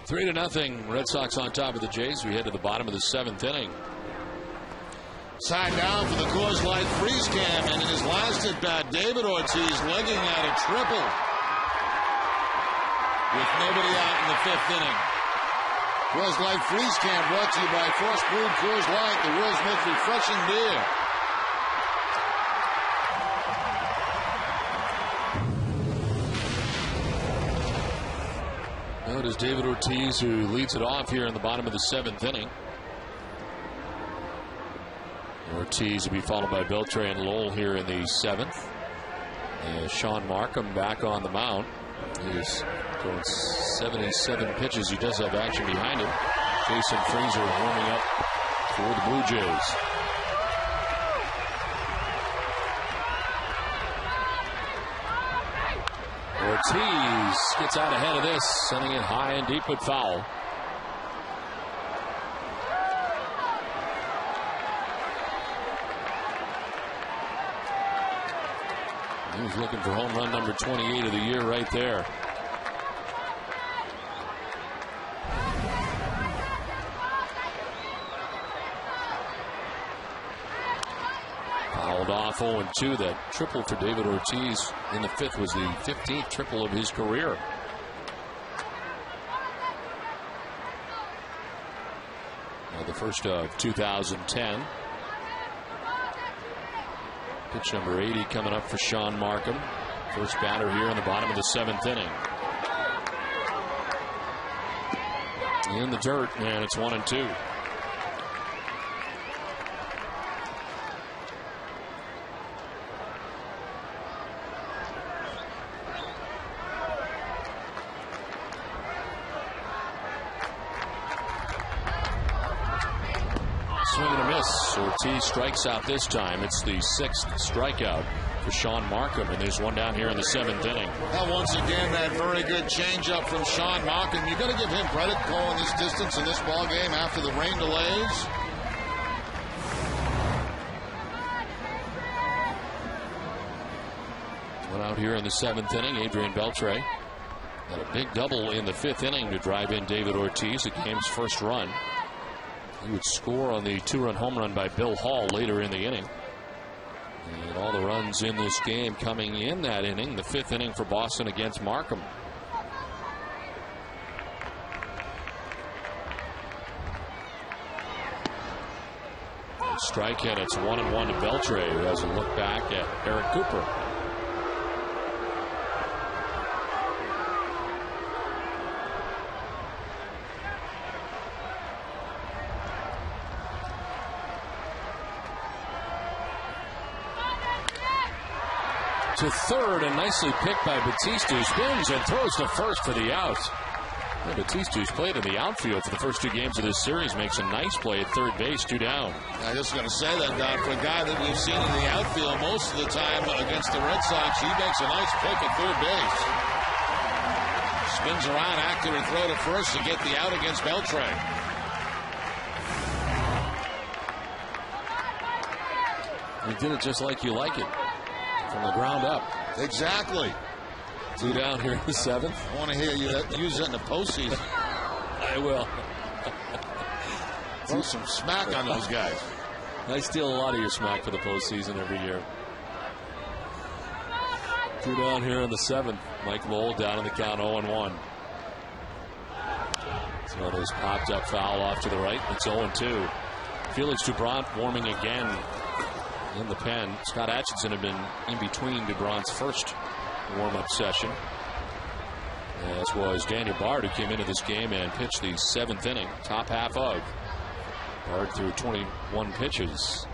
Three to nothing. Red Sox on top of the Jays. We head to the bottom of the 7th inning. Side down for the Coors Light freeze cam, and in his last at bat, David Ortiz legging out a triple with nobody out in the 5th inning. Coors Light freeze cam brought to you by Frost Brewed Coors Light, the world's most refreshing beer. Now it is David Ortiz who leads it off here in the bottom of the 7th inning. Ortiz will be followed by Beltran Lowell here in the 7th. And Sean Markham back on the mound. He's throwing 77 pitches. He does have action behind him. Jason Frazier warming up for the Blue Jays. Ortiz gets out ahead of this, sending it high and deep but foul. He was looking for home run number 28 of the year right there. Fouled off 0-2. That triple for David Ortiz in the 5th was the 15th triple of his career. The first of 2010. Pitch number 80 coming up for Sean Markham. First batter here in the bottom of the 7th inning. In the dirt, and it's 1-2. Swing and a miss. Ortiz strikes out this time. It's the 6th strikeout for Sean Markham, and there's one down here in the 7th inning. Well, once again, that very good changeup from Sean Markham. You've got to give him credit going this distance in this ball game after the rain delays. One out here in the 7th inning. Adrian Beltre had a big double in the 5th inning to drive in David Ortiz, the game's first run. He would score on the 2-run home run by Bill Hall later in the inning. And all the runs in this game coming in that inning, the 5th inning for Boston against Markham. Strike, and it's 1-1 to Beltre, who has a look back at Eric Cooper. To third, and nicely picked by Batista, who spins and throws to first for the out. And Batista, who's played in the outfield for the first 2 games of this series, makes a nice play at third base, 2 down. I just going to say that, Don, for a guy that we've seen in the outfield most of the time against the Red Sox, he makes a nice pick at third base. Spins around, accurate throw to first to get the out against Beltre. He did it just like you like it. From the ground up. Exactly. 2 down here in the 7th. I want to hear you use that in the postseason. I will. Throw some smack on those guys. I steal a lot of your smack for the postseason every year. 2 down here in the 7th. Mike Lowell down in the count 0-1. So those popped up foul off to the right. It's 0-2. Felix Doubront warming again in the pen. Scott Atchison had been in between Doubrant's first warm-up session, as was Daniel Bard, who came into this game and pitched the 7th inning, top half of. Bard threw 21 pitches.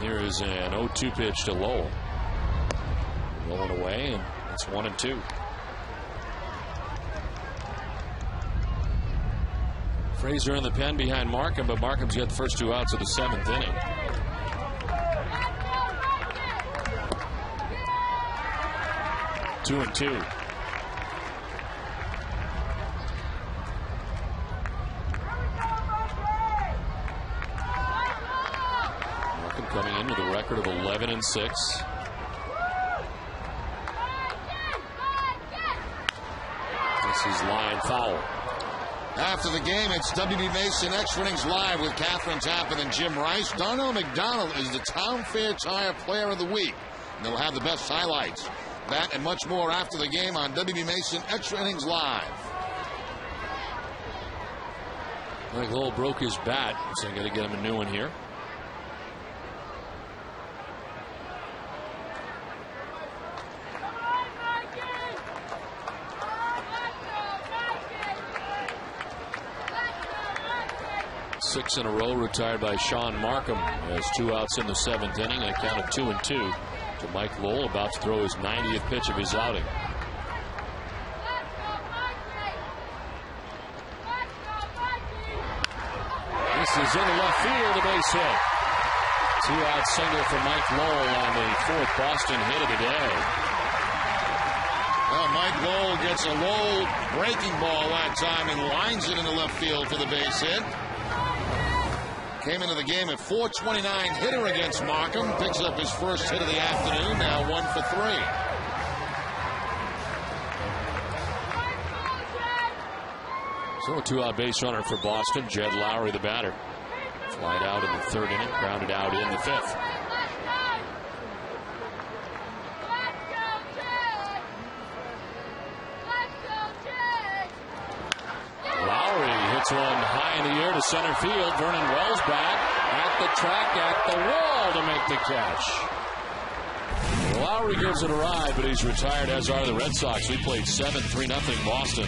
Here is an 0-2 pitch to Lowell. Rolling away, and it's 1-2. Frazier in the pen behind Markham, but Markham's got the first 2 outs of the 7th inning. Two and two. Markham coming in with a record of 11-6. This is line foul. After the game, it's WB Mason Extra Innings Live with Catherine Tappan and Jim Rice. Darnell McDonald is the Town Fair Tire Player of the Week. And they'll have the best highlights. That and much more after the game on WB Mason Extra Innings Live. Mike Lowell broke his bat, so I got to get him a new one here. Six in a row retired by Sean Markham. Has 2 outs in the 7th inning, and a count of 2-2 to Mike Lowell, about to throw his 90th pitch of his outing. This is in the left field, a base hit. 2-out single for Mike Lowell on the 4th Boston hit of the day. Well, Mike Lowell gets a low breaking ball that time and lines it in the left field for the base hit. Came into the game at .429 hitter against Markham. Picks up his first hit of the afternoon. Now 1 for 3. So a 2-out base runner for Boston. Jed Lowry, the batter. Flied out in the 3rd inning. Grounded out in the 5th. Lowry Hits one high in the air to center field. Vernon Wells back at the track, at the wall to make the catch. Lowry gives it a ride, but he's retired, as are the Red Sox. We played 7-3-0 Boston.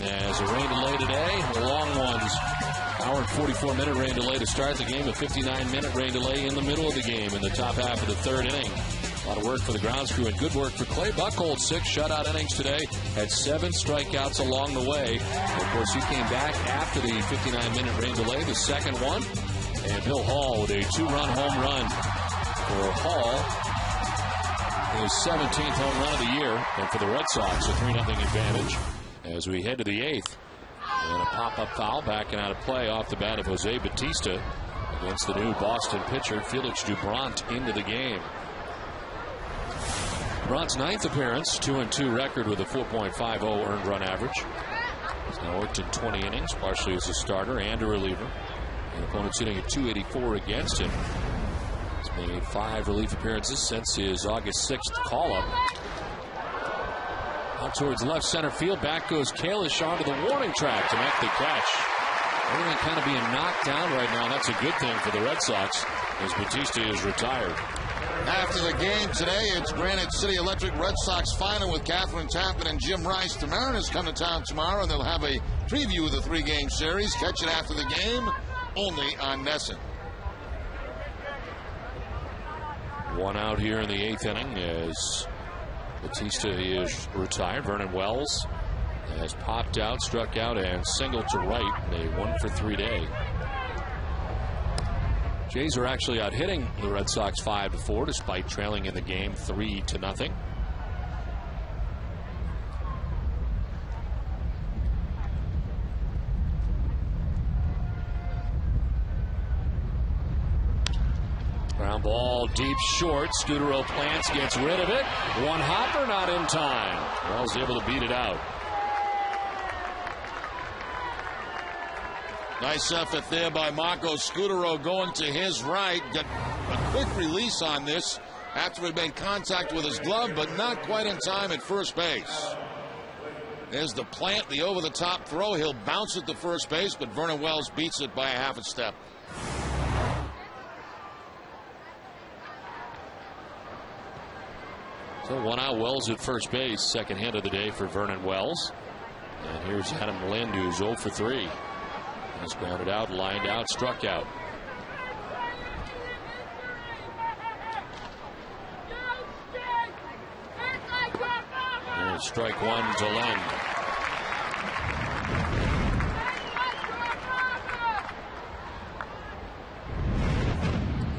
As a rain delay today, the long ones. Hour and 44-minute rain delay to start the game. A 59-minute rain delay in the middle of the game in the top half of the third inning. A lot of work for the grounds crew and good work for Clay Buchholz. 6 shutout innings today. Had 7 strikeouts along the way. And of course, he came back after the 59-minute rain delay, the second one. And Bill Hall with a 2-run home run for Hall. His 17th home run of the year. And for the Red Sox, a 3-0 advantage. As we head to the 8th, and a pop-up foul backing out of play off the bat of Jose Bautista against the new Boston pitcher Felix Doubront into the game. Doubrant's 9th appearance, 2-2 record with a 4.50 earned run average. He's now worked in 20 innings, partially as a starter and a reliever. And opponents hitting at .284 against him. He's made 5 relief appearances since his August 6th call-up. Out towards left center field. Back goes Kalish onto the warning track to make the catch. Everything kind of being knocked down right now. That's a good thing for the Red Sox as Bautista is retired. After the game today, it's Granite City Electric Red Sox final with Catherine Tappan and Jim Rice. The Mariners come to town tomorrow, and they'll have a preview of the 3-game series. Catch it after the game, only on NESN. 1 out here in the 8th inning as Bautista is retired. Vernon Wells has popped out, struck out, and singled to right. A 1-for-3 day. Jays are actually out hitting the Red Sox 5-4 despite trailing in the game 3-0. Ground ball deep short. Scudero plants, gets rid of it. One hopper, not in time. Wells able to beat it out. Nice effort there by Marco Scudero going to his right. Got a quick release on this after he made contact with his glove, but not quite in time at first base. There's the plant, the over-the-top throw. He'll bounce it to first base, but Vernon Wells beats it by a half a step. So 1 out, Wells at first base. Second hit of the day for Vernon Wells. And here's Adam Lind, who's 0-for-3. He's grounded out, lined out, struck out. Strike one to Len.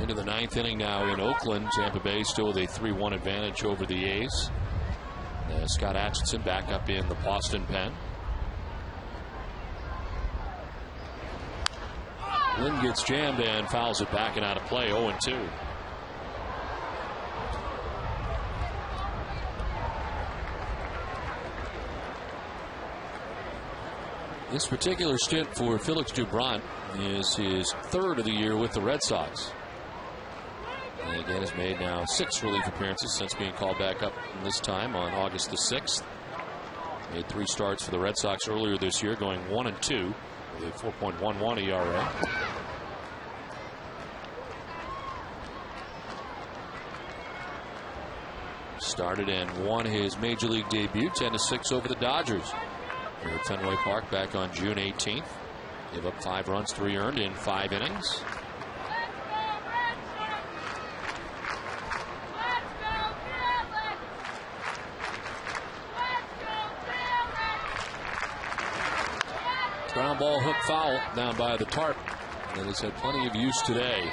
Into the ninth inning now in Oakland. Tampa Bay still with a 3-1 advantage over the A's. Scott Atchison back up in the Boston pen. Lynn gets jammed and fouls it back and out of play. 0-2. This particular stint for Felix Doubront is his third of the year with the Red Sox. And again has made now 6 relief appearances since being called back up this time on August the 6th. Made 3 starts for the Red Sox earlier this year, going 1-2 with a 4.11 ERA. Started and won his major league debut 10-6 over the Dodgers here at Fenway Park back on June 18th. Gave up 5 runs, 3 earned in 5 innings. Ground ball, hook foul down by the tarp. And he's had plenty of use today.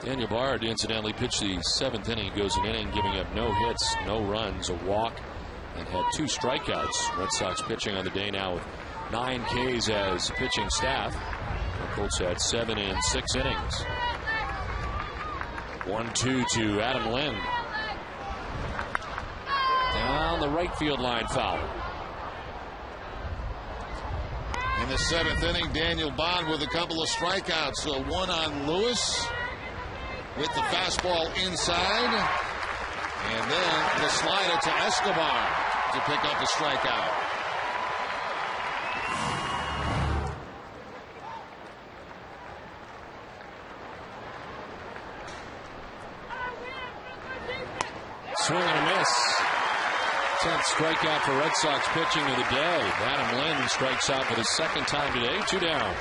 Daniel Bard incidentally pitched the 7th inning. He goes an inning giving up no hits, no runs, a walk, and had 2 strikeouts. Red Sox pitching on the day now with 9 Ks as pitching staff. The Colts had 7 in 6 innings. 1-2 to Adam Lynn. Down the right field line, foul. In the 7th inning, Daniel Bond with a couple of strikeouts. So one on Lewis with the fastball inside. And then the slider to Escobar to pick up a strikeout. Swing and a miss. 10th strikeout for Red Sox pitching of the day. Adam Lynn strikes out for the 2nd time today. 2 down.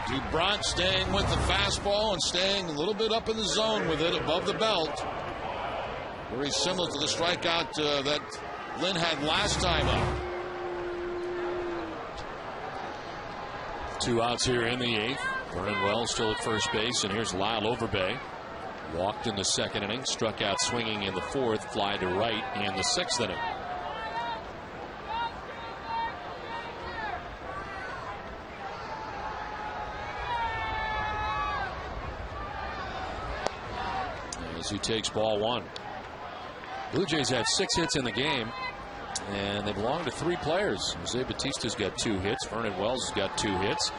Doubront staying with the fastball and staying a little bit up in the zone with it above the belt. Very similar to the strikeout that Lynn had last time up. 2 outs here in the 8th. Vernon Wells still at first base, and here's Lyle Overbay. Walked in the 2nd inning, struck out swinging in the 4th, fly to right in the 6th inning. As he takes ball 1. Blue Jays have 6 hits in the game, and they belong to 3 players. Jose Batista's got 2 hits, Vernon Wells has got 2 hits,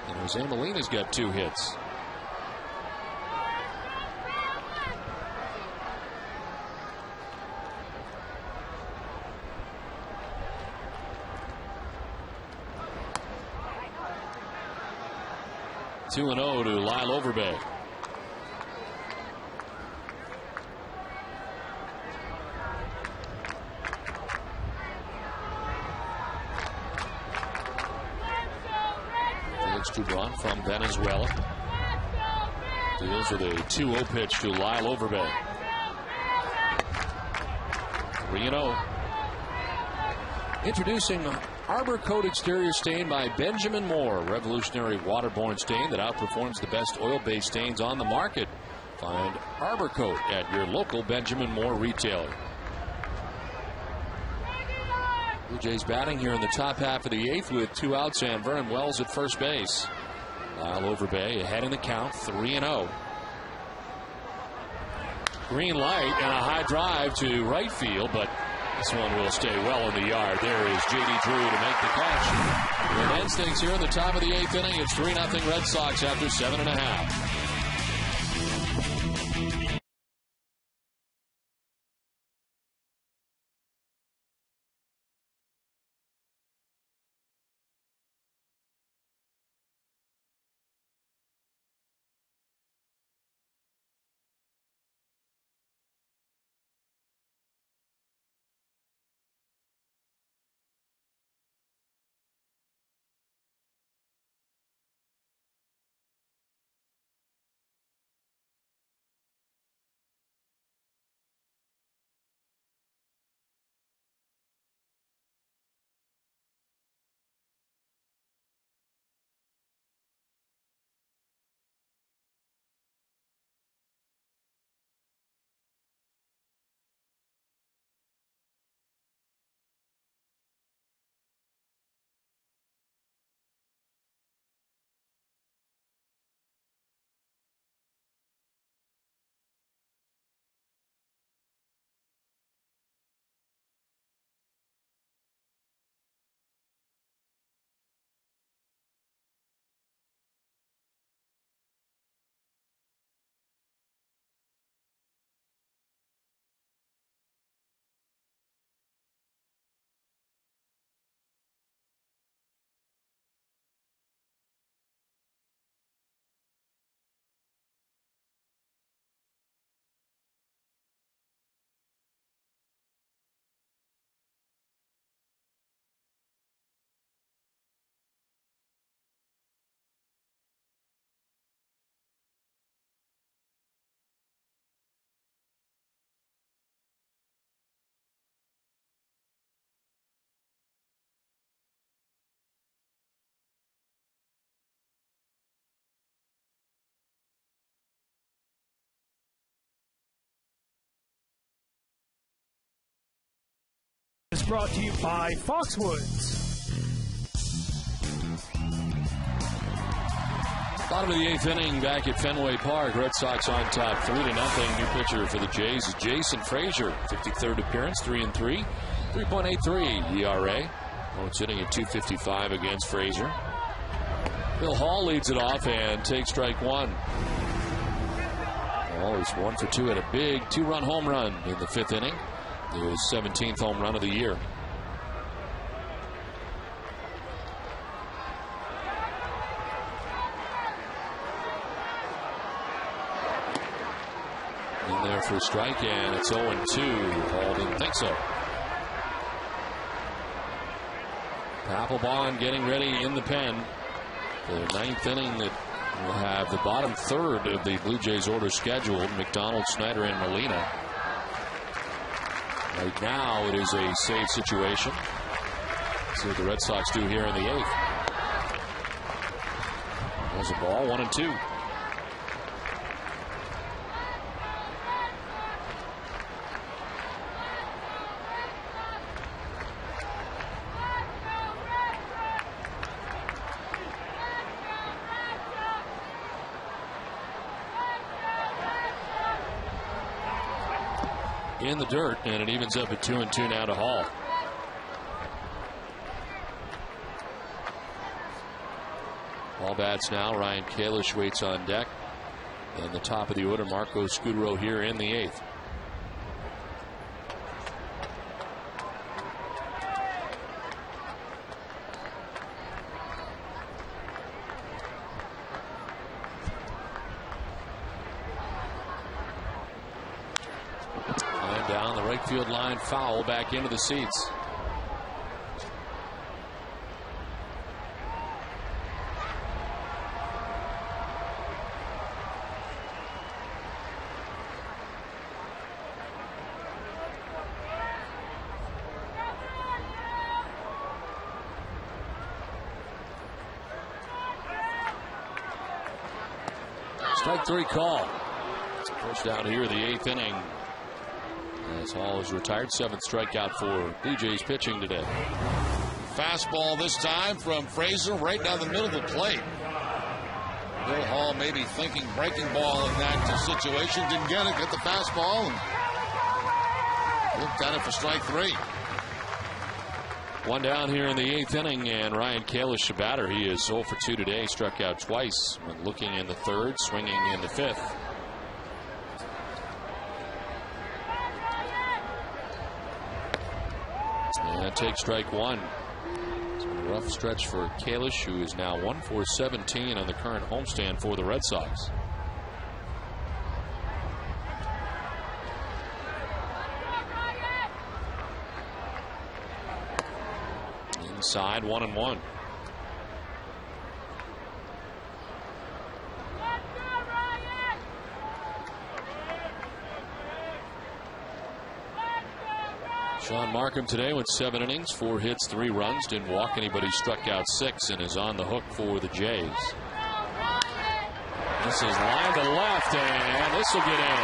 and Jose Molina's got 2 hits. Two 2-0 to Lyle Overbay. Felix Doubront from Venezuela deals with a 2-0 pitch to Lyle Overbay. 3-0. Introducing Arbor Coat Exterior Stain by Benjamin Moore. Revolutionary waterborne stain that outperforms the best oil-based stains on the market. Find Arbor Coat at your local Benjamin Moore retailer. Blue Jays batting here in the top half of the 8th with 2 outs and Vernon Wells at first base. Lyle Overbay ahead in the count, 3-0. Green light and a high drive to right field, but this one will stay well in the yard. There is J.D. Drew to make the catch. The end stakes here in the top of the 8th inning. It's 3-0 Red Sox after 7.5. brought to you by Foxwoods. Bottom of the 8th inning back at Fenway Park. Red Sox on top 3-0. New pitcher for the Jays is Jason Frazier. 53rd appearance, 3-3. 3.83 ERA. It's hitting at 255 against Frazier. Bill Hall leads it off and takes strike one. Hall is 1 for 2 at a big 2-run home run in the 5th inning. His 17th home run of the year. In there for a strike, and it's 0-2. Hall didn't think so. Papelbon getting ready in the pen. The 9th inning that will have the bottom third of the Blue Jays order scheduled. McDonald, Snyder, and Molina. Right now it is a save situation. See what the Red Sox do here in the 8th. There's a ball, 1-2. In the dirt, and it evens up at 2-2 now to Hall. All bats now. Ryan Kalish waits on deck. And the top of the order, Marco Scudero here in the 8th. Down the right field line, foul back into the seats. Strike 3 call. First down here, the 8th inning. As Hall is retired, 7th strikeout for Blue Jays pitching today. Fastball this time from Frazier right down the middle of the plate. Bill Hall maybe thinking breaking ball in that situation. Didn't get it. Get the fastball and looked at it for strike 3. One down here in the 8th inning, and Ryan Kalish, the batter. He is 0 for 2 today. Struck out twice when looking in the 3rd, swinging in the 5th. And take strike 1. It's been a rough stretch for Kalish, who is now 1 for 17 on the current homestand for the Red Sox. Inside, 1-1. Sean Markham today with 7 innings, 4 hits, 3 runs, didn't walk anybody, struck out 6, and is on the hook for the Jays. This is line to left, and this will get in.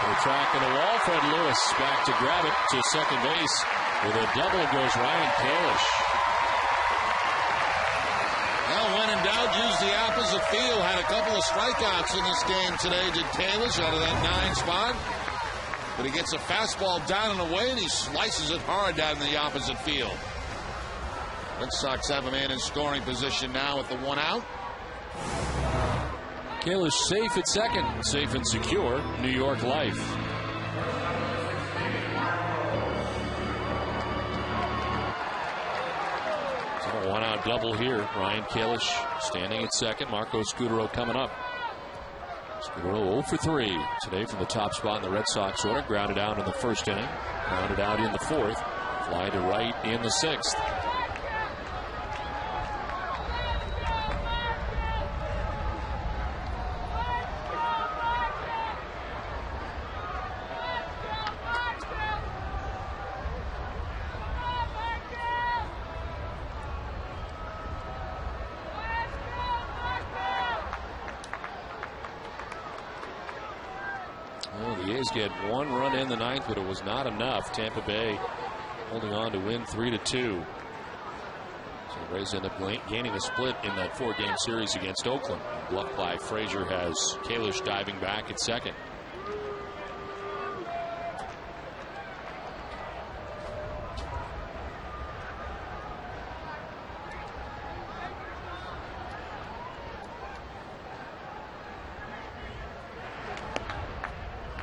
The track of the wall, Fred Lewis back to grab it to second base. With a double goes Ryan Kalish. Well, when in doubt, use the opposite field. Had a couple of strikeouts in this game today, did Kalish, out of that 9 spot. But he gets a fastball down and away, and he slices it hard down in the opposite field. Red Sox have a man in scoring position now with the 1 out. Kalish safe at second, safe and secure, New York Life. So a 1-out double here. Ryan Kalish standing at second. Marco Scudero coming up. Scudero 0 for 3 today from the top spot in the Red Sox order. Grounded out in the 1st inning. Grounded out in the 4th. Fly to right in the 6th. Get 1 run in the 9th, but it was not enough. Tampa Bay holding on to win 3-2. So the Rays end up gaining a split in that 4-game series against Oakland. Bluffed by Frazier has Kalish diving back at second.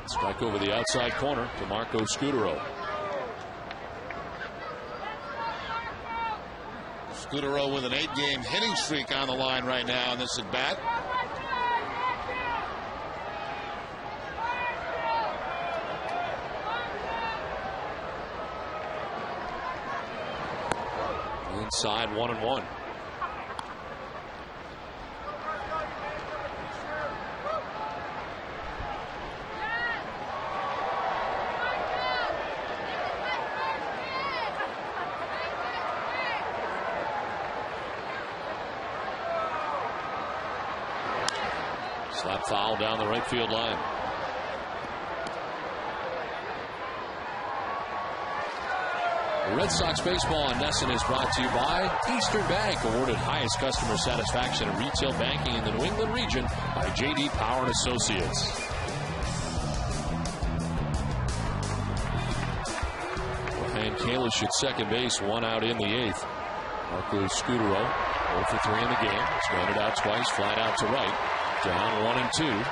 Strike over the outside corner to Marco Scutaro. Scutaro with an 8-game hitting streak on the line right now in this at bat. Inside 1-1. Slap foul down the right field line. Red Sox baseball on NESN is brought to you by Eastern Bank, awarded highest customer satisfaction in retail banking in the New England region by J.D. Power & Associates. And Kalish at second base, 1 out in the 8th. Marco Scutaro, 0 for 3 in the game. Stranded out twice, flat out to right. Down 1-2.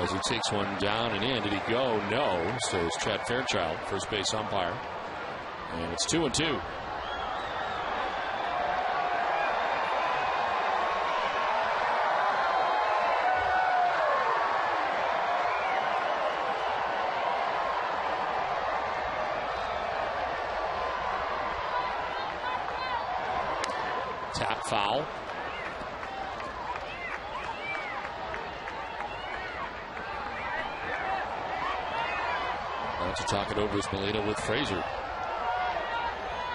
As he takes one down and in. Did he go? No. So it's Chad Fairchild, first base umpire. And it's 2-2. Tap foul. To talk it over is Molina with Frazier.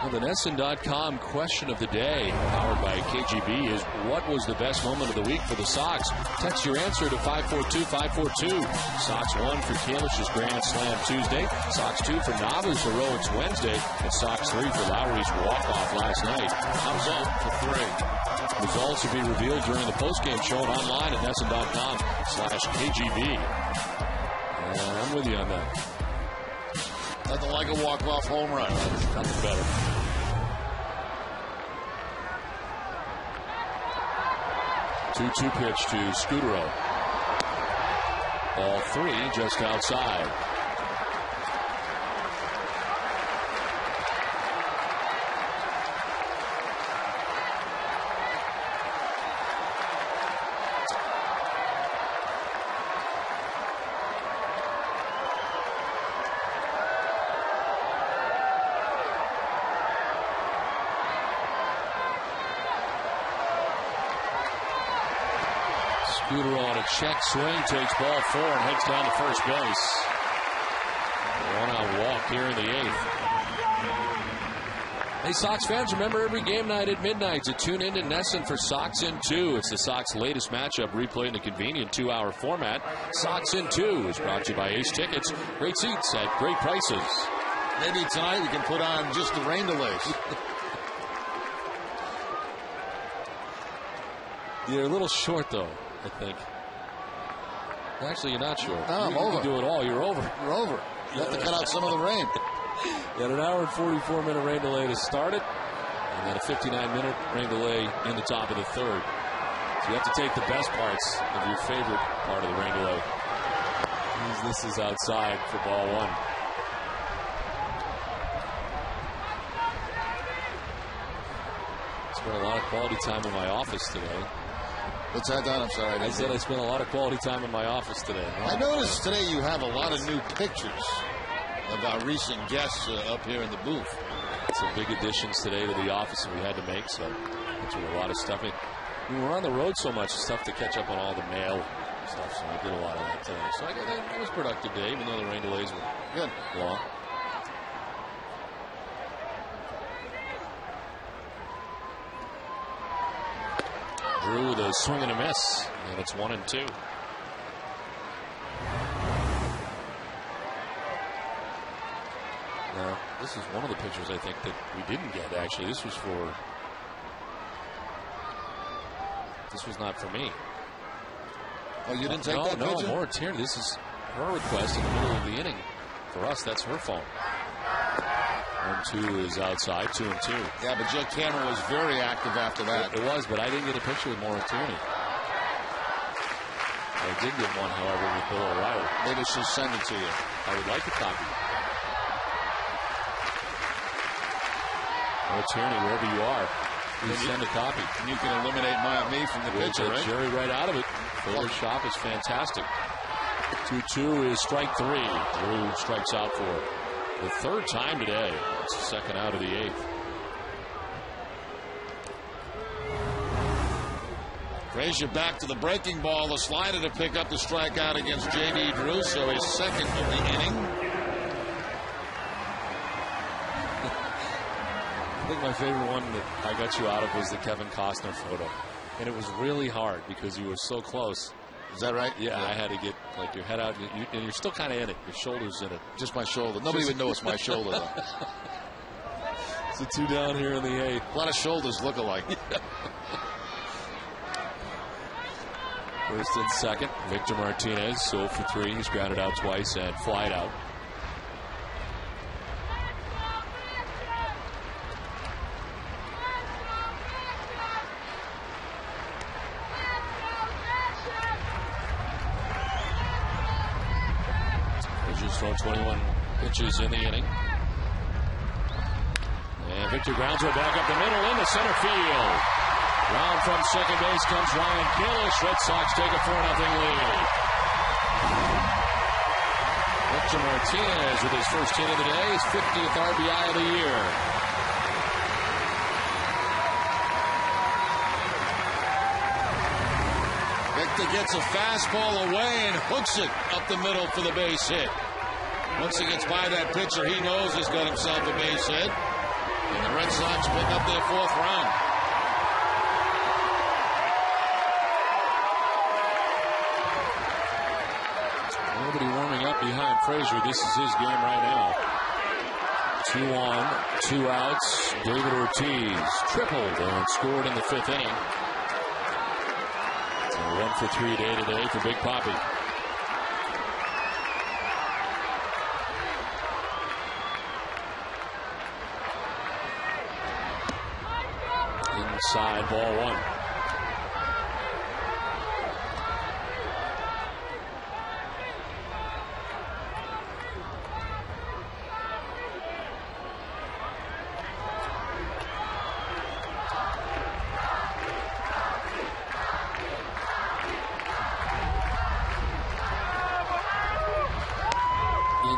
Well, the NESN.com question of the day, powered by KGB, is what was the best moment of the week for the Sox? Text your answer to 542-542. Sox 1 for Kalish's Grand Slam Tuesday. Sox 2 for Nava's Heroics Wednesday. And Sox 3 for Lowry's walk-off last night. Thumbs up for 3. Results will be revealed during the postgame show and online at NESN.com/KGB. I'm with you on that. Nothing like a walk-off home run. Nothing better. Two pitch to Scutaro. Ball 3 just outside. Scutaro on a check swing, takes ball 4 and heads down to first base. 1-out walk here in the 8th. Hey, Sox fans, remember every game night at midnight to tune in to NESN for Sox in 2. It's the Sox latest matchup replayed in a convenient 2-hour format. Sox in 2 is brought to you by Ace Tickets. Great seats at great prices. Maybe tonight we can put on just the rain delays. You're a little short, though, I think. Actually, you're not short. No, you can do it all. You're over. You're over. You have to cut out some of the rain. You had an hour and 44-minute rain delay to start it, and then a 59-minute rain delay in the top of the 3rd. So you have to take the best parts of your favorite part of the rain delay. This is outside for ball 1. Spent a lot of quality time in my office today. What's that, Don? I'm sorry. I said I spent a lot of quality time in my office today. I noticed today you have a lot of new pictures of our recent guests up here in the booth. Some big additions today to the office that we had to make, so went through a lot of stuff. We were on the road so much, it's tough to catch up on all the mail stuff, so I did a lot of that today. So it was a productive day, even though the rain delays were good. Long. Drew with a swing and a miss, and it's 1-2. No. This is one of the pitchers I think that we didn't get, actually. This was not for me. Oh, you didn't take that pitcher? No, Maura Tierney. This is her request in the middle of the inning. For us, that's her phone. 1-2 is outside, 2-2. Yeah, but Jake Cameron was very active after that. It was, but I didn't get a picture with Maura Tierney. I did get one, however, with Bill O'Reilly. Maybe she'll send it to you. I would like a copy. Maura Tierney, wherever you are, please send a copy. And you can eliminate me from the picture, right? Jerry right out of it. Photoshop is fantastic. 2-2 is strike 3. Drew strikes out for the third time today. It's the second out of the 8th. Frazier back to the breaking ball. The slider to pick up the strikeout against J.D. Drew. So his second of the inning. I think my favorite one that I got you out of was the Kevin Costner photo. And it was really hard because you were so close. Is that right? Yeah, I had to get like your head out, and you're still kind of in it. Your shoulder's in it. Just my shoulder. Nobody would know it's my shoulder, though. It's a 2 down here in the 8th. A lot of shoulders look alike. First and second, Victor Martinez, 0 for 3. He's grounded out twice and flied out. Thrown 21 pitches in the inning. And Victor grounds her back up the middle into center field. Round from second base comes Ryan Kalish. Red Sox take a 4-0 lead. Victor Martinez with his first hit of the day, his 50th RBI of the year. Victor gets a fastball away and hooks it up the middle for the base hit. Once he gets by that pitcher, he knows he's got himself a base hit. And the Red Sox pick up their 4th run. Nobody warming up behind Frazier. This is his game right now. 2 on, 2 outs. David Ortiz tripled and scored in the 5th inning. 1 for 3 day today for Big Papi. Inside, ball 1.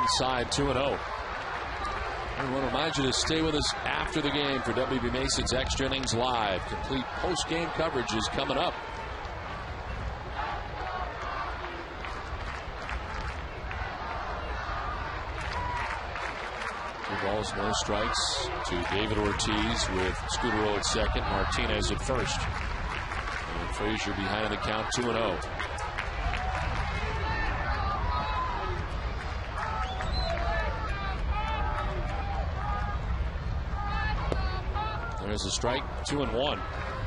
Inside, 2-0. I want to remind you to stay with us after the game for WB Mason's Extra Innings Live. Complete post-game coverage is coming up. 2 balls, no strikes to David Ortiz with Scudero at second, Martinez at first. And Frazier behind in the count, 2-0. There's a strike, 2-1.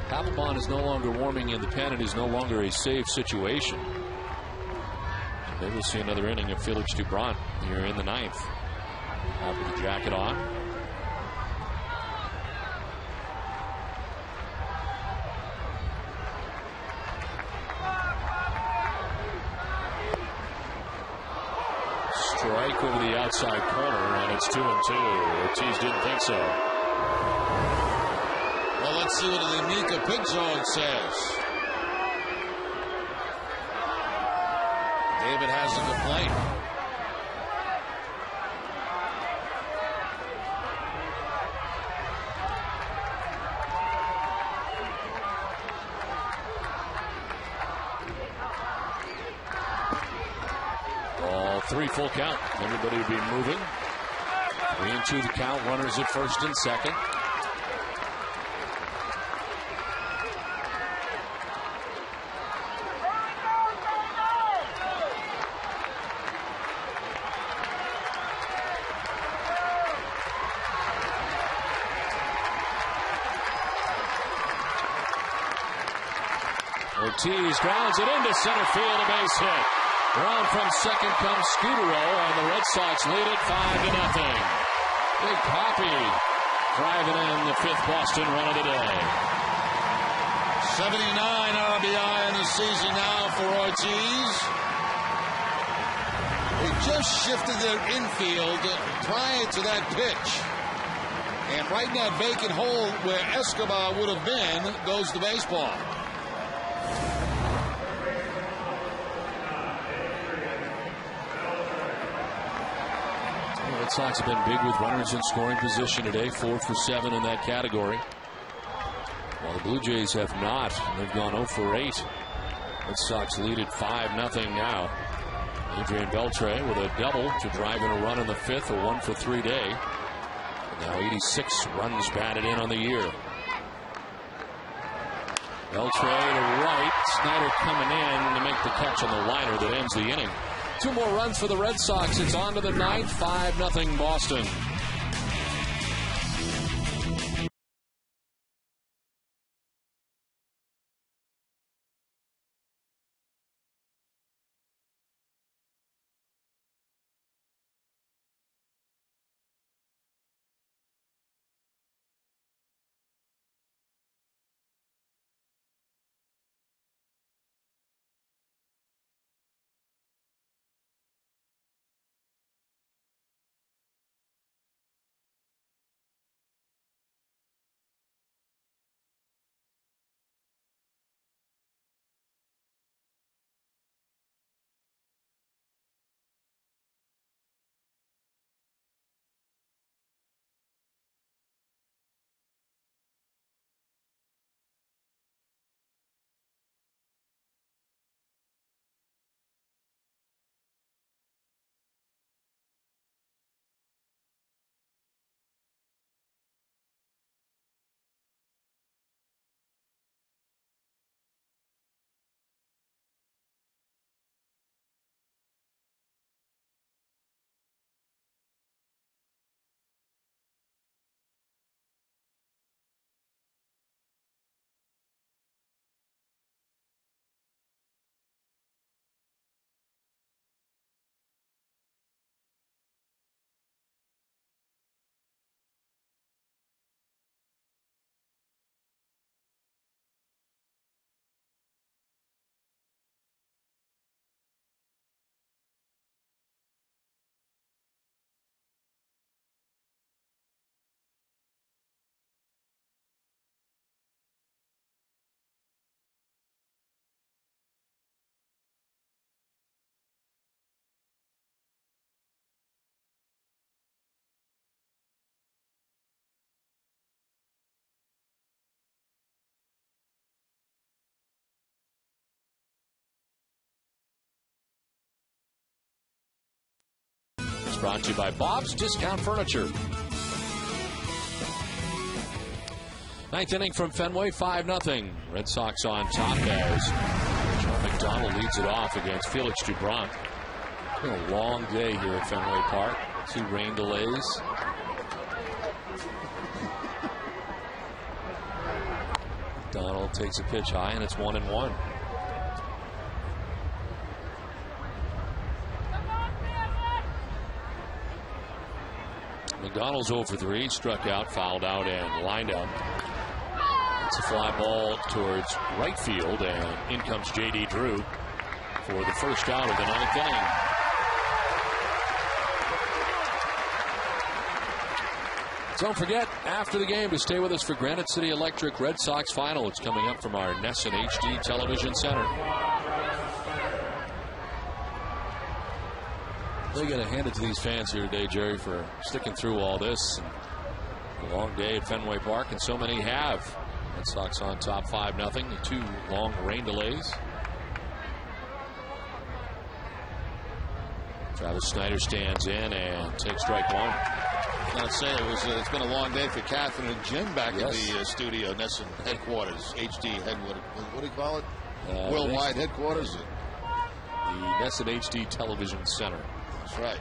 Papelbon is no longer warming in the pen. It is no longer a safe situation. Maybe we'll see another inning of Felix Dubron here in the 9th. Out with the jacket on. Strike over the outside corner, and it's 2-2. Ortiz didn't think so. Well, let's see what the Nika Pig Zone says. David has a complaint. Ball 3, full count. Everybody will be moving. 3-2 the count. Runners at first and second. Ortiz grounds it into center field, a base hit. Around from second comes Scudero, and the Red Sox lead it 5-0. Big Papi driving in the 5th Boston run of the day. 79 RBI in the season now for Ortiz. They just shifted their infield prior to that pitch. And right in that vacant hole where Escobar would have been goes the baseball. The Red Sox have been big with runners in scoring position today, 4 for 7 in that category. While the Blue Jays have not. They've gone 0 for 8. Red Sox lead it 5-0 now. Adrian Beltre with a double to drive in a run in the 5th, a 1 for 3 day. Now 86 runs batted in on the year. Beltre to right. Snyder coming in to make the catch on the liner that ends the inning. 2 more runs for the Red Sox. It's on to the 9th. 5-0 Boston. Brought to you by Bob's Discount Furniture. 9th inning from Fenway, 5-0. Red Sox on top as John McDonald leads it off against Felix Dubron. It's been a long day here at Fenway Park. 2 rain delays. McDonald takes a pitch high, and it's 1-1. McDonald's 0 for 3, struck out, fouled out, and lined out. It's a fly ball towards right field, and in comes J.D. Drew for the first out of the 9th inning. Don't forget, after the game, to stay with us for Granite City Electric Red Sox Final. It's coming up from our Nesson HD Television Center. They got to hand it to these fans here today, Jerry, for sticking through all this. A long day at Fenway Park, and so many have. Red Sox on top 5-0. The 2 long rain delays. Travis Snyder stands in and takes strike 1. I was going to say it's been a long day for Catherine and Jim back at the studio, Nesson headquarters, HD headquarters. What do you call it? Worldwide headquarters. The Nesson HD Television Center. That's right.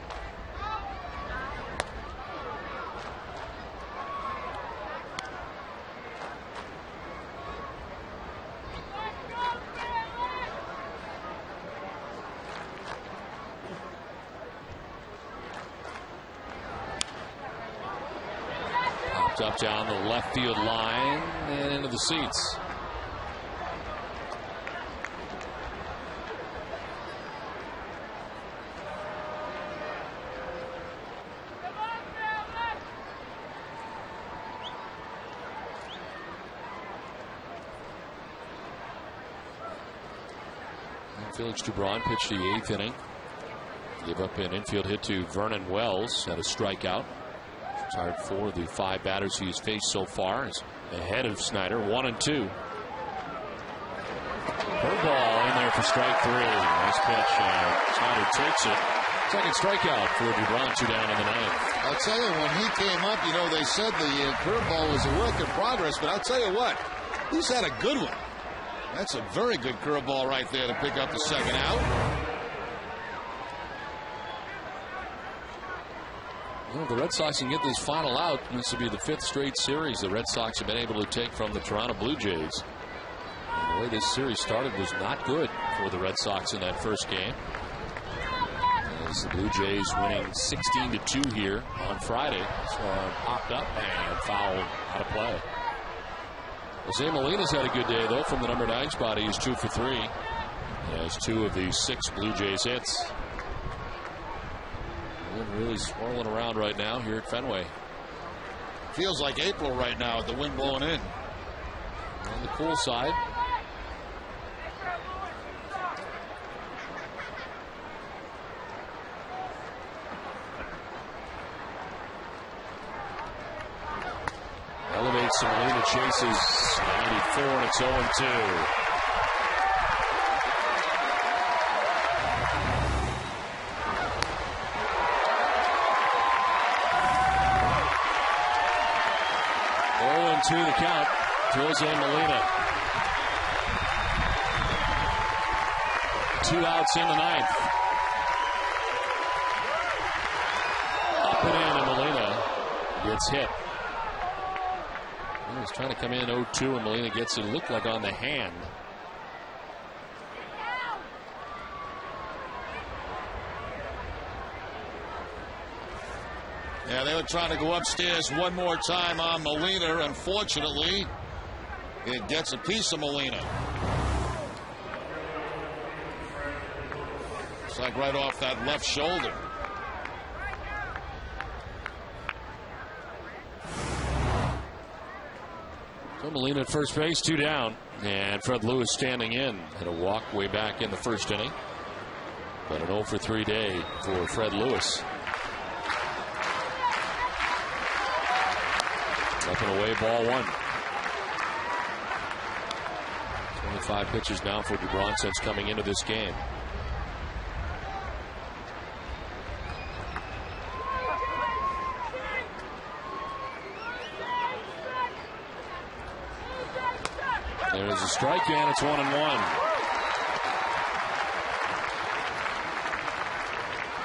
Popped up down the left field line and into the seats. Felix Dubron pitched the 8th inning. Gave up an infield hit to Vernon Wells. Had a strikeout. Retired 4 of the 5 batters he's faced so far. He's ahead of Snyder, 1-2. Curveball in there for strike 3. Nice pitch. Snyder takes it. Second strikeout for Dubron, 2 down in the 9th. I'll tell you, when he came up, you know, they said the curveball was a work in progress, but I'll tell you what, he's had a good one. That's a very good curveball right there to pick up the second out. Well, the Red Sox can get this final out. This will be the 5th straight series the Red Sox have been able to take from the Toronto Blue Jays. And the way this series started was not good for the Red Sox in that first game. As the Blue Jays winning 16-2 here on Friday. This one popped up and fouled out of play. Jose Molina's had a good day, though, from the number 9 spot. He's 2 for 3. He has 2 of the 6 Blue Jays hits. Wind really swirling around right now here at Fenway. Feels like April right now with the wind blowing in. On the cool side. Elevates Molina, chases 94, and it's 0-2. To the count to Jose Molina. 2 outs in the 9th. Up and in, and Molina gets hit. He was trying to come in 0-2, and Molina gets it. Looked like on the hand. Yeah, they were trying to go upstairs one more time on Molina. Unfortunately, it gets a piece of Molina. It's like right off that left shoulder. So Molina at first base, 2 down. And Fred Lewis standing in. Had a walk way back in the first inning. But an 0 for 3 day for Fred Lewis. Up and away, ball 1. 25 pitches now for Dubron since coming into this game. There's a strike, and it's 1-1.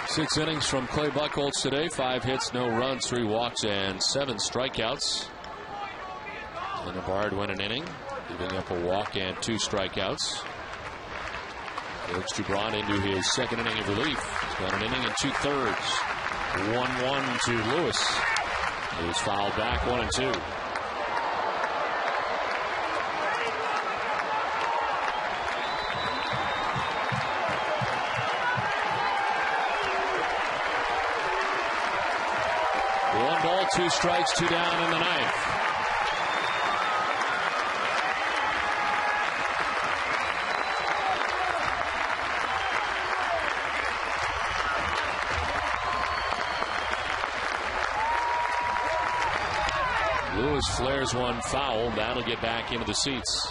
6 innings from Clay Buchholz today. 5 hits, no runs, 3 walks, and 7 strikeouts. And Bard went an inning, giving up a walk and 2 strikeouts. Felix Dubron into his 2nd inning of relief. He's got an inning and 2/3. 1-1 to Lewis. He was fouled back, 1-2. One ball, 2 strikes, 2 down in the 9th. Lewis flares one foul. That'll get back into the seats.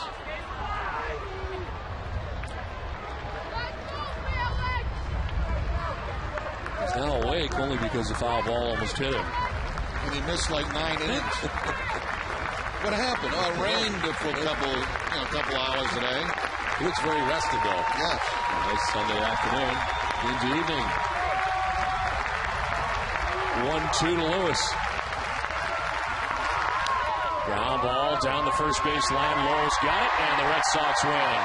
He's now awake only because the foul ball almost hit him. And he missed like 9 innings. What happened? Oh, it rained for a couple hours today. He looks very rested, though. Yes. Nice Sunday afternoon into evening. 1-2 to Lewis. Ground ball down the first base line. Lowell's got it, and the Red Sox win.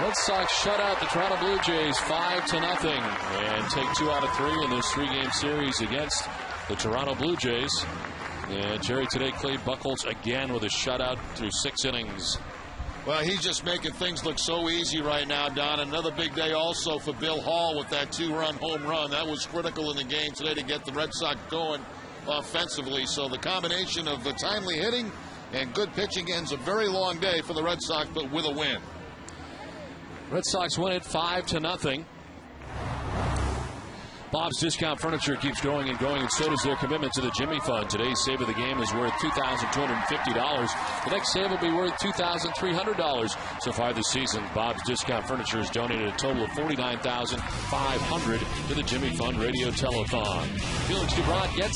Red Sox shut out the Toronto Blue Jays 5-0 and take 2 out of 3 in this 3-game series against the Toronto Blue Jays. And Jerry today, Clay Buchholz again with a shutout through 6 innings. Well, he's just making things look so easy right now, Don. Another big day also for Bill Hall with that 2-run home run. That was critical in the game today to get the Red Sox going offensively. So the combination of the timely hitting and good pitching ends a very long day for the Red Sox, but with a win. Red Sox win it 5-0. Bob's Discount Furniture keeps going and going, and so does their commitment to the Jimmy Fund. Today's save of the game is worth $2,250. The next save will be worth $2,300. So far this season, Bob's Discount Furniture has donated a total of $49,500 to the Jimmy Fund Radio Telethon. Felix Dubron gets